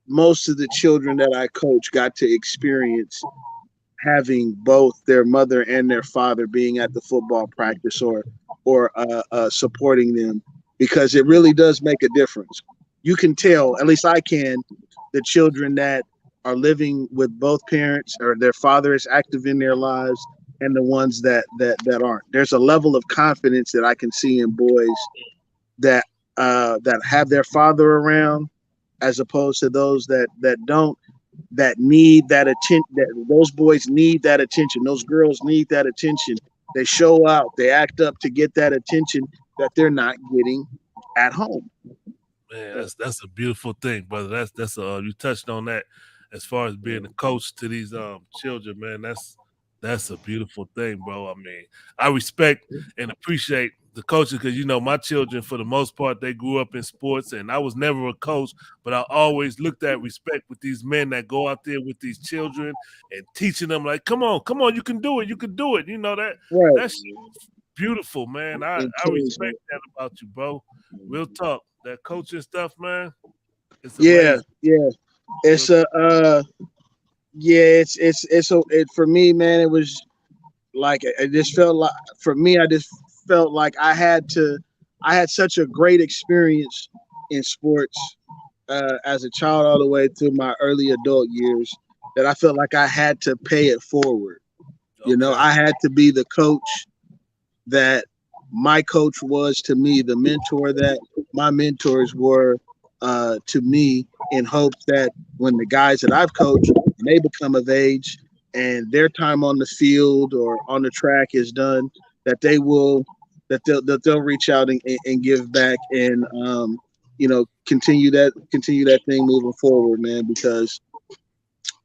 most of the children that I coach got to experience having both their mother and their father being at the football practice or supporting them, because it really does make a difference. You can tell, at least I can, the children that are living with both parents or their father is active in their lives, and the ones that aren't. There's a level of confidence that I can see in boys that that have their father around, as opposed to those that don't, that need that attention. That those boys need that attention. Those girls need that attention. They show out, they act up to get that attention that they're not getting at home. Man, that's a beautiful thing, brother. That's you touched on that as far as being a coach to these children, man. That's a beautiful thing, bro. I mean, I respect and appreciate the coaches because you know my children for the most part they grew up in sports, and I was never a coach, but I always looked at respect with these men that go out there with these children and teaching them like, come on, you can do it, you can do it. You know Right. that's beautiful, man. I respect that about you, bro. Real talk. That coaching stuff, man, it's Yeah, amazing. yeah. It's Real yeah, it for me, man, it was like it just felt like, for me, I just felt like I had such a great experience in sports as a child all the way through my early adult years, that I felt like I had to pay it forward. You know, okay. I had to be the coach that my coach was to me, the mentor that my mentors were to me, in hopes that when the guys that I've coached, when they become of age and their time on the field or on the track is done, that they will that they'll reach out and give back, and continue that thing moving forward, man, because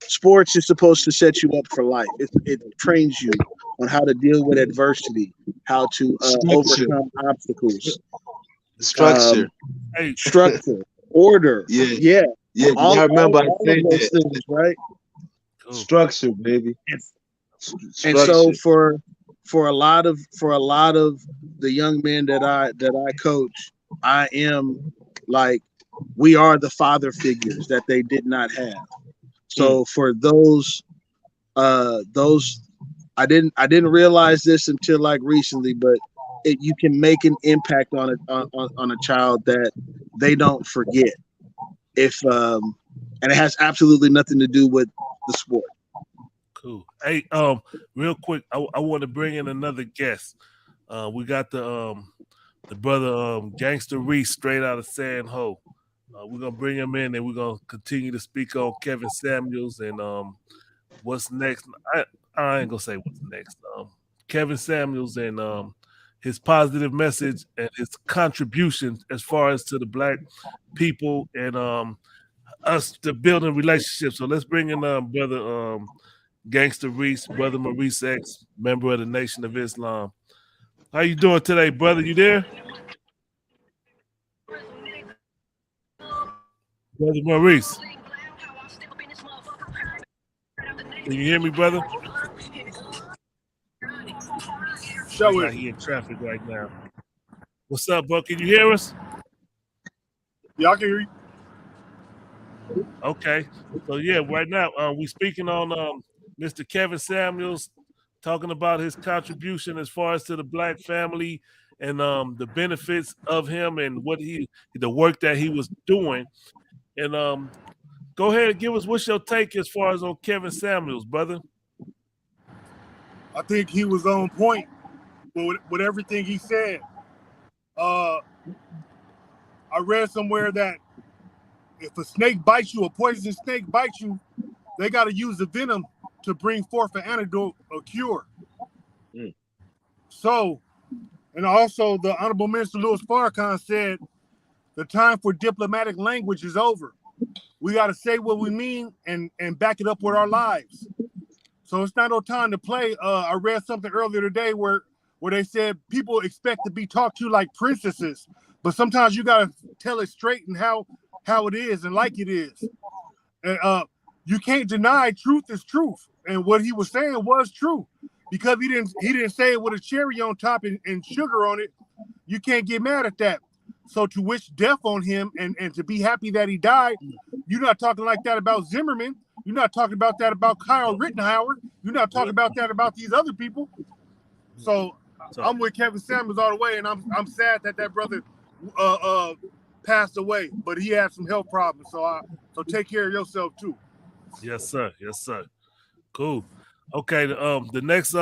sports is supposed to set you up for life. It trains you on how to deal with adversity, how to Structure. overcome obstacles, Structure. Hey, structure, order. Yeah. Yeah, Yeah. all, I remember I all of said those that. things, right? cool. Structure, baby. And so Structure. for a lot of the young men that I coach, I am like, we are the father figures that they did not have. So for those I didn't realize this until like recently, but you can make an impact on a child that they don't forget if and it has absolutely nothing to do with the sport. Cool. Hey, real quick, I want to bring in another guest. We got the brother Gangster Reese straight out of San Ho. We're gonna bring him in, and we're gonna continue to speak on Kevin Samuels and what's next. I ain't gonna say what's next. Kevin Samuels and his positive message and his contribution as far as to the black people and us to building relationships. So let's bring in brother Gangster Reese, brother Maurice X, member of the Nation of Islam. How you doing today, brother? You there? Brother Maurice. Can you hear me, brother? Show Like it. he in traffic right now. What's up, bro? Can you hear us? Y'all can hear you. Okay. So yeah, right now we speaking on Mr. Kevin Samuels, talking about his contribution as far as to the black family and the benefits of him and the work that he was doing. And go ahead and give us what's your take as far as on Kevin Samuels, brother. I think he was on point with everything he said. I read somewhere that if a snake bites you, a poisonous snake bites you, they got to use the venom to bring forth an antidote, a cure. Mm. So, and also the Honorable Minister Louis Farrakhan said, the time for diplomatic language is over. We got to say what we mean and back it up with our lives. So it's not no time to play. I read something earlier today where they said people expect to be talked to like princesses, but sometimes you got to tell it straight and how it is and like it is. And you can't deny truth is truth. And what he was saying was true, because he didn't say it with a cherry on top and sugar on it. You can't get mad at that. So to wish death on him and to be happy that he died, you're not talking like that about Zimmerman. You're not talking about that about Kyle Rittenhour. You're not talking about that about these other people. So I'm with Kevin Samuels all the way, and I'm sad that brother passed away, but he had some health problems. So take care of yourself too. Yes, sir. Yes, sir. Cool. Okay. The next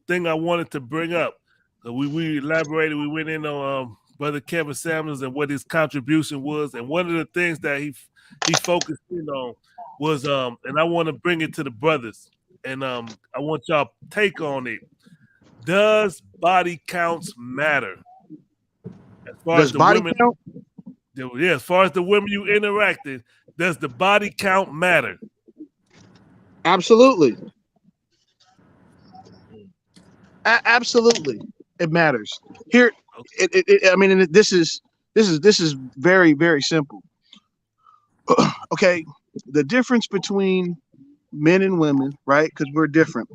thing I wanted to bring up, we elaborated. We went in on brother Kevin Samuels and what his contribution was, and one of the things that he focused in on was and I want to bring it to the brothers, and I want y'all take on it. Does body counts matter? As far Does as the body women, count? yeah, as far as the women you interacted, does the body count matter? Absolutely. Absolutely, it matters. Here, I mean, this is very, very simple. Okay, the difference between men and women, right? Because we're different.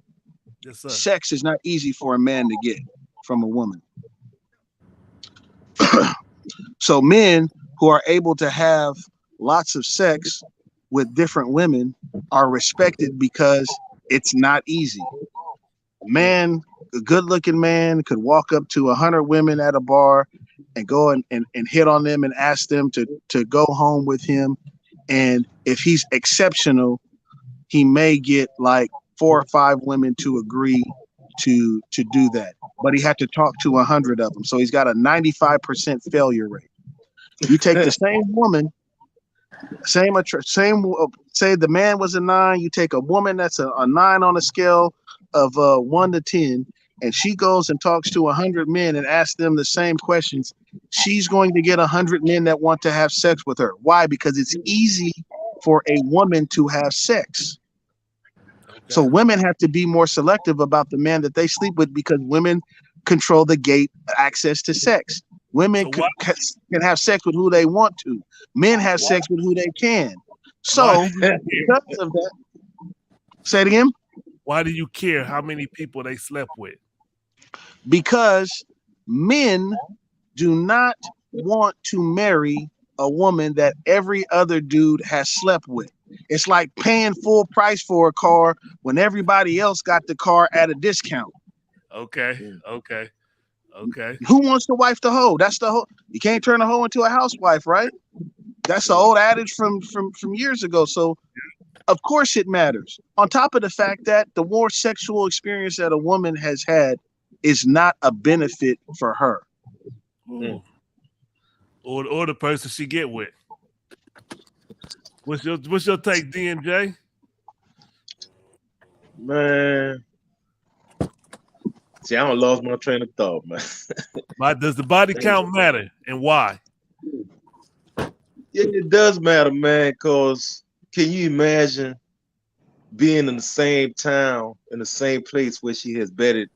Yes, sir. Sex is not easy for a man to get from a woman. So men who are able to have lots of sex with different women are respected because it's not easy. Man, a good-looking man could walk up to 100 women at a bar and go and hit on them and ask them to go home with him. And if he's exceptional, he may get like 4 or 5 women to agree to do that. But he had to talk to 100 of them. So he's got a 95% failure rate. You take the same woman, say the man was a 9, you take a woman that's a 9 on a scale of 1 to 10, and she goes and talks to 100 men and asks them the same questions. She's going to get 100 men that want to have sex with her. Why? Because it's easy for a woman to have sex. Okay. So women have to be more selective about the man that they sleep with, because women control the gate access to sex. Women can have sex with who they want to. Men have sex with who they can. So because of that, say it again. Why do you care how many people they slept with? Because men do not want to marry a woman that every other dude has slept with. It's like paying full price for a car when everybody else got the car at a discount. Okay. Who wants to wife the hoe? That's the hoe. You can't turn a hoe into a housewife, right? That's an old adage from years ago. So of course it matters. On top of the fact that the more sexual experience that a woman has had is not a benefit for her. Ooh. Or the person she get with. What's your take, DMJ? Man. See, I don't lost my train of thought, man. Does the body count matter and why? Yeah, it does matter, man, because can you imagine being in the same town, in the same place where she has bedded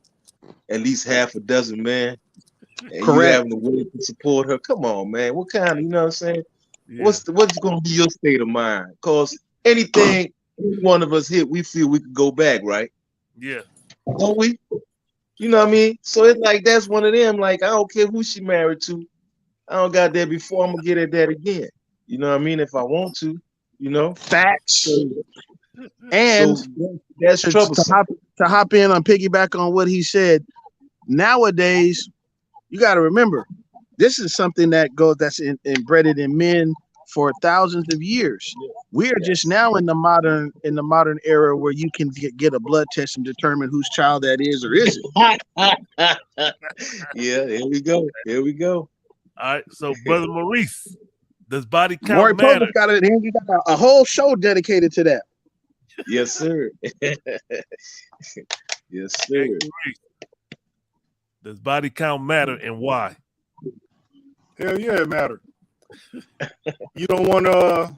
at least half a dozen men, and you Correct. having to work to support her? Come on, man. What kind of, you know what I'm saying? Yeah. What's going to be your state of mind? Because anything one of us hit, we feel we could go back, right? Yeah. Don't we? You know what I mean? So it's like that's one of them. Like I don't care who she married to. I don't got that before. I'm gonna get at that again. You know what I mean? If I want to, you know. Facts. So And that's to troublesome. hop in on piggyback on what he said. Nowadays, you got to remember, this is something that's embedded in men for thousands of years. We are just now in the modern era where you can get a blood test and determine whose child that is or isn't. Yeah, here we go. Here we go. All right. So, Brother Maurice, does body Maury count matter? Povich got a whole show dedicated to that. Yes, sir. Yes, sir. Hey, Maurice, does body count matter and why? Hell yeah, it matters. You don't want to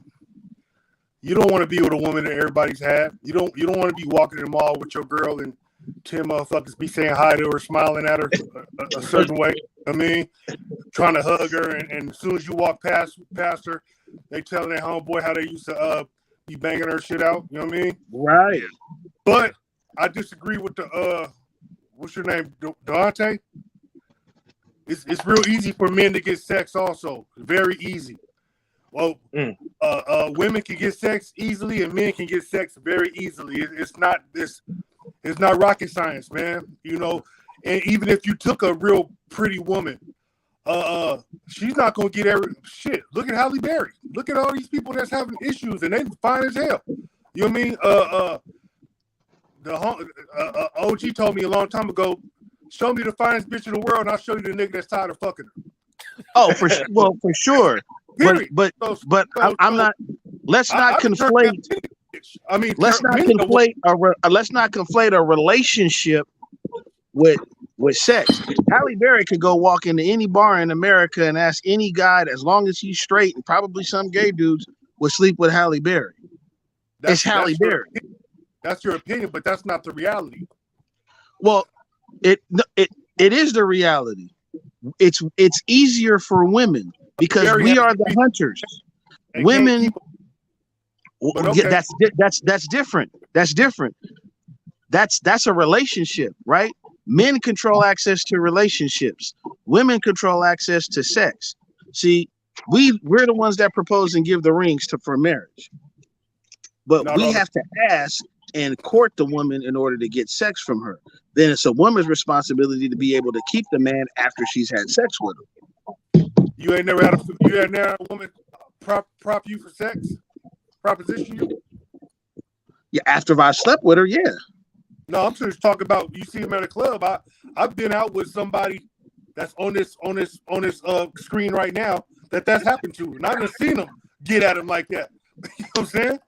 be with a woman that everybody's had. You don't want to be walking in the mall with your girl and 10 motherfuckers be saying hi to her, smiling at her a certain way. I mean, trying to hug her, and as soon as you walk past her, they telling their homeboy how they used to be banging her shit out. You know what I mean? Right. But I disagree with the what's your name, Dante? It's real easy for men to get sex also. Very easy. Well, women can get sex easily and men can get sex very easily. It's not rocket science, man. You know, and even if you took a real pretty woman, she's not gonna get every shit. Look at Halle Berry. Look at all these people that's having issues and they fine as hell. You know what I mean? The OG told me a long time ago, show me the finest bitch in the world and I'll show you the nigga that's tired of fucking her. Oh, for sure. But I'm not. Let's not conflate. I mean, let's not conflate a relationship with sex. Halle Berry could go walk into any bar in America and ask any guy, as long as he's straight, and probably some gay dudes would sleep with Halle Berry. It's Halle Berry. That's your opinion, but that's not the reality. Well, it is the reality. It's easier for women because we are the hunters. Women, that's different. That's different. That's a relationship, right? Men control access to relationships. Women control access to sex. See, we're the ones that propose and give the rings for marriage. But we have to ask and court the woman in order to get sex from her. Then it's a woman's responsibility to be able to keep the man after she's had sex with him. You ain't never had a woman prop you for sex? Proposition you? Yeah, after I slept with her, yeah. No, I'm just talking about you see him at a club. I've been out with somebody that's on this screen right now that's happened to, and I've seen them get at him like that. You know what I'm saying?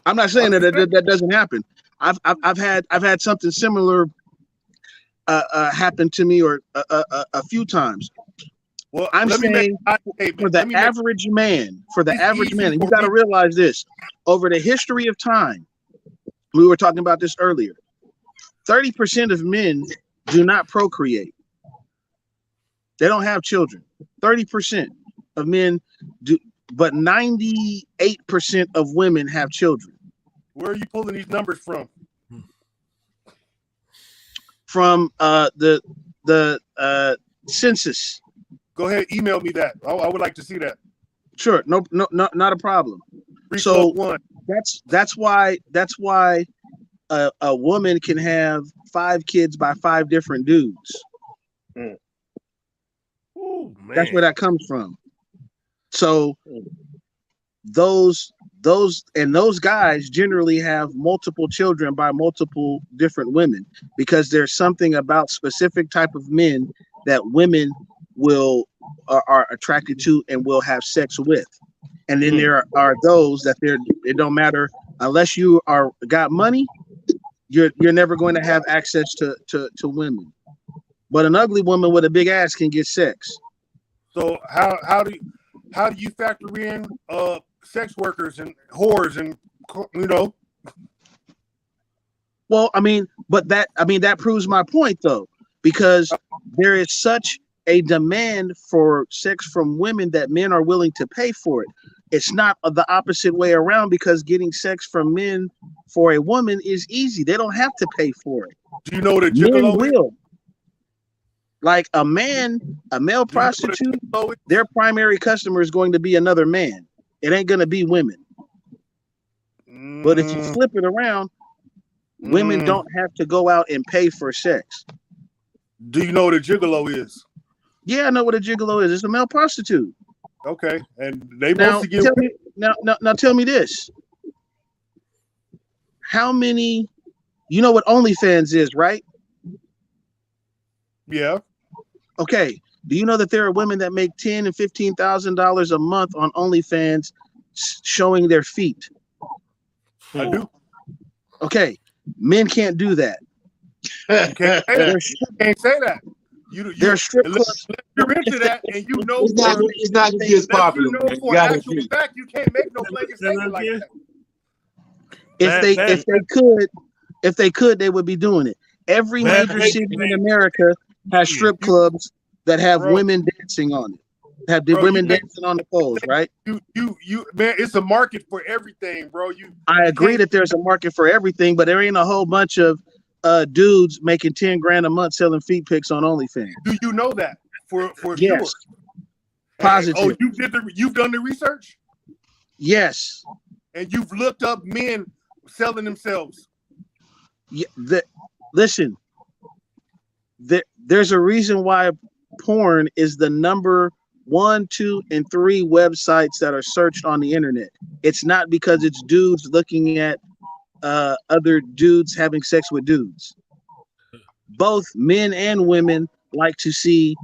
I'm not saying that doesn't happen. I've had something similar happen to me or a few times. Well, I'm saying for the average man, and you got to realize this: over the history of time, we were talking about this earlier. 30% of men do not procreate. They don't have children. 30% of men do, but 98% of women have children. Where are you pulling these numbers from? From the census. Go ahead, email me that. I would like to see that. Sure, no, not a problem. So that's why a woman can have 5 kids by 5 different dudes. Ooh, man. That's where that comes from. So those guys generally have multiple children by multiple different women, because there's something about specific type of men that women are attracted to and will have sex with. And then there are those that it don't matter, unless you got money, you're never going to have access to women. But an ugly woman with a big ass can get sex. So how do you factor in sex workers and whores and Well, that proves my point though, because there is such a demand for sex from women that men are willing to pay for it. It's not the opposite way around, because getting sex from men for a woman is easy. They don't have to pay for it. Do you know what a Men gigolo is? will. Like a male prostitute, their primary customer is going to be another man. It ain't going to be women. But if you flip it around, women don't have to go out and pay for sex. Do you know what a gigolo is? Yeah, I know what a gigolo is. It's a male prostitute. Okay, and they Now, mostly get tell me this. How many? You know what OnlyFans is, right? Yeah. Okay. Do you know that there are women that make $10,000 and $15,000 a month on OnlyFans showing their feet? I do. Okay. Men can't do that. You can't say that. They're strip clubs. You're into that, and you know it's not gonna be as popular. You know for actual fact, you can't make no blanket statement like that. If they could, they would be doing it. Every major city in America has strip clubs that have women dancing on it. Have the women dancing on the poles, right? You man, it's a market for everything, bro. I agree that there's a market for everything, but there ain't a whole bunch of dudes making $10,000 a month selling feet pics on OnlyFans. Do you know that for yes. sure? Positive. Oh, you've done the research? Yes. And you've looked up men selling themselves. Yeah, listen. There's a reason why porn is the number 1, 2, and 3 websites that are searched on the internet. It's not because it's dudes looking at other dudes having sex with dudes. Both men and women like to see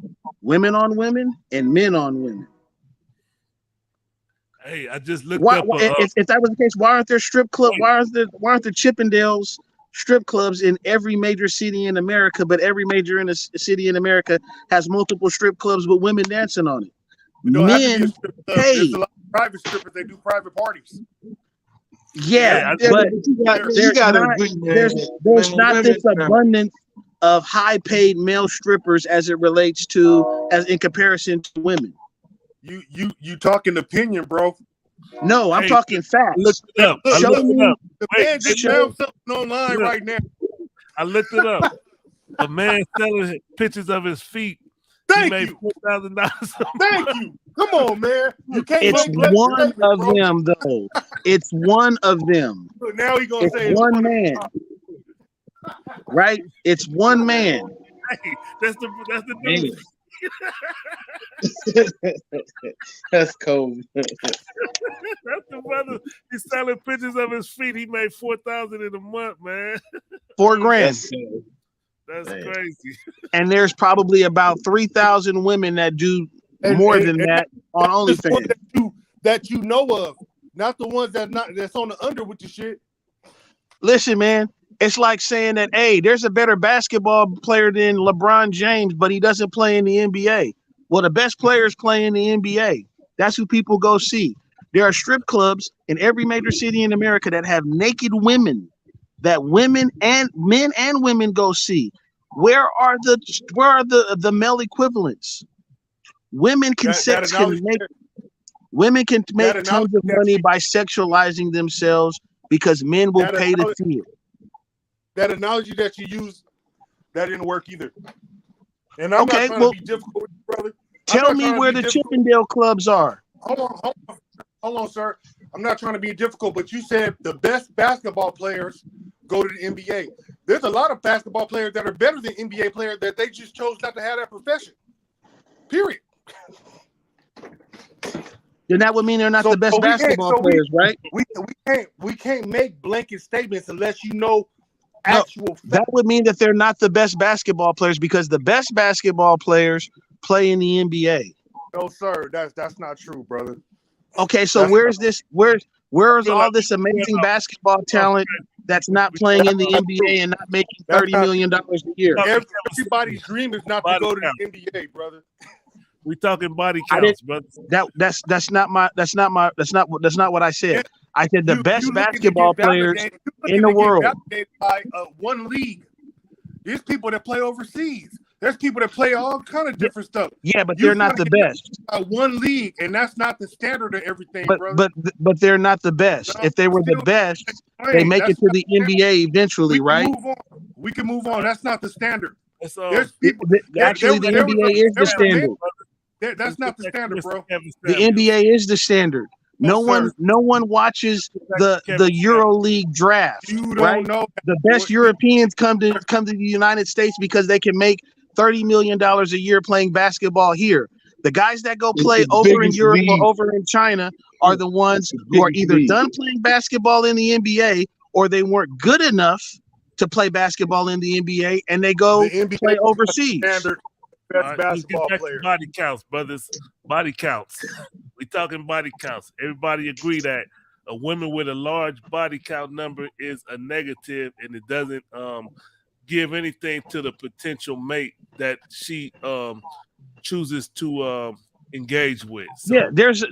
women on women and men on women. Hey, I just looked up. If that was the case, why aren't there strip club? Why aren't there Chippendales strip clubs in every major city in America? But every major city in America has multiple strip clubs with women dancing on it. Men pay. There's a lot of private strippers. They do private parties. Yeah, but there's not this abundance of high-paid male strippers as it relates to as in comparison to women. You talking opinion, bro? No, I'm talking facts. Look it up. Show me. The man just found something online right now. I looked it up. A man selling pictures of his feet. Thank he made you. $4,000. Thank you. Come on, man. You can't. It's one of them, though. It's one of them. So now he gonna say it's one man, right? It's one man. Hey, that's the dude. That's cold. That's the brother. He's selling pictures of his feet. He made $4,000 in a month, man. $4,000. That's crazy. And there's probably about 3,000 women that do more than that on OnlyFans. That you know of, not the ones that's on the under with the shit. Listen, man, it's like saying that, hey, there's a better basketball player than LeBron James, but he doesn't play in the NBA. Well, the best players play in the NBA. That's who people go see. There are strip clubs in every major city in America that have naked women that women and men and women go see. Where are the male equivalents? Women can make tons of money by sexualizing themselves because men will pay to see it. That analogy that you used, that didn't work either. And I'm not trying to be difficult with you, brother. Tell me where the Chippendale clubs are. Hold on, sir. I'm not trying to be difficult, but you said the best basketball players go to the NBA. There's a lot of basketball players that are better than NBA players that they just chose not to have that profession. Period. then that would mean they're not the best basketball players, right? We can't make blanket statements unless you know No, actual facts. that would mean that they're not the best basketball players because the best basketball players play in the NBA. No, sir, that's not true, brother. Okay, so where's all this amazing basketball talent that's not playing in the NBA and not making $30 million a year? Everybody's dream is not to go to the NBA, brother. We talking body counts, brother. That's not what I said. I said the best basketball players in the world. By one league. There's people that play overseas. There's people that play all kind of different stuff. Yeah, but they're not the best. One league, and that's not the standard of everything, brother. But they're not the best. If they were the best, they make it to the NBA eventually, right? We can move on. That's not the standard. There's people. Actually, the NBA is the standard. That's not the standard, bro. The NBA is the standard. No one watches the EuroLeague draft. Right? The best Europeans come to the United States because they can make $30 million a year playing basketball here. The guys that go play over in Europe or over in China are the ones who are either done playing basketball in the NBA or they weren't good enough to play basketball in the NBA and they go play overseas. Best basketball player. Body counts, brothers. Body counts. We talking body counts. Everybody agree that a woman with a large body count number is a negative, and it doesn't give anything to the potential mate that she chooses to engage with. So. Yeah, there's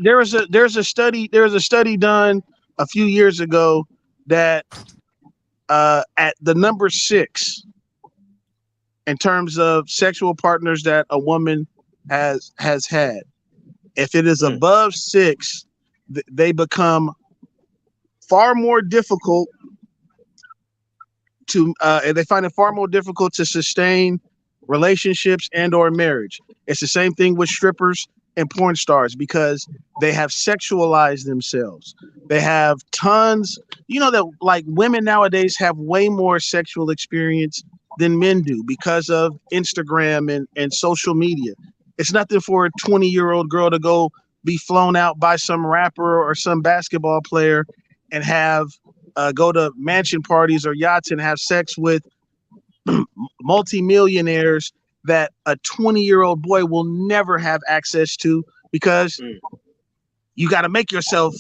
a study done a few years ago that at the number 6. In terms of sexual partners that a woman has had, if it is above 6, they become far more difficult to. They find it far more difficult to sustain relationships and/or marriage. It's the same thing with strippers and porn stars because they have sexualized themselves. They have tons. You know that like women nowadays have way more sexual experience than men do because of Instagram and social media. It's nothing for a 20-year-old girl to go be flown out by some rapper or some basketball player and have go to mansion parties or yachts and have sex with multimillionaires that a 20-year-old boy will never have access to because you got to make yourself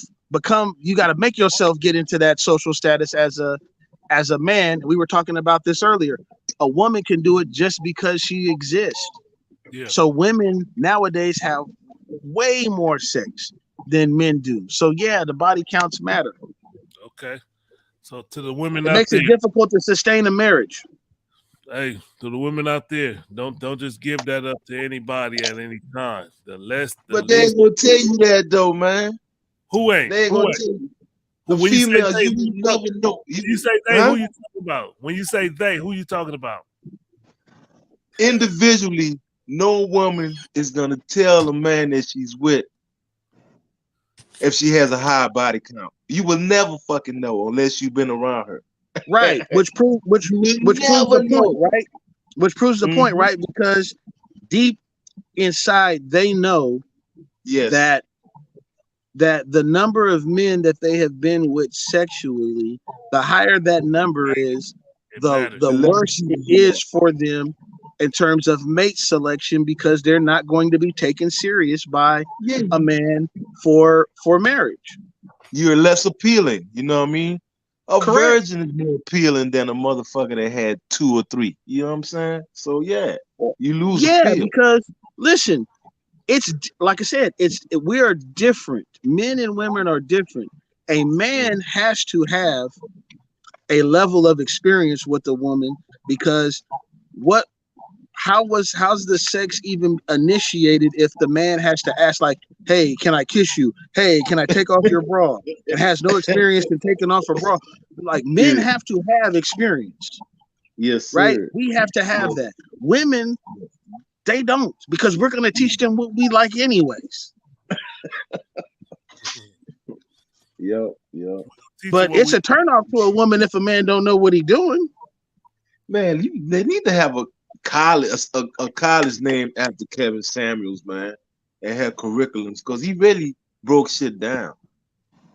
get into that social status as a man. We were talking about this earlier. A woman can do it just because she exists. Yeah. So women nowadays have way more sex than men do. So yeah, the body counts matter. Okay. So to the women it out makes there, it difficult to sustain a marriage. Hey, to the women out there, don't just give that up to anybody at any time. But they ain't gonna tell you that though, man. Who ain't? They ain't gonna tell you. The when females, you you never know. You say they, who you talking about? When you say they, who you talking about? Individually, no woman is gonna tell a man that she's with if she has a high body count. You will never fucking know unless you've been around her. Right, which proves the point, right? Which proves the point, right? Because deep inside, they know that the number of men that they have been with sexually, the higher that number is, the worse it is for them in terms of mate selection because they're not going to be taken serious by a man for marriage. You're less appealing, you know what I mean? A virgin is more appealing than a motherfucker that had 2 or 3. You know what I'm saying? So yeah, you lose. Yeah, because listen, it's like I said, we are different. Men and women are different. A man has to have a level of experience with a woman because how's the sex even initiated if the man has to ask like, hey, can I kiss you? Hey, can I take off your bra? And has no experience in taking off a bra. Like men have to have experience. Yes, sir. Right? We have to have that. Women, they don't, because we're gonna teach them what we like anyways. Yep. But it's a turnoff to a woman if a man don't know what he's doing. Man, they need to have a college named after Kevin Samuels, man, and have curriculums because he really broke shit down.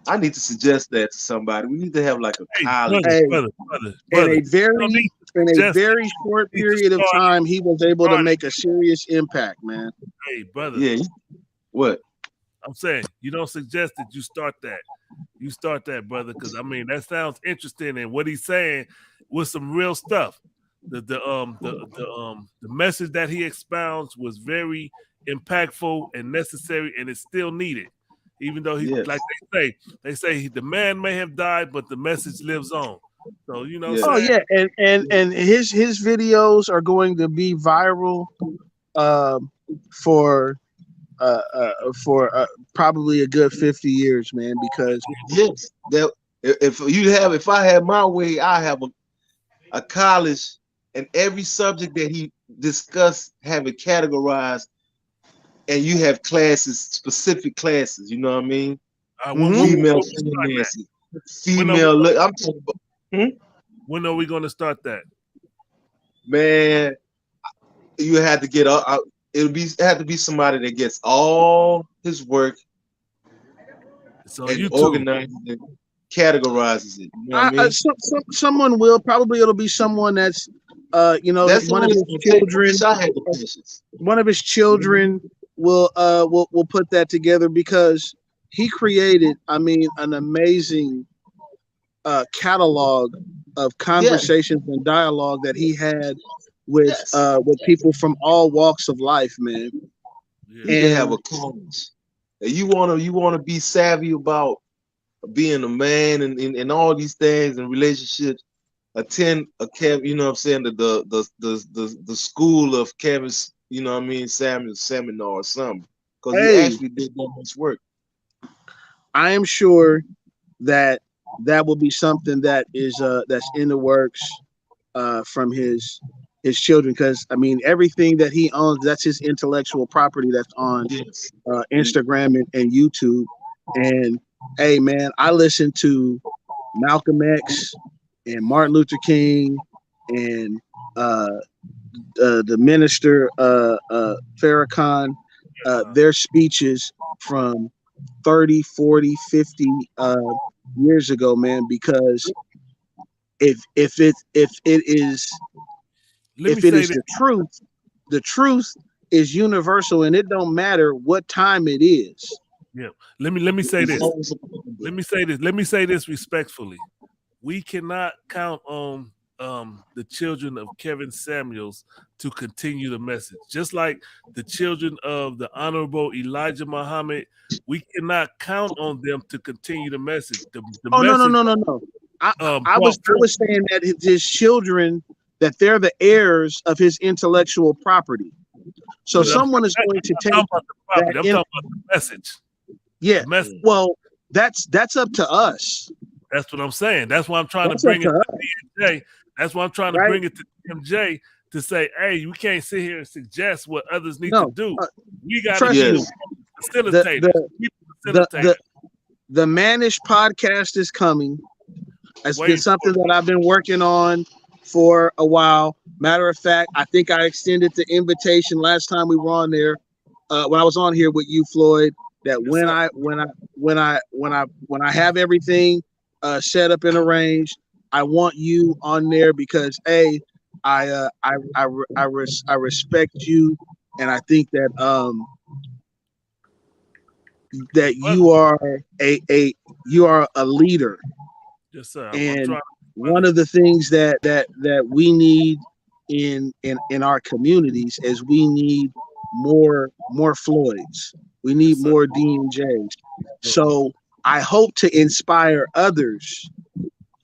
I need to suggest that to somebody. We need to have like a Hey, college. brother, Hey, brother, in brother. a You don't very need to in a suggest very it. short You need to period of start time, he was able to it. make a serious impact, man. Hey, brother, Yeah. What? I'm saying you don't suggest that you start that. You start that, brother, because I mean that sounds interesting, and what he's saying was some real stuff. The message that he expounds was very impactful and necessary, and it's still needed. Even though he, Yes. like they say the man may have died, but the message lives on. So you know what Oh I'm saying? yeah, and his videos are going to be viral um, for probably a good 50 years, man. Because Yes. That if I had my way, I have a college and every subject that he discussed have it categorized, and you have classes, specific classes. You know what I mean? Female finances, When are we female. Look, I'm talking about. when are we going to start that? Man, you had to get it had to be somebody that gets all his work It's on and YouTube. organizes it, categorizes it. You know what I mean? someone will probably it'll be someone that's That's one all of it's his gonna take. I children wish I had the patience. one of his children will put that together because he created, I mean, an amazing catalog of Yes, conversations and dialogue that he had yes. with people from all walks of life, man. Yeah. You need to have And a college. You wanna be savvy about being a man and all these things and relationships. Attend a Kev, you know what I'm saying, the school of Kevin's, you know what I mean, Samuel seminar or something. Because he hey, actually did that much work. I am sure that that will be something that is that's in the works from his children, because I mean everything that he owns, that's his intellectual property that's on Yes. Instagram and YouTube. And hey, man, I listen to Malcolm X and Martin Luther King and uh, the minister Farrakhan, their speeches from 30, 40, 50 years ago, man, because if it is Let me if it say is this. the truth is universal, and it don't matter what time it is. Yeah. Let me say It's this. always Let me say this. Let me say this respectfully. We cannot count on the children of Kevin Samuels to continue the message. Just like the children of the Honorable Elijah Muhammad, we cannot count on them to continue the message. The Oh, no, no, message. no, no, no. I Paul- was saying that his children, that they're the heirs of his intellectual property. So but I'm someone is going to talking take about the that property. I'm in. talking about the message. Yeah. The message. Well, that's up to us. That's what I'm saying. That's why I'm trying That's to up bring it to to us, DMJ. That's why I'm trying to right? bring it to DMJ to say, hey, we can't sit here and suggest what others need to No, do. We got to trust be me. yes. the The facilitators. the the Facilitators. the Manish podcast is coming. It's been Waiting something for that I've been working on for a while. Matter of fact, I think I extended the invitation last time we were on there, when I was on here with you, Floyd. That Yes, sir. when I have everything set up and arranged, I want you on there because I respect you, and I think that that Brother. you are a leader. Yes, sir. I'm And trying. one of the things that we need in our communities is we need more Floyds. We need Yes, sir. more D&Js. So I hope to inspire others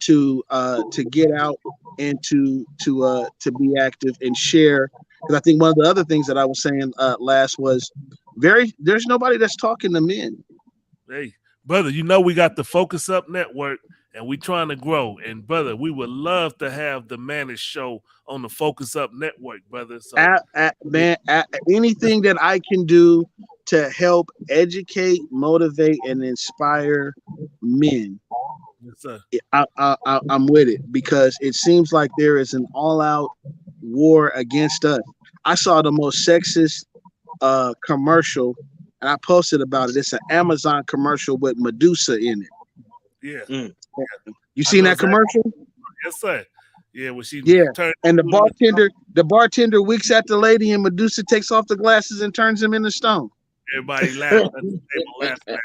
to get out and to be active and share. Because I think one of the other things that I was saying last was there's nobody that's talking to men. Hey, brother, you know we got the Focus Up Network and we trying to grow. And brother, we would love to have the Manish show on the Focus Up Network, brother. So Anything that I can do to help educate, motivate, and inspire men, yes, sir. I'm with it, because it seems like there is an all-out war against us. I saw the most sexist commercial and I posted about it. It's an Amazon commercial with Medusa in it. Yeah. Mm. You seen that commercial? Yes, sir. Yeah, when she Yeah. turned And into the bartender winks at the lady, and Medusa takes off the glasses and turns him into stone. everybody laughing at the table, laughing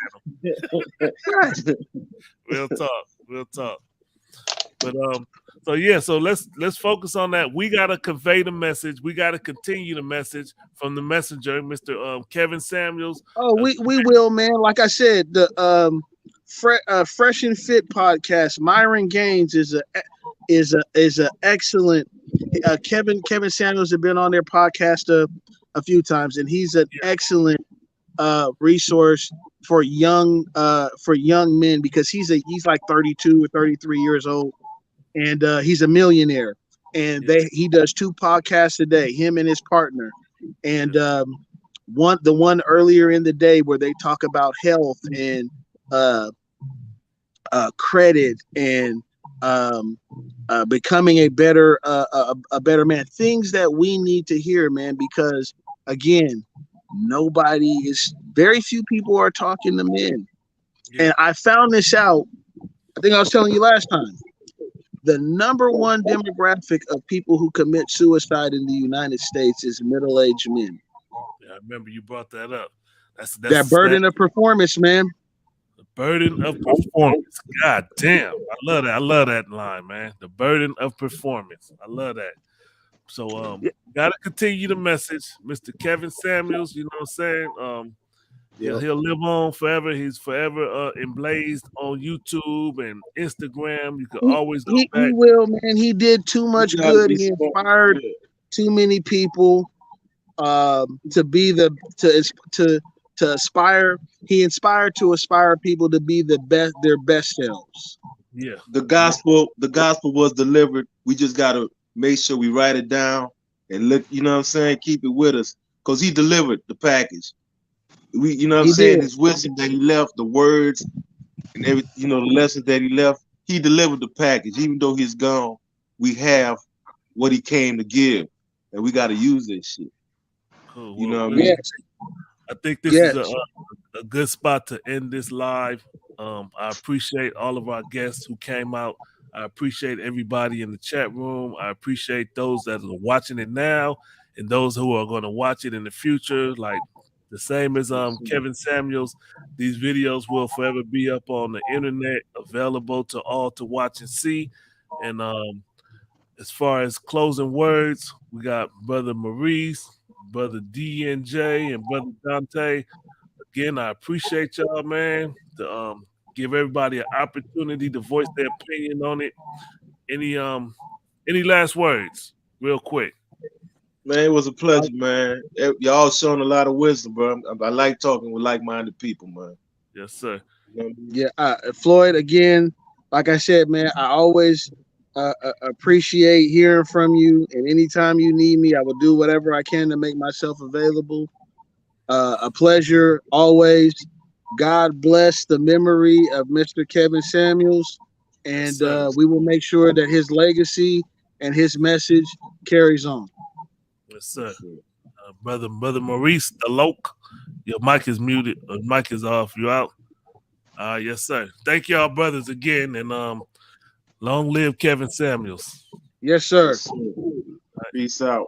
at Right. him. Real talk. But so yeah, so let's focus on that. We gotta convey the message. We gotta continue the message from the messenger, Mr. Kevin Samuels. Oh, we will, man. Like I said, the Fresh and Fit podcast. Myron Gaines is a excellent. Kevin Samuels has been on their podcast a few times, and he's an excellent resource for young men, because he's like 32 or 33 years old, and he's a millionaire, and he does 2 podcasts a day, him and his partner, and the one earlier in the day where they talk about health and credit and becoming a better man, things that we need to hear, man, because again, very few people are talking to men. And I found this out, I think I was telling you last time. The number one demographic of people who commit suicide in the United States is middle-aged men. Yeah, I remember you brought that up. That's that burden of performance, man. The burden of performance. God damn. I love that. I love that line, man. The burden of performance. I love that. So gotta continue the message. Mr. Kevin Samuels, you know what I'm saying? He'll live on forever. He's forever emblazed on YouTube and Instagram. You can always go back. He will, man. He did too much good. He inspired too many people to be to aspire. He inspired to aspire people to be their best selves. Yeah. The gospel was delivered. We just gotta make sure we write it down and look, you know what I'm saying, keep it with us. Because he delivered the package. You know what I'm saying, his wisdom that he left, the words and every, the lessons that he left, he delivered the package. Even though he's gone, we have what he came to give, and we got to use this shit. Cool. You know what I mean? I think this is a good spot to end this live. I appreciate all of our guests who came out. I appreciate everybody in the chat room. I appreciate those that are watching it now and those who are going to watch it in the future. Like the same as Kevin Samuels, these videos will forever be up on the internet, available to all to watch and see. And as far as closing words, we got Brother Maurice, Brother DNJ, and Brother Dante. Again, I appreciate y'all, man, to give everybody an opportunity to voice their opinion on it. Any last words, real quick? Man, it was a pleasure, man. Y'all showing a lot of wisdom, bro. I like talking with like-minded people, man. Yes, sir. Yeah, Floyd, again, like I said, man, I always appreciate hearing from you, and anytime you need me, I will do whatever I can to make myself available. A pleasure always. God bless the memory of Mr. Kevin Samuels, and we will make sure that his legacy and his message carries on. Yes, sir. Brother Maurice, the Loke, your mic is muted. Mic is off. You out? Yes, sir. Thank y'all, brothers, again, and long live Kevin Samuels. Yes, sir. Peace out.